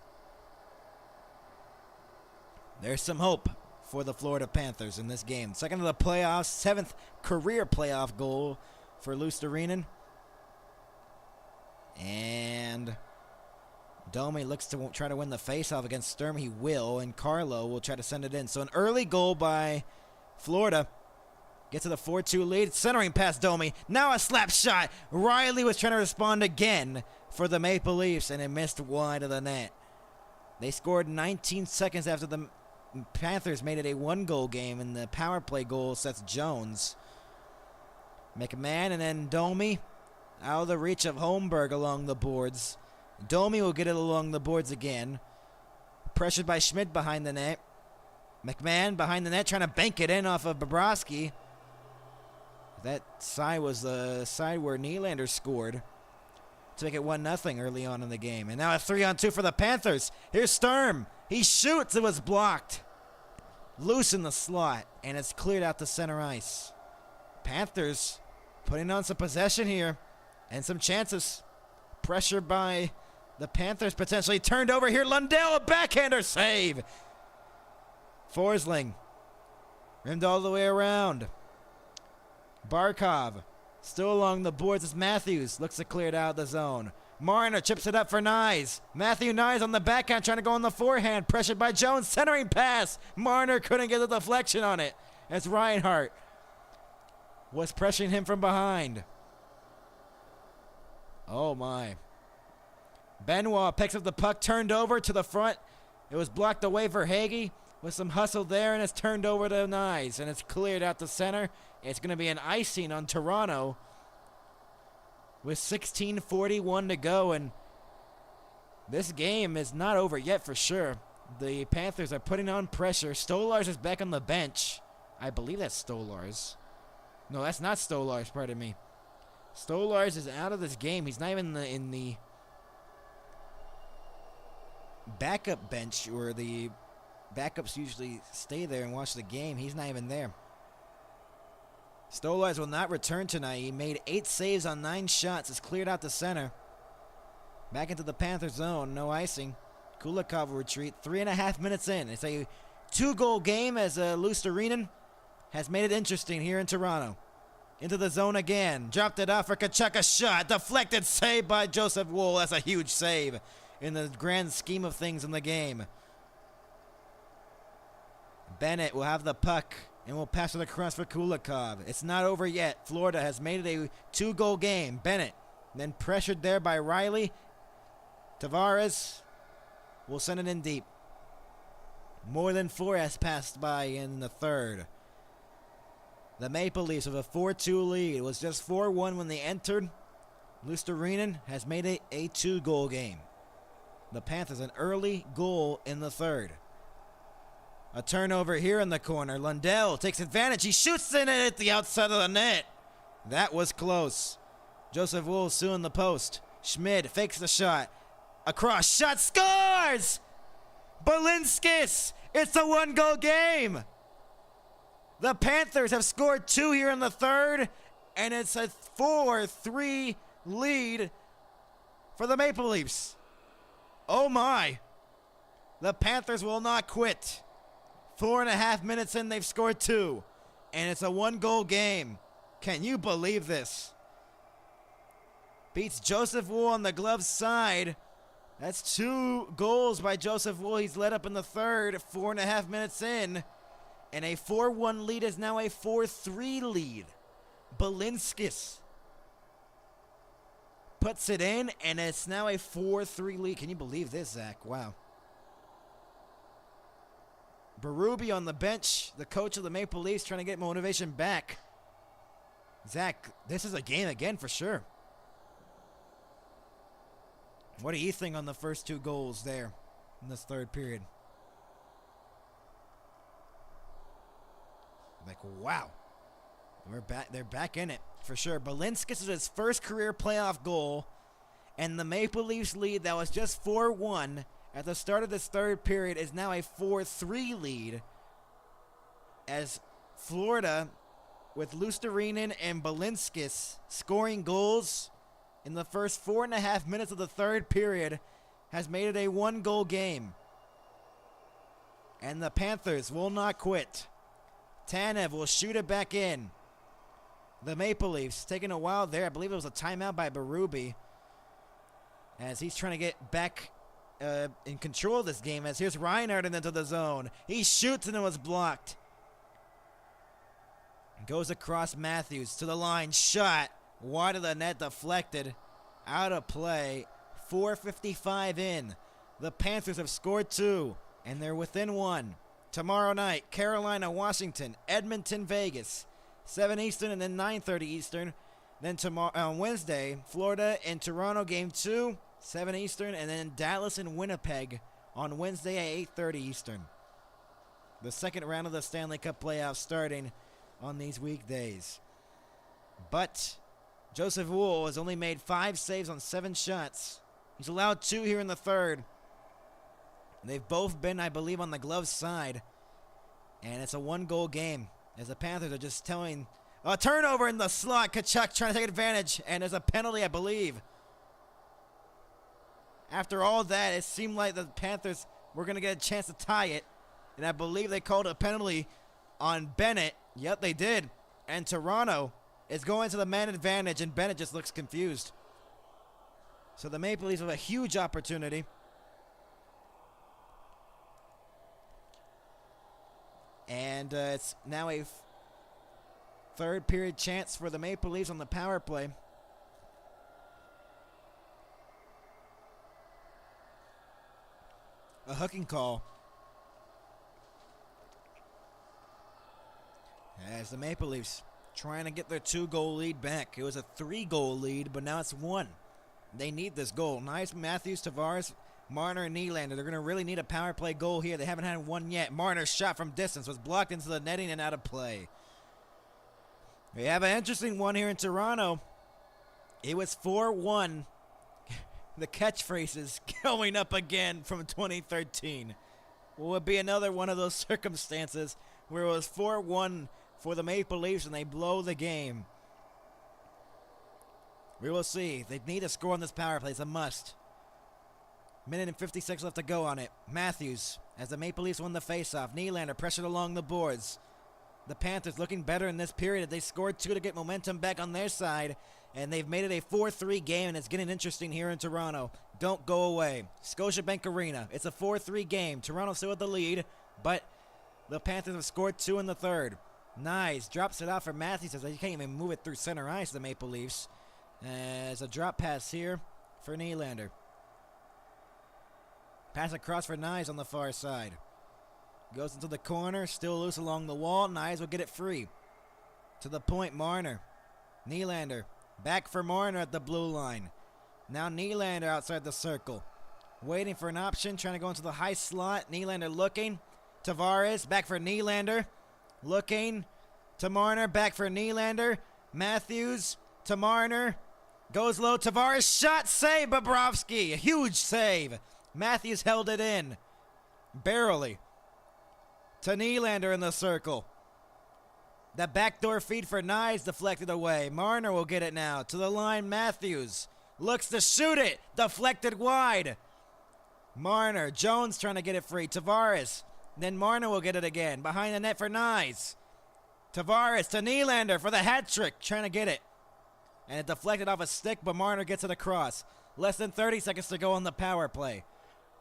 There's some hope for the Florida Panthers in this game. Second of the playoffs, 7th career playoff goal for Luostarinen. And Domi looks to try to win the faceoff against Sturm. He will, and Carlo will try to send it in. So an early goal by Florida. Get to the 4-2 lead. Centering past Domi. Now a slap shot. Riley was trying to respond again for the Maple Leafs, and it missed wide of the net. They scored 19 seconds after the Panthers made it a 1-goal game, and the power play goal sets Jones. McMahon and then Domi out of the reach of Holmberg along the boards. Domi will get it along the boards again. Pressured by Schmidt behind the net. McMahon behind the net trying to bank it in off of Bobrovsky. That side was the side where Nylander scored to make it 1-0 early on in the game. And now a 3-on-2 for the Panthers. Here's Sturm. He shoots. It was blocked. Loose in the slot, and it's cleared out to center ice. Panthers putting on some possession here and some chances. Pressure by the Panthers potentially turned over here. Lundell, a backhander save. Forsling rimmed all the way around. Barkov still along the boards as Matthews looks to clear it out of the zone. Marner chips it up for Nyes. Matthew Nyes on the backhand trying to go on the forehand. Pressured by Jones. Centering pass. Marner couldn't get the deflection on it as Reinhart was pressuring him from behind. Oh, my. Benoit picks up the puck, turned over to the front. It was blocked away for Hagee with some hustle there, and it's turned over to Nyes, and it's cleared out the center. It's going to be an icing on Toronto with 16:41 to go, and this game is not over yet for sure. The Panthers are putting on pressure. Stolarz is back on the bench. I believe that's Stolarz. No, that's not Stolarz, pardon me. Stolarz is out of this game. He's not even in the backup bench where the backups usually stay there and watch the game. He's not even there. Stolarz will not return tonight. He made 8 saves on 9 shots. It's cleared out the center. Back into the Panther zone. No icing. Kulikov will retreat. 3.5 minutes in. It's a 2-goal game as Luostarinen has made it interesting here in Toronto. Into the zone again. Dropped it off for Tkachuk. A shot. Deflected save by Joseph Wool. That's a huge save in the grand scheme of things in the game. Bennett will have the puck and will pass it across for Kulikov. It's not over yet. Florida has made it a 2-goal game. Bennett then pressured there by Riley. Tavares will send it in deep. More than 4 has passed by in the third. The Maple Leafs with a 4-2 lead. It was just 4-1 when they entered. Luostarinen has made it a 2-goal game. The Panthers an early goal in the third. A turnover here in the corner. Lundell takes advantage. He shoots in it at the outside of the net. That was close. Joseph Wool suing the post. Schmid fakes the shot. Across. Shot scores! Balinskis! It's a 1-goal game! The Panthers have scored 2 here in the third, and it's a 4-3 lead for the Maple Leafs. Oh my. The Panthers will not quit. 4.5 minutes in, they've scored 2. And it's a 1-goal game. Can you believe this? Beats Joseph Wool on the glove side. That's 2 goals by Joseph Wool. He's led up in the third, 4.5 minutes in. And a 4-1 lead is now a 4-3 lead. Balinskis puts it in, and it's now a 4-3 lead. Can you believe this, Zach? Wow. Berube on the bench, the coach of the Maple Leafs, trying to get motivation back. Zach, this is a game again for sure. What do you think on the first 2 goals there in this third period? Like, wow. They're back in it for sure. Balinskis is his first career playoff goal, and the Maple Leafs lead that was just 4-1 at the start of this third period is now a 4-3 lead, as Florida, with Luostarinen and Balinskis scoring goals in the first 4.5 minutes of the third period, has made it a 1-goal game. And the Panthers will not quit. Tanev will shoot it back in. The Maple Leafs taking a while there. I believe it was a timeout by Berube, as he's trying to get back in control of this game. As here's Reinhardt into the zone. He shoots and it was blocked. Goes across Matthews to the line. Shot wide of the net, deflected, out of play. 4:55 in. The Panthers have scored 2, and they're within 1. Tomorrow night, Carolina, Washington, Edmonton, Vegas, 7 Eastern and then 9:30 Eastern. Then tomorrow on Wednesday, Florida and Toronto game 2, 7 Eastern, and then Dallas and Winnipeg on Wednesday at 8:30 Eastern. The second round of the Stanley Cup playoffs starting on these weekdays. But Joseph Wool has only made 5 saves on 7 shots. He's allowed 2 here in the third. They've both been, I believe, on the glove side. And it's a 1-goal game, as the Panthers are just telling a turnover in the slot. Tkachuk trying to take advantage, and there's a penalty, I believe. After all that, it seemed like the Panthers were going to get a chance to tie it. And I believe they called a penalty on Bennett. Yep, they did. And Toronto is going to the man advantage, and Bennett just looks confused. So the Maple Leafs have a huge opportunity. And it's now a third period chance for the Maple Leafs on the power play. A hooking call. As the Maple Leafs trying to get their 2-goal lead back. It was a 3-goal lead, but now it's 1. They need this goal. Nice, Matthews, Tavares, Marner, and Nylander. They're going to really need a power play goal here. They haven't had one yet. Marner's shot from distance was blocked into the netting and out of play. We have an interesting one here in Toronto. It was 4-1. The catchphrase is going up again from 2013. Will it be another one of those circumstances where it was 4-1 for the Maple Leafs and they blow the game? We will see. They need a score on this power play. It's a must. Minute and 56 left to go on it. Matthews, as the Maple Leafs won the faceoff. Nylander pressured along the boards. The Panthers looking better in this period. They scored 2 to get momentum back on their side, and they've made it a 4-3 game, and it's getting interesting here in Toronto. Don't go away. Scotiabank Arena. It's a 4-3 game. Toronto still with the lead, but the Panthers have scored 2 in the third. Nyes drops it off for Matthews. Says he can't even move it through center ice, the Maple Leafs. As a drop pass here for Nylander. Pass across for Nyes on the far side. Goes into the corner, still loose along the wall. Knies will get it free. To the point, Marner. Nylander. Back for Marner at the blue line. Now Nylander outside the circle. Waiting for an option, trying to go into the high slot. Nylander looking. Tavares, back for Nylander. Looking to Marner, back for Nylander. Matthews to Marner. Goes low, Tavares, shot, save, Bobrovsky. A huge save. Matthews held it in. Barely. To Nylander in the circle. That backdoor feed for Knies deflected away. Marner will get it now. To the line, Matthews. Looks to shoot it. Deflected wide. Marner. Jones trying to get it free. Tavares. Then Marner will get it again. Behind the net for Knies. Tavares to Nylander for the hat trick. Trying to get it. And it deflected off a stick, but Marner gets it across. Less than 30 seconds to go on the power play.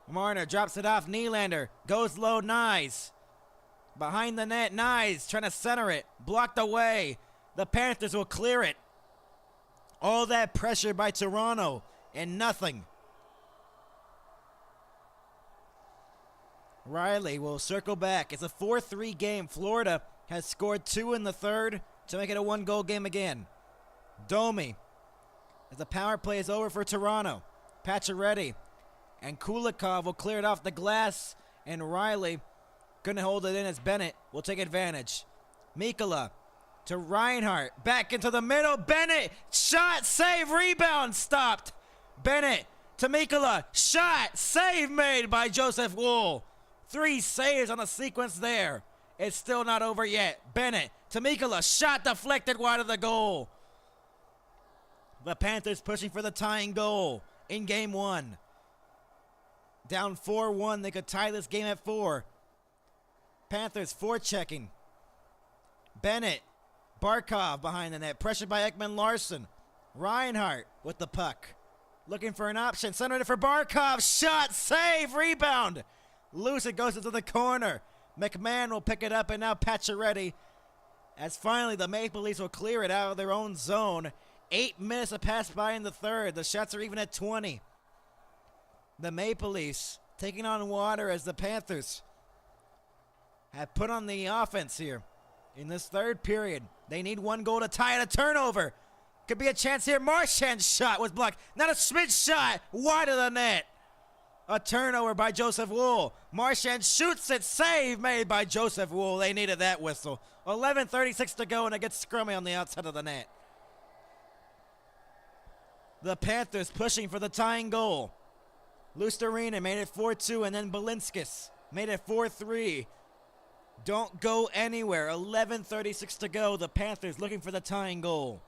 Marner drops it off. Nylander goes low. Knies. Behind the net, Knies trying to center it. Blocked away. The Panthers will clear it. All that pressure by Toronto and nothing. Riley will circle back. It's a 4-3 game. Florida has scored 2 in the third to make it a 1-goal game again. Domi, as the power play is over for Toronto. Pacioretty and Kulikov will clear it off the glass, and Riley couldn't hold it in as Bennett will take advantage. Mikkola to Reinhart. Back into the middle. Bennett. Shot. Save. Rebound. Stopped. Bennett to Mikkola. Shot. Save made by Joseph Wool. 3 saves on a sequence there. It's still not over yet. Bennett to Mikkola. Shot deflected wide of the goal. The Panthers pushing for the tying goal in game 1. Down 4-1. They could tie this game at 4. Panthers forechecking. Bennett. Barkov behind the net. Pressured by Ekman Larson. Reinhart with the puck. Looking for an option. Centered it for Barkov. Shot. Save. Rebound. Loose. It goes into the corner. McMahon will pick it up, and now Pacioretty. As finally the Maple Leafs will clear it out of their own zone. 8 minutes have passed by in the third. The shots are even at 20. The Maple Leafs taking on water as the Panthers have put on the offense here in this third period. They need 1 goal to tie it. A turnover. Could be a chance here. Marchand's shot was blocked. Not a Smith shot. Wide of the net. A turnover by Joseph Wool. Marchand shoots it. Save made by Joseph Wool. They needed that whistle. 11:36 to go, and it gets scrummy on the outside of the net. The Panthers pushing for the tying goal. Lusterina made it 4-2, and then Balinskis made it 4-3. Don't go anywhere. 11:36 to go. The Panthers looking for the tying goal.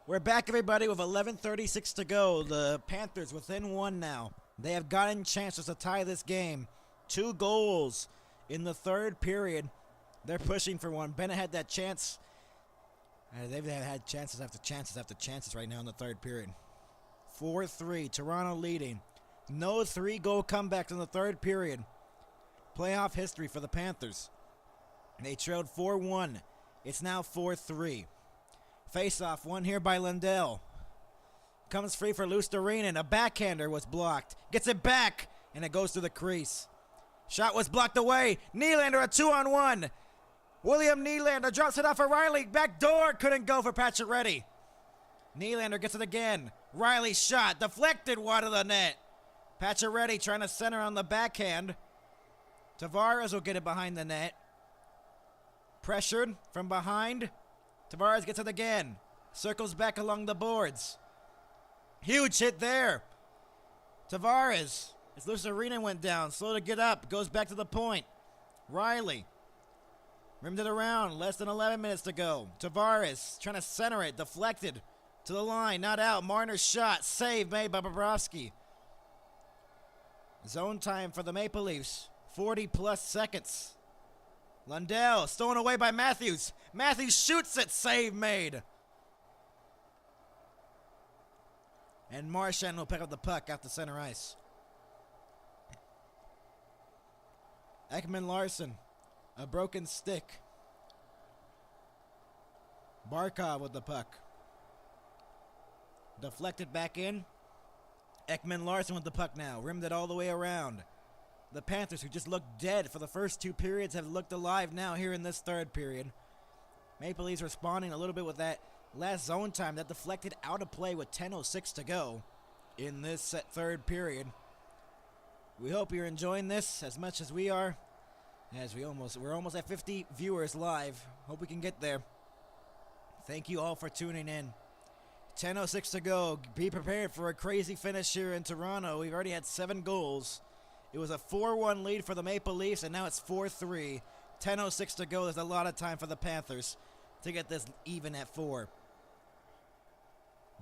We're back, everybody, with 11:36 to go. The Panthers within 1 now. They have gotten chances to tie this game. 2 goals in the third period. They're pushing for one. Bennett had that chance They've had chances after chances after chances right now in the third period. 4-3, Toronto leading. No 3-goal comebacks in the third period. Playoff history for the Panthers. They trailed 4-1. It's now 4-3. Face-off won here by Lundell. Comes free for Luostarinen. A backhander was blocked. Gets it back, and it goes to the crease. Shot was blocked away. Nylander a 2-on-1. William Nylander drops it off for Riley. Back door. Couldn't go for Pacioretty. Nylander gets it again. Riley's shot. Deflected wide of the net. Pacioretty trying to center on the backhand. Tavares will get it behind the net. Pressured from behind. Tavares gets it again. Circles back along the boards. Huge hit there. Tavares, as Luostarinen went down, slow to get up, goes back to the point. Riley rimmed it around, less than 11 minutes to go. Tavares trying to center it, deflected to the line, not out. Marner's shot, save made by Bobrovsky. Zone time for the Maple Leafs, 40-plus seconds. Lundell, stolen away by Matthews. Matthews shoots it, save made. And Marchand will pick up the puck off the center ice. Ekman-Larsson, a broken stick. Barkov with the puck. Deflected back in. Ekman-Larsson with the puck now. Rimmed it all the way around. The Panthers, who just looked dead for the first two periods, have looked alive now here in this third period. Maple Leafs responding a little bit with that last zone time that deflected out of play with 10:06 to go in this third period. We hope you're enjoying this as much as we are, as we're almost at 50 viewers live. Hope we can get there. Thank you all for tuning in. 10:06 to go. Be prepared for a crazy finish here in Toronto. We've already had 7 goals. It was a 4-1 lead for the Maple Leafs, and now it's 4-3. 10:06 to go. There's a lot of time for the Panthers to get this even at 4.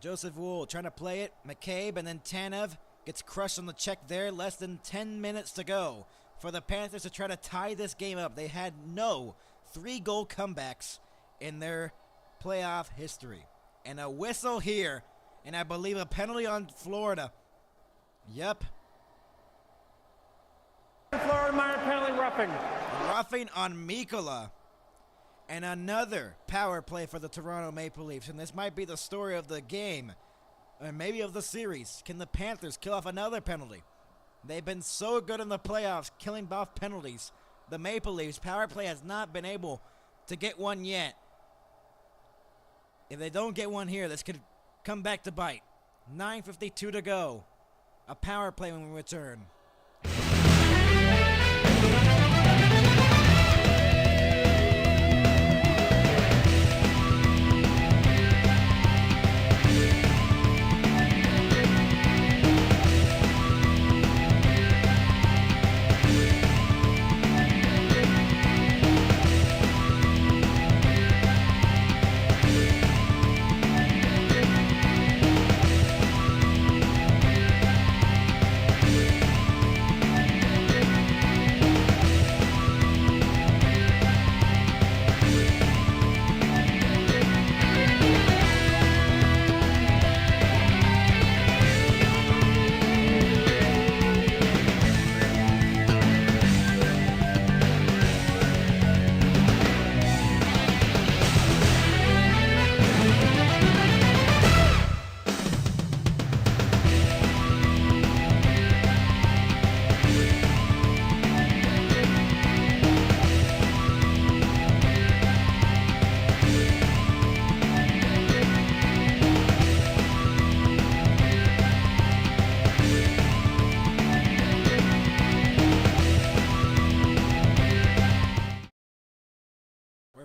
Joseph Wool trying to play it. McCabe and then Tanev gets crushed on the check there. Less than 10 minutes to go for the Panthers to try to tie this game up. They had no 3-goal comebacks in their playoff history. And a whistle here, and I believe a penalty on Florida. Yep. Florida minor penalty roughing. Roughing on Mikkola. And another power play for the Toronto Maple Leafs. And this might be the story of the game, or maybe of the series. Can the Panthers kill off another penalty? They've been so good in the playoffs, killing off penalties. The Maple Leafs power play has not been able to get one yet. If they don't get one here, this could come back to bite. 9:52 to go. A power play when we return.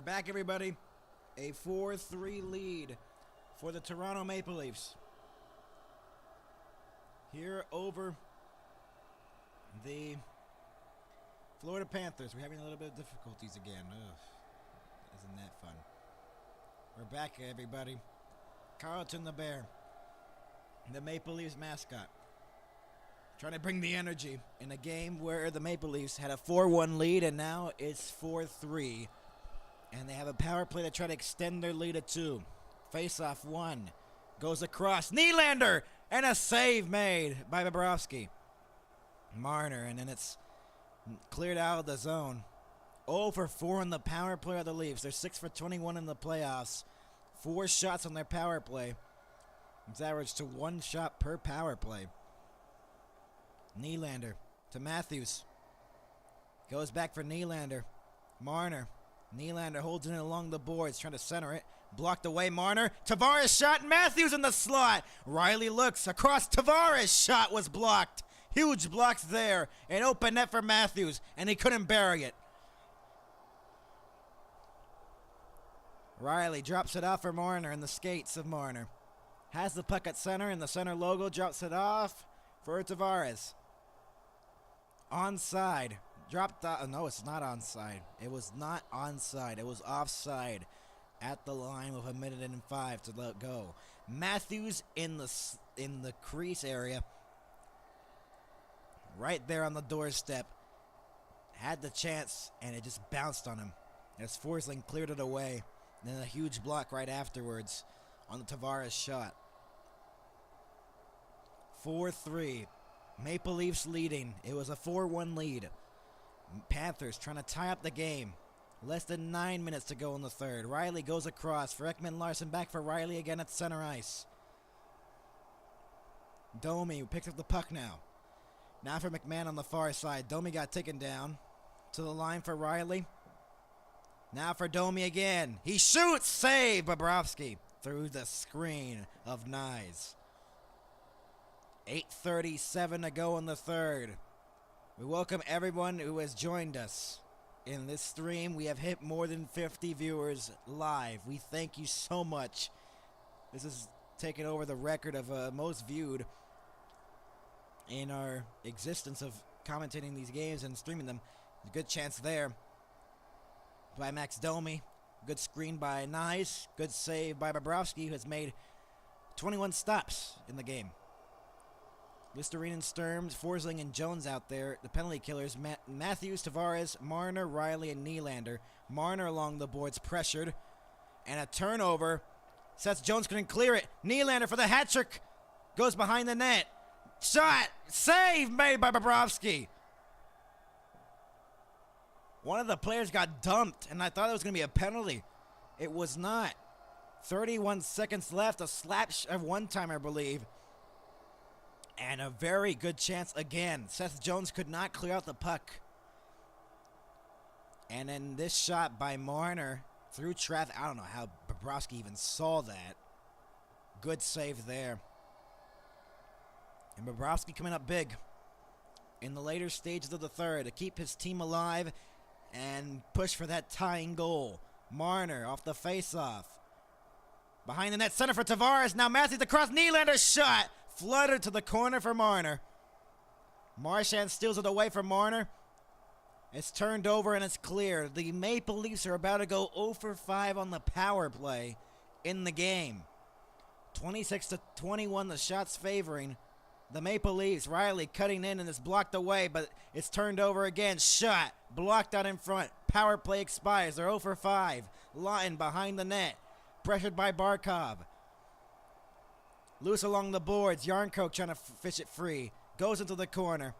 Back, everybody. A 4-3 lead for the Toronto Maple Leafs. Here over the Florida Panthers. We're having a little bit of difficulties again. Ugh, isn't that fun? We're back, everybody. Carlton the Bear, the Maple Leafs mascot, trying to bring the energy in a game where the Maple Leafs had a 4-1 lead, and now it's 4-3. And they have a power play to try to extend their lead to 2. Face-off 1. Goes across. Nylander! And a save made by Bobrovsky. Marner, and then it's cleared out of the zone. 0 for 4 on the power play of the Leafs. They're 6 for 21 in the playoffs. 4 shots on their power play. It's averaged to 1 shot per power play. Nylander to Matthews. Goes back for Nylander. Marner. Nylander holds it along the boards, trying to center it. Blocked away, Marner. Tavares shot, Matthews in the slot. Riley looks across, Tavares shot was blocked. Huge blocks there. An open net for Matthews, and he couldn't bury it. Riley drops it off for Marner in the skates of Marner. Has the puck at center, and the center logo drops it off for Tavares. Onside. Dropped off. No, it's not onside. It was not onside. It was offside at the line with 1:05 to let go. Matthews in the crease area, right there on the doorstep, had the chance, and it just bounced on him as Forsling cleared it away. And then a huge block right afterwards on the Tavares shot. 4-3. Maple Leafs leading. It was a 4-1 lead. Panthers trying to tie up the game. Less than 9 minutes to go in the third. Riley goes across for Ekman Larson. Back for Riley again at center ice. Domi picks up the puck now. Now for McMahon on the far side. Domi got taken down. To the line for Riley. Now for Domi again. He shoots! Save! Bobrovsky through the screen of Nyes. 8:37 to go in the third. We welcome everyone who has joined us in this stream. We have hit more than 50 viewers live. We thank you so much. This is taking over the record of most viewed in our existence of commentating these games and streaming them. A good chance there by Max Domi. Good screen by Nyes. Good save by Bobrovsky, who has made 21 stops in the game. Listerine and Sturms, Forsling and Jones out there. The penalty killers, Matthews, Tavares, Marner, Riley, and Nylander. Marner along the boards, pressured. And a turnover. Seth Jones couldn't clear it. Nylander for the hat trick. Goes behind the net. Shot. Save made by Bobrovsky. One of the players got dumped, and I thought it was going to be a penalty. It was not. 31 seconds left. A slap of one-timer, I believe. And a very good chance again. Seth Jones could not clear out the puck. And then this shot by Marner through traffic. I don't know how Bobrovsky even saw that. Good save there. And Bobrovsky coming up big in the later stages of the third to keep his team alive and push for that tying goal. Marner off the faceoff. Behind the net, center for Tavares. Now Matthews across. Nylander shot. Fluttered to the corner for Marner. Marchand steals it away from Marner. It's turned over and it's clear. The Maple Leafs are about to go 0 for 5 on the power play in the game. 26-21, the shots favoring the Maple Leafs. Riley cutting in and it's blocked away, but it's turned over again. Shot. Blocked out in front. Power play expires. They're 0 for 5. Lawton behind the net. Pressured by Barkov. Loose along the boards. Yarncroke trying to fish it free. Goes into the corner.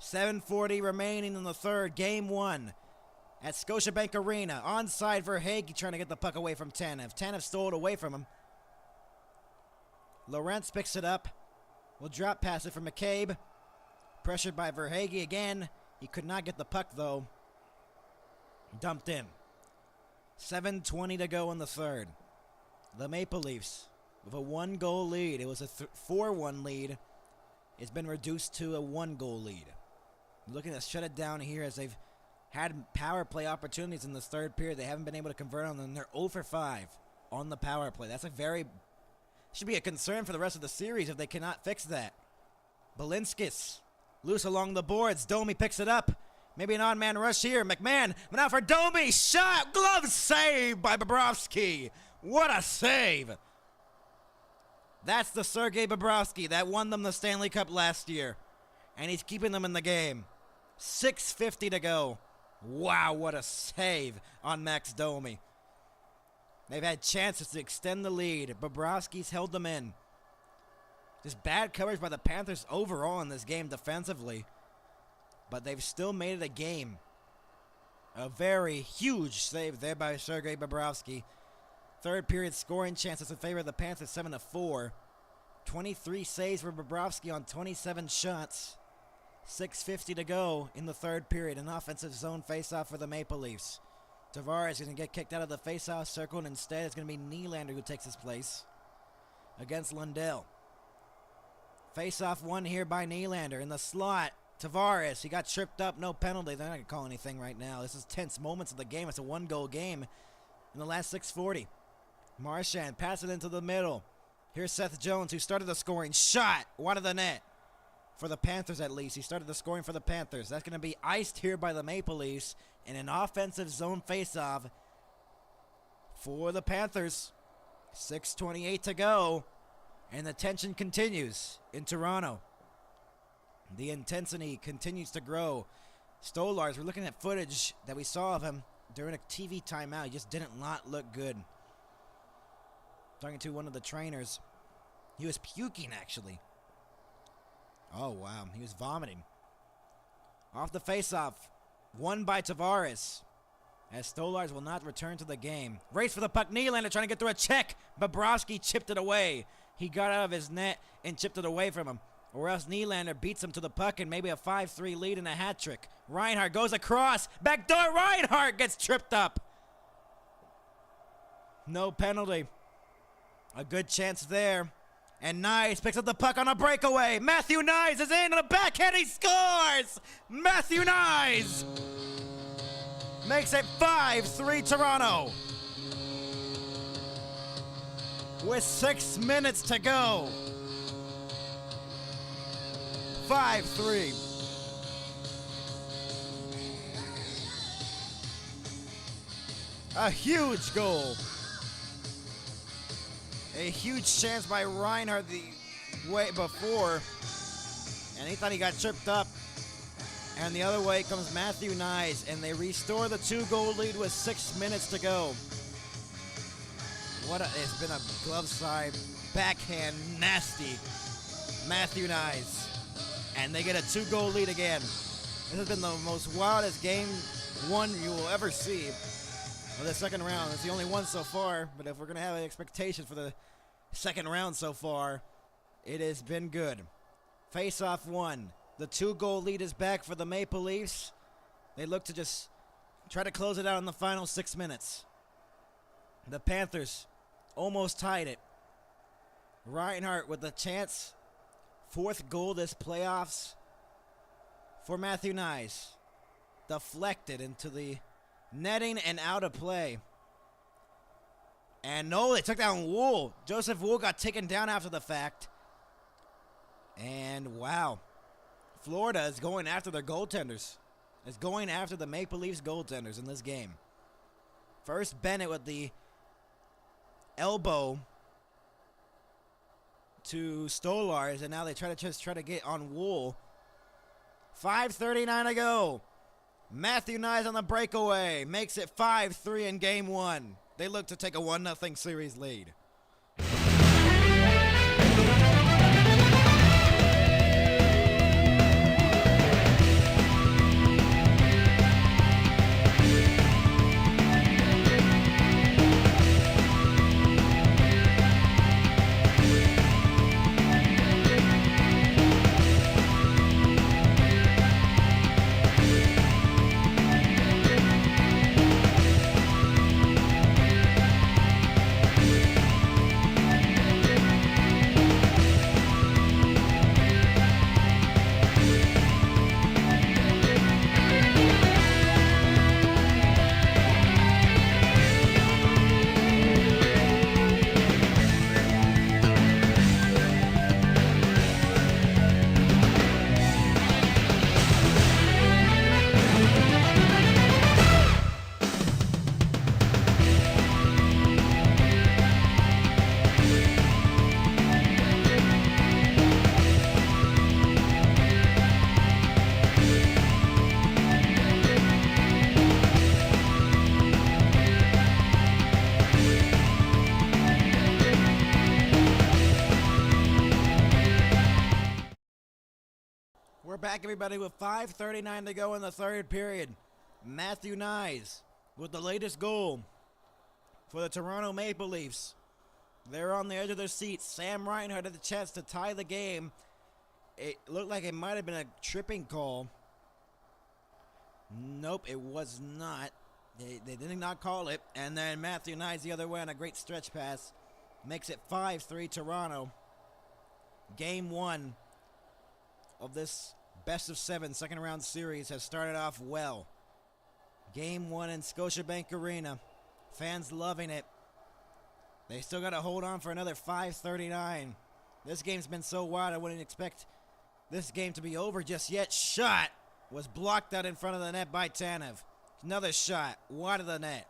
7:40 remaining in the third. Game 1 at Scotiabank Arena. Onside Verhaeghe trying to get the puck away from Tanev. Tanev stole it away from him. Lorentz picks it up. Will drop pass it for McCabe. Pressured by Verhaeghe again. He could not get the puck though. Dumped in. 7:20 to go in the third. The Maple Leafs with a 1-goal lead. It was a 4-1 lead. It's been reduced to a 1-goal lead. Looking to shut it down here as they've had power play opportunities in this third period. They haven't been able to convert on them. They're 0 for 5 on the power play. That's should be a concern for the rest of the series if they cannot fix that. Balinskis loose along the boards. Domi picks it up. Maybe an odd man rush here. McMahon, but now for Domi. Shot. Glove save by Bobrovsky. What a save. That's the Sergei Bobrovsky that won them the Stanley Cup last year. And he's keeping them in the game. 6:50 to go Wow, what a save on Max Domi. They've had chances to extend the lead. Bobrovsky's held them in. Just bad coverage by the Panthers overall in this game defensively. But they've still made it a game. A very huge save there by Sergei Bobrovsky. Third period scoring chances in favor of the Panthers, 7-4. 23 saves for Bobrovsky on 27 shots. 6:50 to go in the third period. An offensive zone faceoff for the Maple Leafs. Tavares is going to get kicked out of the faceoff circle, and instead it's going to be Nylander who takes his place against Lundell. Faceoff won here by Nylander in the slot. Tavares, he got tripped up, no penalty. They're not going to call anything right now. This is tense moments of the game. It's a one-goal game in the last 6:40. Marchand pass it into the middle. Here's Seth Jones, who started the scoring. Shot wide of the net. For the Panthers, at least. He started the scoring for the Panthers. That's going to be iced here by the Maple Leafs in an offensive zone faceoff for the Panthers. 6:28 to go, and the tension continues in Toronto. The intensity continues to grow. Stolarz, we're looking at footage that we saw of him during a TV timeout. He just didn't not look good. Talking to one of the trainers. He was puking, actually. Oh, wow. He was vomiting. Off the faceoff. Won by Tavares. As Stolarz will not return to the game. Race for the puck. Nylander trying to get through a check. Bobrovsky chipped it away. He got out of his net and chipped it away from him. Or else Nylander beats him to the puck and maybe a 5-3 lead and a hat trick. Reinhart goes across. Backdoor Reinhart gets tripped up. No penalty. A good chance there. And Nyes picks up the puck on a breakaway. Matthew Nyes is in on a backhand. He scores! Matthew Nyes makes it 5-3 Toronto. With 6 minutes to go. 5-3. A huge goal. A huge chance by Reinhart the way before. And he thought he got tripped up. And the other way comes Matthew Nyes. And they restore the 2-goal lead with 6 minutes to go. It's been a glove side, backhand, nasty Matthew Nyes. And they get a 2-goal lead again. This has been the most wildest game one you will ever see. Well, the second round, it's the only one so far. But if we're going to have an expectation for the second round so far, it has been good. Face-off won. The 2-goal lead is back for the Maple Leafs. They look to just try to close it out in the final 6 minutes. The Panthers almost tied it. Reinhart with a chance. 4th goal this playoffs for Matthew Nyes. Deflected into the netting and out of play. And no, they took down Wool. Joseph Wool got taken down after the fact. And wow. Florida is going after their goaltenders. Is going after the Maple Leafs goaltenders in this game. First Bennett with the elbow to Stolarz, and now they try to get on Wool. 5:39 to go. Matthew Nyes on the breakaway makes it 5-3 in game 1. They look to take a 1-0 series lead. back, everybody, with 5:39 to go in the third period. Matthew Nyes with the latest goal for the Toronto Maple Leafs. They're on the edge of their seats. Sam Reinhart had the chance to tie the game. It looked like it might have been a tripping call. Nope, it was not. They did not call it. And then Matthew Nyes the other way on a great stretch pass. Makes it 5-3 Toronto. Game 1 of this best of 7 second round series has started off well. Game 1 in Scotiabank Arena. Fans loving it. They still got to hold on for another 5:39. This game's been so wild, I wouldn't expect this game to be over just yet. Shot was blocked out in front of the net by Tanev. Another shot wide of the net.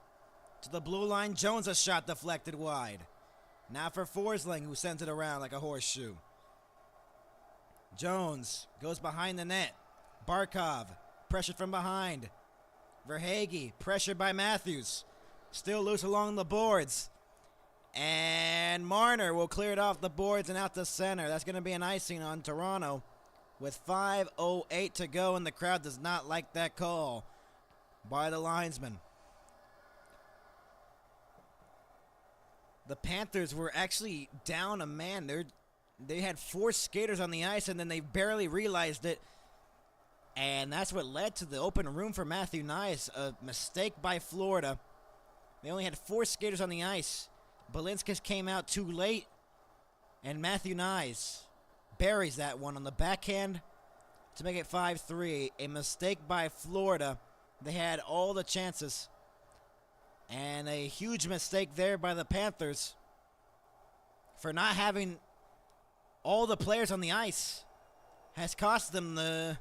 To the blue line, Jones, a shot deflected wide. Now for Forsling, who sends it around like a horseshoe. Jones goes behind the net. Barkov, pressured from behind. Verhaeghe, pressured by Matthews. Still loose along the boards. And Marner will clear it off the boards and out to center. That's going to be an icing on Toronto with 5:08 to go, and the crowd does not like that call by the linesman. The Panthers were actually down a man. They had 4 skaters on the ice, and then they barely realized it. And that's what led to the open room for Matthew Nyes. A mistake by Florida. They only had 4 skaters on the ice. Balinskis came out too late, and Matthew Nyes buries that one on the backhand to make it 5-3. A mistake by Florida. They had all the chances. And a huge mistake there by the Panthers for not having all the players on the ice has cost them the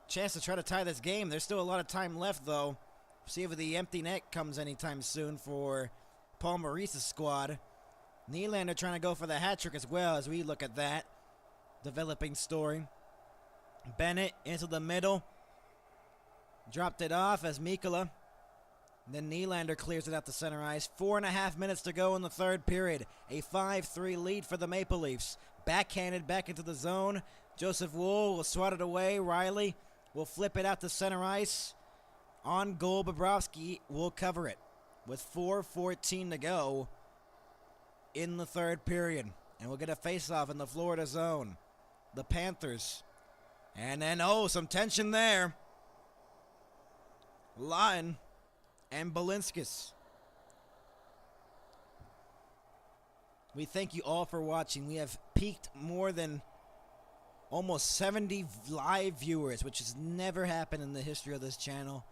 chance to try to tie this game. There's still a lot of time left, though. See if the empty net comes anytime soon for Paul Maurice's squad. Nylander trying to go for the hat trick as well as we look at that developing story. Bennett into the middle. Dropped it off as Mikkola. Then Nylander clears it out to center ice. 4.5 minutes to go in the third period. A 5-3 lead for the Maple Leafs. Backhanded back into the zone. Joseph Wool will swat it away. Riley will flip it out to center ice. On goal, Bobrovsky will cover it with 4:14 to go in the third period. And we'll get a face-off in the Florida zone. The Panthers. And then, some tension there. Lawton and Balinskis. We thank you all for watching. We have peaked more than almost 70 live viewers, which has never happened in the history of this channel.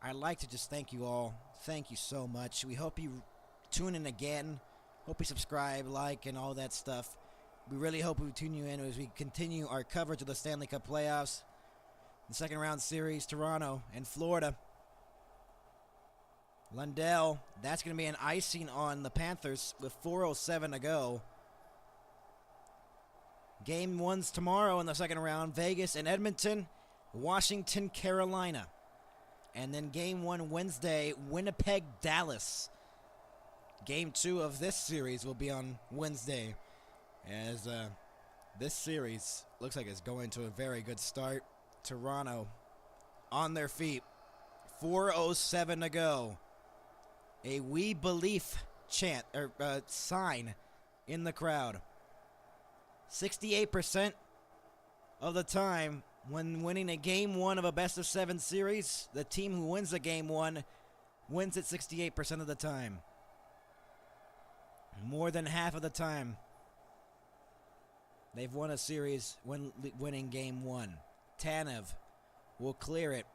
I'd like to just thank you all. Thank you so much. We hope you tune in again. Hope you subscribe, like, and all that stuff. We really hope we tune you in as we continue our coverage of the Stanley Cup playoffs. The second round series, Toronto and Florida. Lundell, that's going to be an icing on the Panthers with 4:07 to go. Game 1's tomorrow in the second round. Vegas and Edmonton, Washington, Carolina. And then Game 1 Wednesday, Winnipeg, Dallas. Game 2 of this series will be on Wednesday. As this series looks like it's going to a very good start. Toronto on their feet. 4:07 to go. A "We Believe" chant or sign in the crowd. 68% of the time when winning a Game 1 of a best-of-7 series, the team who wins the Game 1 wins it 68% of the time. More than half of the time, they've won a series when winning Game 1. Tanev will clear it.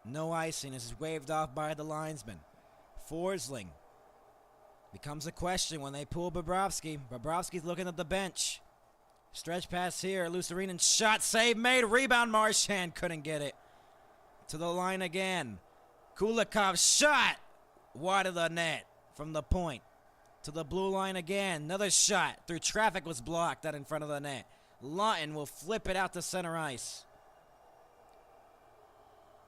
No icing. This is waved off by the linesman. Forsling becomes a question when they pull Bobrovsky. Bobrovsky's looking at the bench. Stretch pass here. Lucerinen shot, save made. Rebound, Marchand couldn't get it. To the line again. Kulikov shot wide of the net from the point. To the blue line again. Another shot through traffic was blocked out in front of the net. Lawton will flip it out to center ice.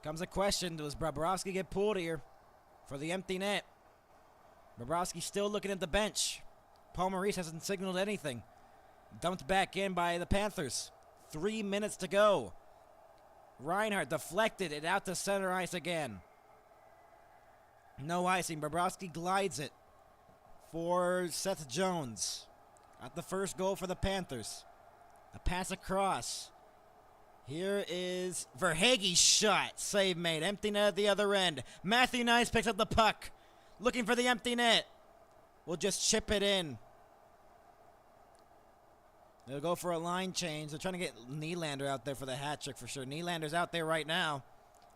Comes a question. Does Bobrovsky get pulled here for the empty net? Bobrovsky still looking at the bench. Paul Maurice hasn't signaled anything. Dumped back in by the Panthers. 3 minutes to go. Reinhart deflected it out to center ice again. No icing. Bobrovsky glides it for Seth Jones. At the first goal for the Panthers. A pass across. Here is Verhaeghe's shot. Save made. Empty net at the other end. Matthew Nice picks up the puck. Looking for the empty net. We'll just chip it in. They'll go for a line change. They're trying to get Nylander out there for the hat trick for sure. Nylander's out there right now.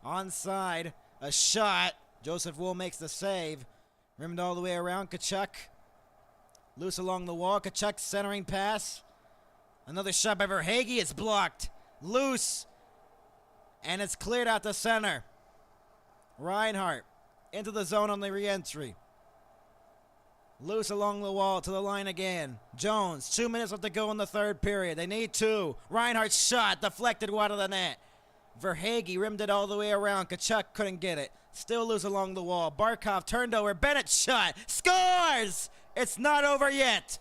Onside. A shot. Joseph Wool makes the save. Rimmed all the way around. Tkachuk. Loose along the wall. Tkachuk centering pass. Another shot by Verhaeghe. It's blocked. Loose. And it's cleared out to center. Reinhart into the zone on the re-entry. Loose along the wall to the line again. Jones, 2 minutes left to go in the third period. They need two. Reinhardt's shot deflected wide of the net. Verhaeghe rimmed it all the way around. Tkachuk couldn't get it. Still loose along the wall. Barkov turned over. Bennett shot. Scores! It's not over yet.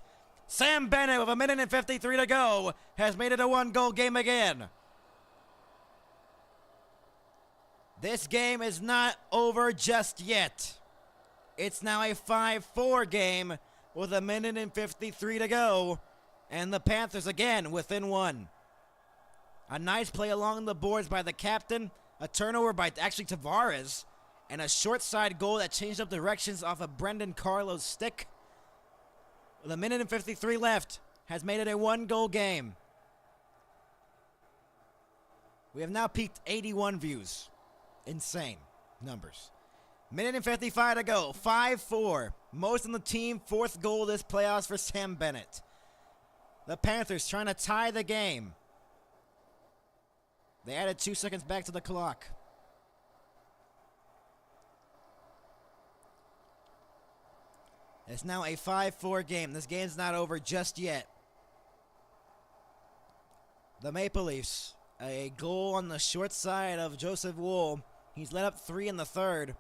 Sam Bennett with 1:53 to go has made it a one-goal game again. This game is not over just yet. It's now a 5-4 game with 1:53 to go. And the Panthers again within one. A nice play along the boards by the captain. A turnover by actually Tavares. And a short side goal that changed up directions off of Brendan Carlo's stick. With 1:53 left. Has made it a one-goal game. We have now peaked 81 views. Insane numbers. 1:55 to go. 5-4. Most on the team. Fourth goal this playoffs for Sam Bennett. The Panthers trying to tie the game. They added 2 seconds back to the clock. It's now a 5-4 game. This game's not over just yet. The Maple Leafs, a goal on the short side of Joseph Wool. He's let up 3 in the third.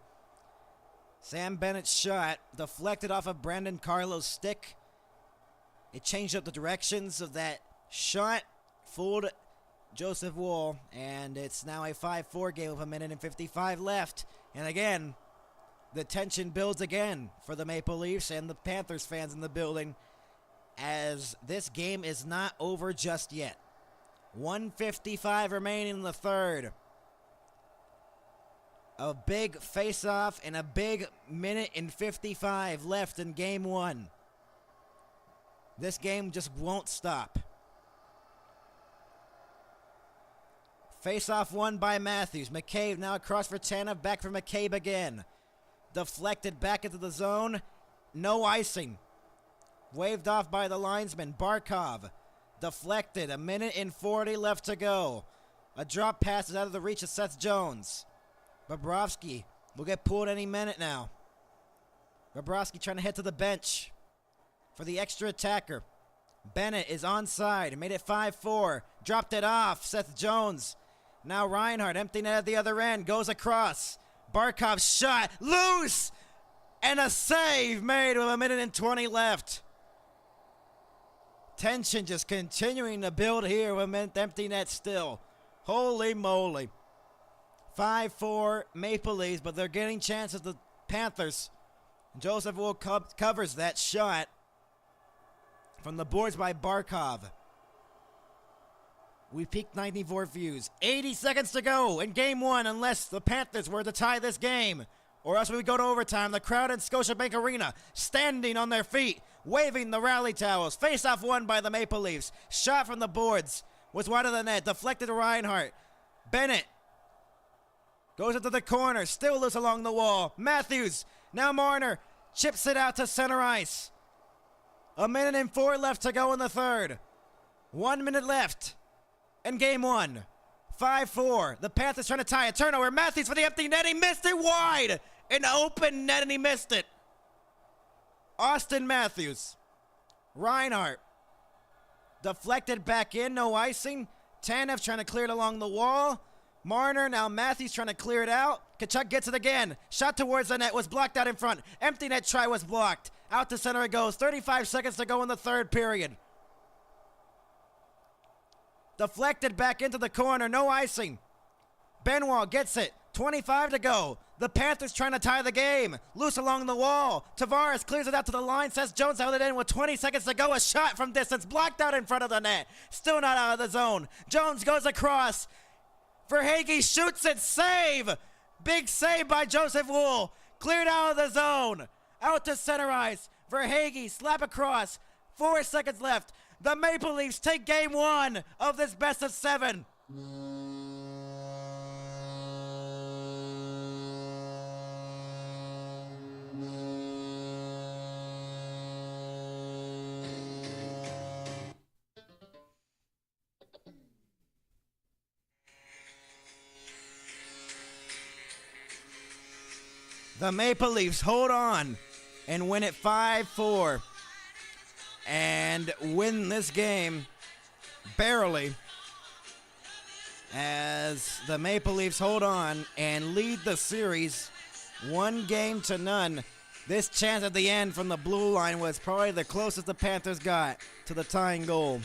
Sam Bennett's shot deflected off of Brandon Carlo's stick. It changed up the directions of that shot, fooled Joseph Wool, and it's now a 5-4 game with 1:55 left. And again, the tension builds again for the Maple Leafs and the Panthers fans in the building, as this game is not over just yet. 1:55 remaining in the third. A big face-off and a big 1:55 left in game one. This game just won't stop. Face-off won by Matthews. McCabe now across for Tanev. Back for McCabe again. Deflected back into the zone. No icing. Waved off by the linesman. Barkov. Deflected. 1:40 left to go. A drop pass is out of the reach of Seth Jones. Bobrovsky will get pulled any minute now. Bobrovsky trying to head to the bench for the extra attacker. Bennett is onside. Made it 5-4. Dropped it off. Seth Jones. Now Reinhart, empty net at the other end. Goes across. Barkov's shot. Loose! And a save made with 1:20 left. Tension just continuing to build here with empty net still. Holy moly. 5-4 Maple Leafs, but they're getting chances. The Panthers. Joseph Wool covers that shot from the boards by Barkov. We peaked 94 views. 80 seconds to go in game one, unless the Panthers were to tie this game. Or else we would go to overtime. The crowd in Scotiabank Arena standing on their feet, waving the rally towels. Face-off won by the Maple Leafs. Shot from the boards was wide of the net. Deflected to Reinhart. Bennett goes into the corner. Still loose along the wall. Matthews. Now Marner chips it out to center ice. 1:04 left to go in the third. 1 minute left in game one. 5-4. The Panthers trying to tie a turnover. Matthews for the empty net. He missed it wide. An open net and he missed it. Austin Matthews. Reinhart. Deflected back in. No icing. Tanev trying to clear it along the wall. Marner. Now Matthews trying to clear it out. Tkachuk gets it again. Shot towards the net. Was blocked out in front. Empty net try was blocked. Out to center it goes. 35 seconds to go in the third period. Deflected back into the corner. No icing. Benoit gets it. 25 to go. The Panthers trying to tie the game. Loose along the wall. Tavares clears it out to the line. Seth Jones held it in with 20 seconds to go. A shot from distance. Blocked out in front of the net. Still not out of the zone. Jones goes across. Verhaeghe shoots it. Save. Big save by Joseph Wool. Cleared out of the zone. Out to center ice. Verhaeghe slap across. 4 seconds left. The Maple Leafs take game 1 of this best of 7. The Maple Leafs hold on and win it 5-4 and win this game barely as the Maple Leafs hold on and lead the series 1-0. This chance at the end from the blue line was probably the closest the Panthers got to the tying goal.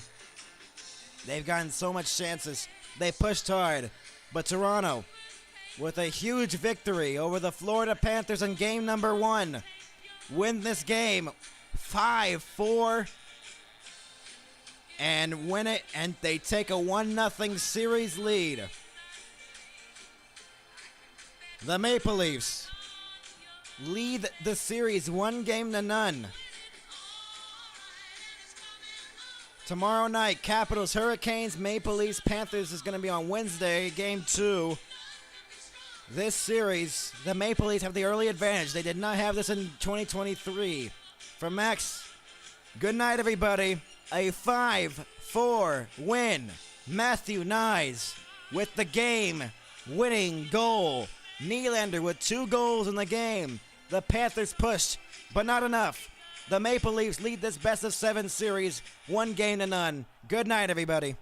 They've gotten so much chances. They pushed hard, but Toronto, with a huge victory over the Florida Panthers in game number 1, win this game 5-4 and win it, and they take a 1-0 series lead. The Maple Leafs lead the series 1-0. Tomorrow night, Capitals, Hurricanes, Maple Leafs, Panthers is going to be on Wednesday, game 2. This series, the Maple Leafs have the early advantage. They did not have this in 2023. For Max, good night, everybody. A 5-4 win. Matthew Nyes with the game-winning goal. Nylander with 2 goals in the game. The Panthers pushed, but not enough. The Maple Leafs lead this best of 7 series 1-0. Good night, everybody.